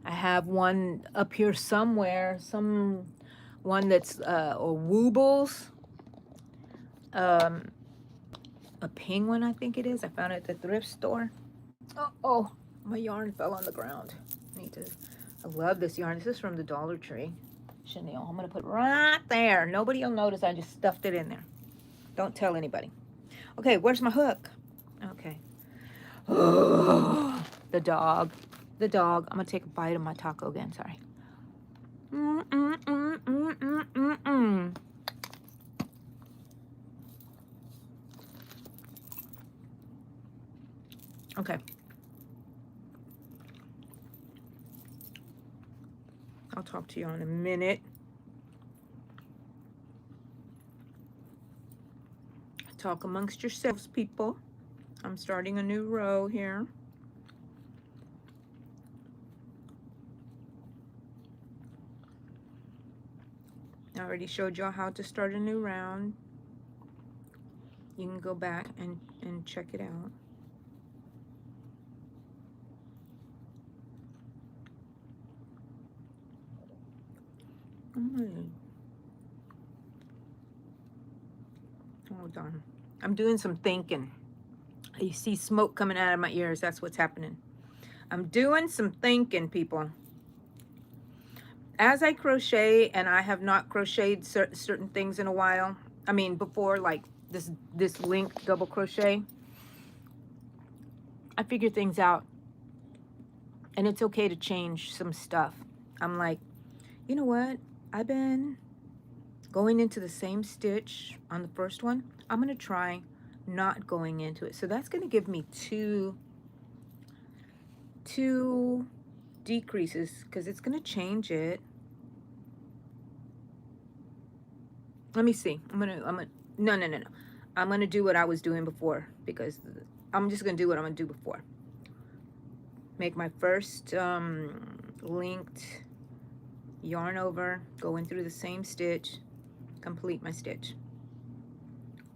I have one up here somewhere, one that's, or Woobles. A penguin, I think it is. I found it at the thrift store. Oh, my yarn fell on the ground. I love this yarn. This is from the Dollar Tree. Chanel. I'm going to put it right there. Nobody will notice I just stuffed it in there. Don't tell anybody. Okay, where's my hook? Okay. The dog. I'm going to take a bite of my taco again. Sorry. Okay. I'll talk to you in a minute. Talk amongst yourselves, people. I'm starting a new row here. I already showed y'all how to start a new round. You can go back and check it out. Hold on. I'm doing some thinking. You see smoke coming out of my ears. That's what's happening. I'm doing some thinking, people. As I crochet, and I have not crocheted certain things in a while. I mean, before, like this link double crochet, I figure things out. And it's okay to change some stuff. I'm like, you know what? I've been going into the same stitch on the first one. I'm going to try not going into it. So that's going to give me two decreases because it's going to change it. Let me see. No. I'm going to do what I was doing before because I'm just going to do what I'm going to do before. Make my first linked yarn over, going through the same stitch, complete my stitch.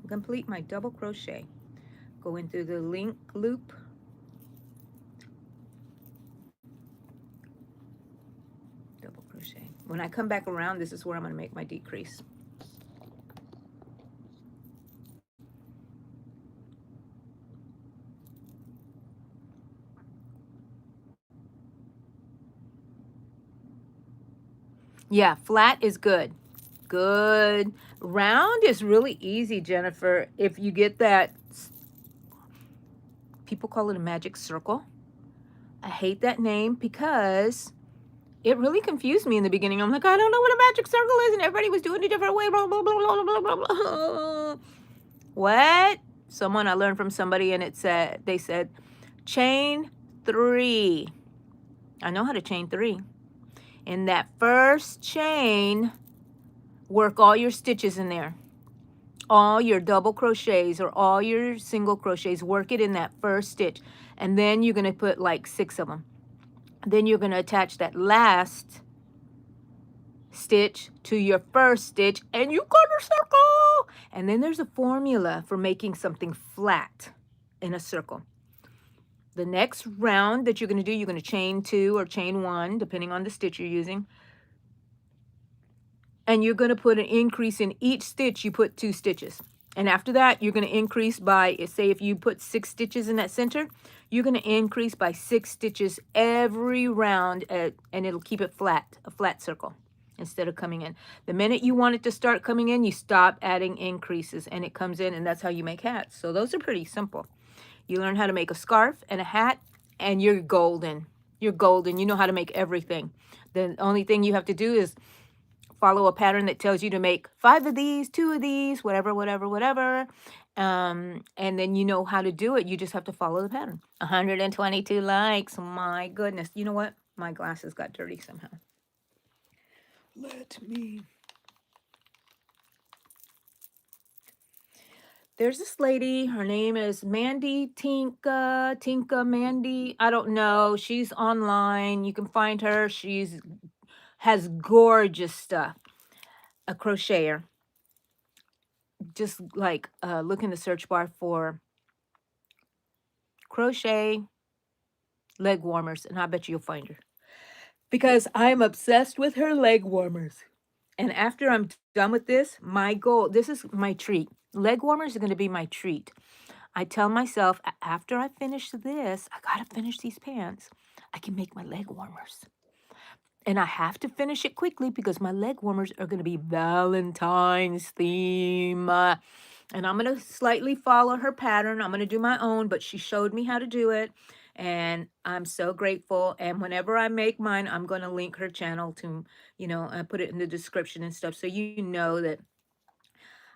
Complete my double crochet. Go in through the link loop. Double crochet. When I come back around, this is where I'm going to make my decrease. Yeah, flat is good. Good. Round is really easy, Jennifer. If you get that, people call it a magic circle. I hate that name because it really confused me in the beginning. I'm like, I don't know what a magic circle is, and everybody was doing it a different way. Blah, blah, blah, blah, blah, blah, blah. What? Someone, I learned from somebody, and they said, chain 3. I know how to chain 3. In that first chain, work all your stitches in there. All your double crochets or all your single crochets, work it in that first stitch. And then you're going to put like 6 of them. Then you're going to attach that last stitch to your first stitch and you got a circle. And then there's a formula for making something flat in a circle. The next round that you're going to do, you're going to chain 2 or chain 1, depending on the stitch you're using. And you're going to put an increase in each stitch. You put 2 stitches. And after that, you're going to increase by, say if you put 6 stitches in that center, you're going to increase by 6 stitches every round, and it'll keep it flat, a flat circle, instead of coming in. The minute you want it to start coming in, you stop adding increases, and it comes in, and that's how you make hats. So those are pretty simple. You learn how to make a scarf and a hat, and you're golden. You're golden. You know how to make everything. The only thing you have to do is follow a pattern that tells you to make 5 of these, 2 of these, whatever. And then you know how to do it. You just have to follow the pattern. 122 likes. My goodness. You know what? My glasses got dirty somehow. Let me. There's this lady. Her name is Mandy Tinka Mandy. I don't know. She's online. You can find her. Has gorgeous stuff. A crocheter. Just like look in the search bar for crochet leg warmers, and I bet you'll find her. Because I'm obsessed with her leg warmers. And after I'm done with this, my goal, this is my treat. Leg warmers are going to be my treat. I tell myself, after I finish this, I got to finish these pants. I can make my leg warmers. And I have to finish it quickly because my leg warmers are going to be Valentine's theme. And I'm going to slightly follow her pattern. I'm going to do my own, but she showed me how to do it. And I'm so grateful. And whenever I make mine, I'm going to link her channel to, put it in the description and stuff. So you know that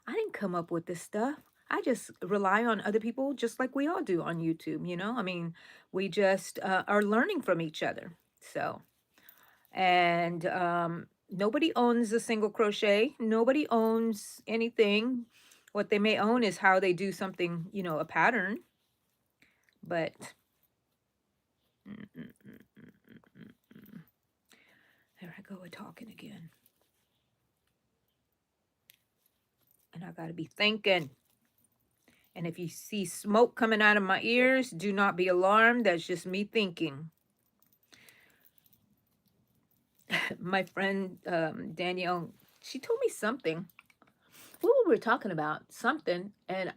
I didn't come up with this stuff. I just rely on other people just like we all do on YouTube, I mean, we just are learning from each other. So, and nobody owns a single crochet. Nobody owns anything. What they may own is how they do something, a pattern. But mm, mm, mm, mm, mm, mm. There I go with talking again. And I got to be thinking. And if you see smoke coming out of my ears, do not be alarmed. That's just me thinking. My friend Danielle, she told me something. What were we talking about? Something. And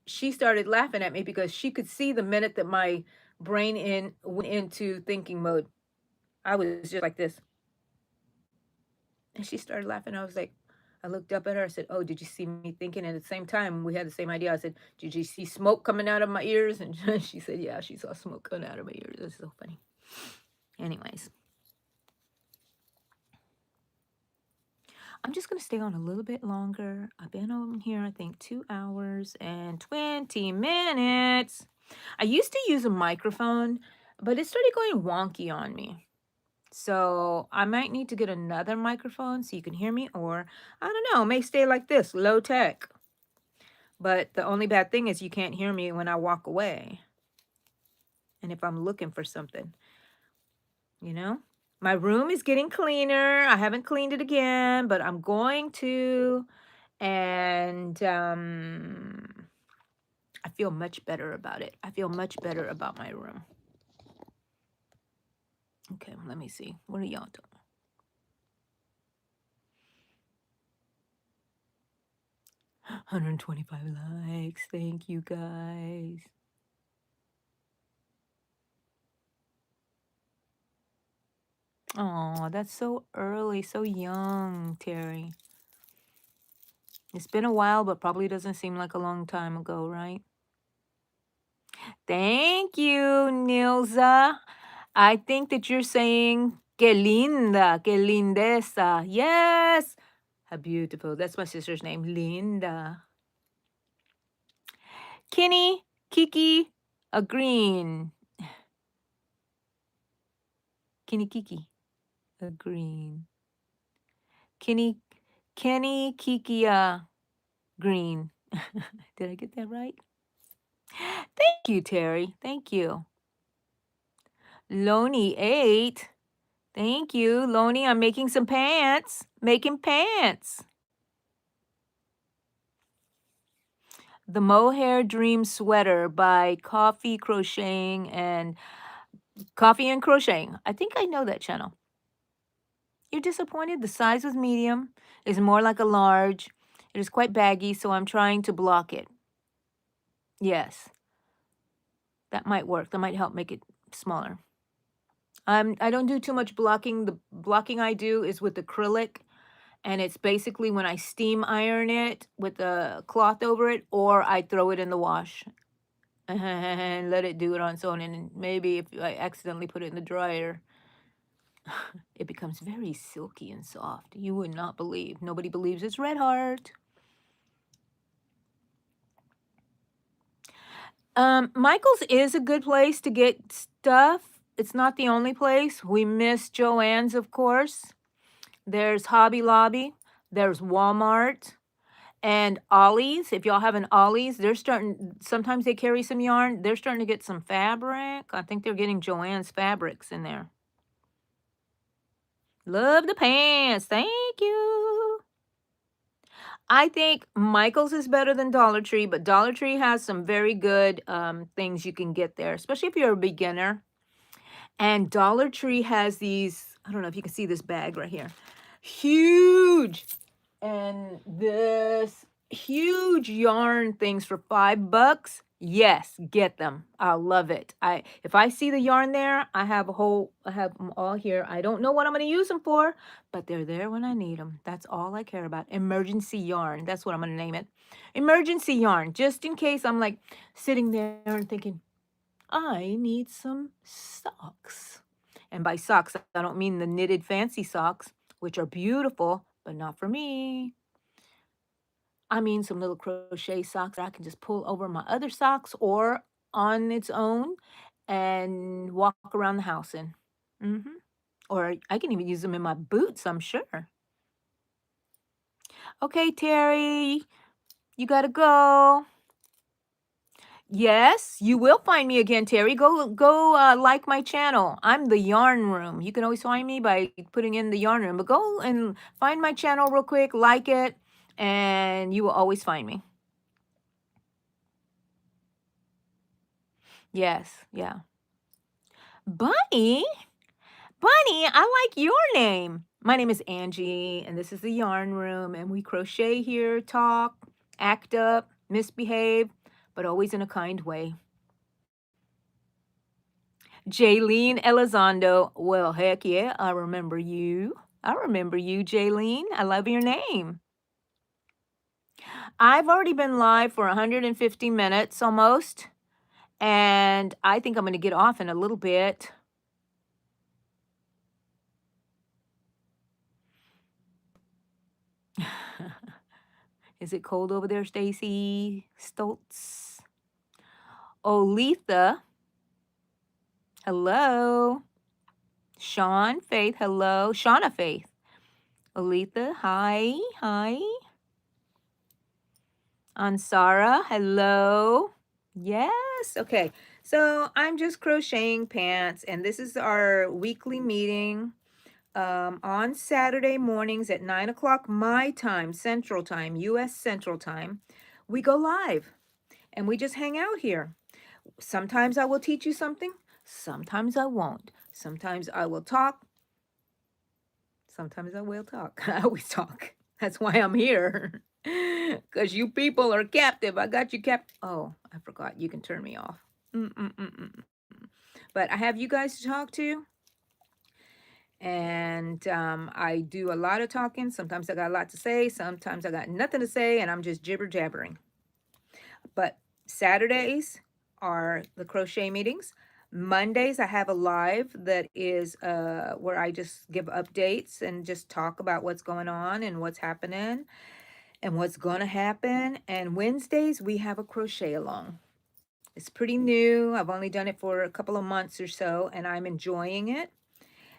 she started laughing at me because she could see the minute that my brain went into thinking mode. I was just like this. And she started laughing. I was like, I looked up at her. I said, "Oh, did you see me thinking?" And at the same time, we had the same idea. I said, "Did you see smoke coming out of my ears?" And she said, "Yeah, she saw smoke coming out of my ears." It's so funny. Anyways, I'm just going to stay on a little bit longer. I've been on here, I think, 2 hours and 20 minutes. I used to use a microphone, but it started going wonky on me. So I might need to get another microphone so you can hear me, or I don't know, it may stay like this, low tech. But the only bad thing is you can't hear me when I walk away. And if I'm looking for something, you know? My room is getting cleaner. I haven't cleaned it again, but I'm going to. And I feel much better about it. I feel much better about my room. Okay, let me see. What are y'all doing? 125 likes. Thank you, guys. Oh, that's so early, so young, Terry. It's been a while, but probably doesn't seem like a long time ago, right? Thank you, Nilza. I think that you're saying que linda, que lindeza. Yes. How beautiful. That's my sister's name, Linda. Kenny, Kiki, a green. Kenny, Kiki, a green. Kenny, Kiki, green. Did I get that right? Thank you, Terry. Thank you. Loney 8. Thank you, Loney. I'm making some pants. Making pants. The Mohair Dream Sweater by Coffee Crocheting and Coffee and Crocheting. I think I know that channel. You're disappointed? The size was medium. It's more like a large. It is quite baggy, so I'm trying to block it. Yes. That might work. That might help make it smaller. I don't do too much blocking. The blocking I do is with acrylic, and it's basically when I steam iron it with a cloth over it, or I throw it in the wash and let it do it on its own. And maybe if I accidentally put it in the dryer, it becomes very silky and soft. You would not believe. Nobody believes it's Red Heart. Michael's is a good place to get stuff. It's not the only place. We miss Joann's, of course. There's Hobby Lobby. There's Walmart. And Ollie's. If y'all have an Ollie's, they're starting, sometimes they carry some yarn. They're starting to get some fabric. I think they're getting Joann's fabrics in there. Love the pants. Thank you. I think Michael's is better than Dollar Tree, but Dollar Tree has some very good things you can get there, especially if you're a beginner. And Dollar Tree has these, I don't know if you can see this bag right here. Huge. And this huge yarn things for $5. Yes, get them. I love it. If I see the yarn there, I have them all here. I don't know what I'm going to use them for, but they're there when I need them. That's all I care about. Emergency yarn. That's what I'm going to name it. Emergency yarn. Just in case I'm like sitting there and thinking, I need some socks. And by socks, I don't mean the knitted fancy socks, which are beautiful, but not for me. I mean some little crochet socks that I can just pull over my other socks or on its own and walk around the house in. Or I can even use them in my boots, I'm sure. Okay, Terry, you gotta go. Yes, you will find me again, Terry. Go like my channel. I'm the Yarn Room. You can always find me by putting in the Yarn Room. But go and find my channel real quick, like it, and you will always find me. Yes, yeah. Bunny? Bunny, I like your name. My name is Angie, and this is the Yarn Room, and we crochet here, talk, act up, misbehave, but always in a kind way. Jaylene Elizondo. Well, heck yeah, I remember you. I remember you, Jaylene. I love your name. I've already been live for 150 minutes almost, and I think I'm going to get off in a little bit. Is it cold over there, Stacy Stoltz? Olitha. Hello. Sean Faith. Hello. Shauna Faith. Olitha. Hi. Hi. Ansara. Hello. Yes. Okay. So I'm just crocheting pants, and this is our weekly meeting on Saturday mornings at 9 o'clock my time, Central Time, U.S. Central Time. We go live, and we just hang out here. Sometimes I will teach you something. Sometimes I won't. Sometimes I will talk. Sometimes I will talk. I always talk. That's why I'm here. Because you people are captive. I got you captive. Oh, I forgot. You can turn me off. Mm-mm-mm-mm. But I have you guys to talk to. And I do a lot of talking. Sometimes I got a lot to say. Sometimes I got nothing to say. And I'm just jibber jabbering. But Saturdays are the crochet meetings. Mondays, I have a live that is where I just give updates and just talk about what's going on and what's happening and what's going to happen. And Wednesdays, we have a crochet along. It's pretty new. I've only done it for a couple of months or so, and I'm enjoying it.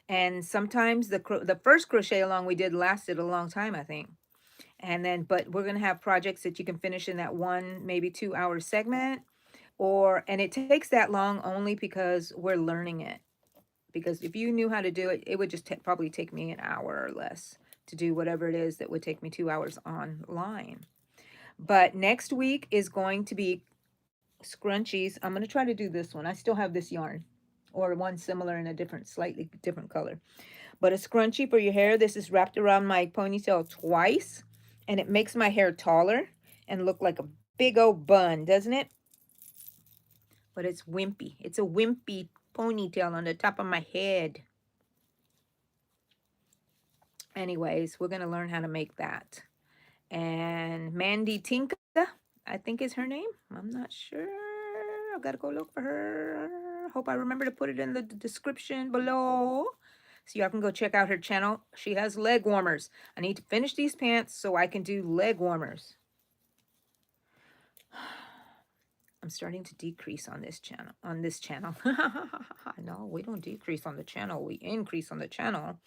And sometimes the first crochet along we did lasted a long time, I think. And then, but we're going to have projects that you can finish in that 1, maybe 2 hour segment. And it takes that long only because we're learning it. Because if you knew how to do it, it would just probably take me an hour or less to do whatever it is that would take me 2 hours online. But next week is going to be scrunchies. I'm going to try to do this one. I still have this yarn or one similar in a slightly different color. But a scrunchie for your hair. This is wrapped around my ponytail twice, and it makes my hair taller and look like a big old bun, doesn't it? But it's wimpy. It's a wimpy ponytail on the top of my head. Anyways, we're going to learn how to make that. And Mandy Tinka, I think is her name. I'm not sure. I've got to go look for her. Hope I remember to put it in the description below. So y'all can go check out her channel. She has leg warmers. I need to finish these pants so I can do leg warmers. I'm starting to decrease on this channel. No, we don't decrease on the channel. We increase on the channel.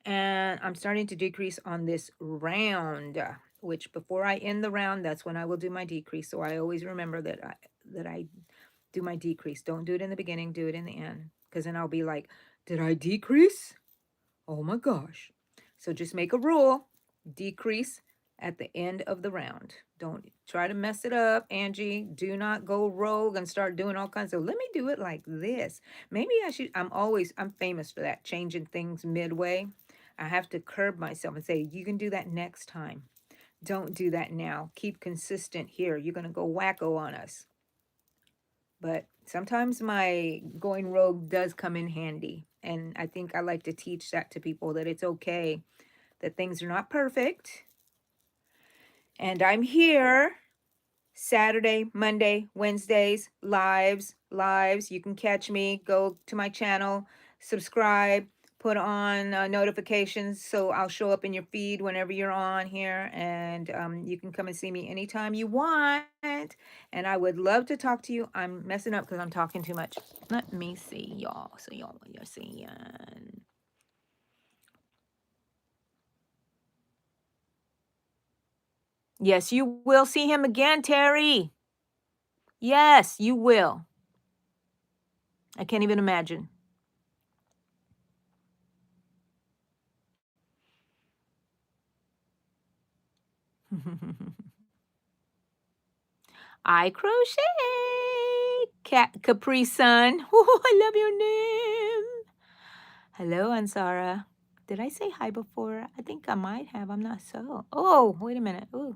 And I'm starting to decrease on this round, which before I end the round, that's when I will do my decrease. So I always remember that I do my decrease. Don't do it in the beginning, do it in the end. Because then I'll be like, did I decrease? Oh my gosh. So just make a rule, decrease at the end of the round. Don't try to mess it up, Angie. Do not go rogue and start doing all kinds of, let me do it like this. Maybe I should, I'm famous for that, changing things midway. I have to curb myself and say, you can do that next time. Don't do that now. Keep consistent here. You're going to go wacko on us. But sometimes my going rogue does come in handy. And I think I like to teach that to people, that it's okay, that things are not perfect. And I'm here Saturday, Monday, Wednesdays, lives. You can catch me. Go to my channel, subscribe, put on notifications so I'll show up in your feed whenever you're on here. And you can come and see me anytime you want. And I would love to talk to you. I'm messing up because I'm talking too much. Let me see y'all. So y'all are seeing. Yes, you will see him again, Terry. Yes, you will. I can't even imagine. I crochet. Capri Sun. Oh, I love your name. Hello, Ansara. Did I say hi before? I think I might have. I'm not so. Oh, wait a minute. Ooh.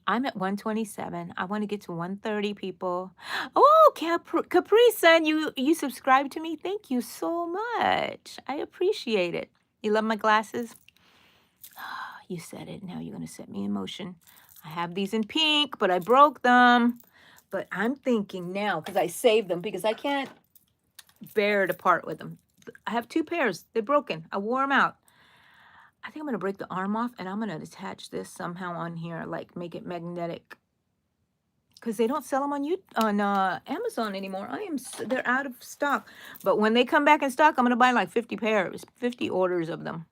I'm at 127. I want to get to 130 people. Oh, Capri Sun, you subscribed to me. Thank you so much. I appreciate it. You love my glasses? You said it. Now you're going to set me in motion. I have these in pink, but I broke them. But I'm thinking now, because I saved them, because I can't bear to part with them. I have 2 pairs. They're broken. I wore them out. I think I'm going to break the arm off, and I'm going to attach this somehow on here, like make it magnetic. Because they don't sell them on Amazon anymore. They're out of stock. But when they come back in stock, I'm going to buy like 50 pairs, 50 orders of them.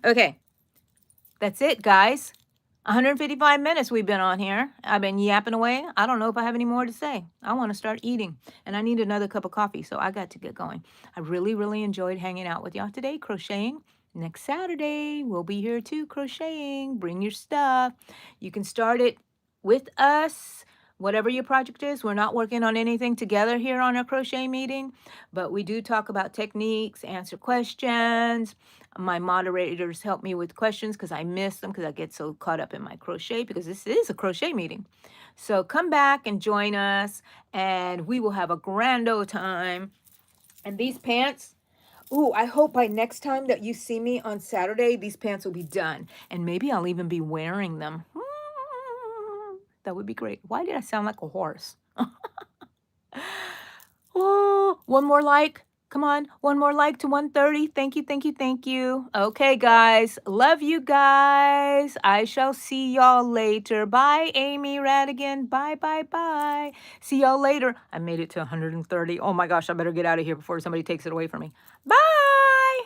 Okay. That's it, guys. 155 minutes we've been on here. I've been yapping away. I don't know if I have any more to say. I want to start eating, and I need another cup of coffee, so I got to get going. I really, really enjoyed hanging out with y'all today, crocheting. Next Saturday, we'll be here too, crocheting. Bring your stuff. You can start it with us, whatever your project is. We're not working on anything together here on our crochet meeting, but we do talk about techniques, answer questions. My moderators help me with questions because I miss them because I get so caught up in my crochet, because this is a crochet meeting. So come back and join us, and we will have a grand old time. And these pants, ooh, I hope by next time that you see me on Saturday, these pants will be done. And maybe I'll even be wearing them. That would be great. Why did I sound like a horse? Oh, one more like. Come on, one more like to 130. Thank you, thank you, thank you. Okay, guys. Love you guys. I shall see y'all later. Bye, Amy Radigan. Bye, bye, bye. See y'all later. I made it to 130. Oh my gosh, I better get out of here before somebody takes it away from me. Bye.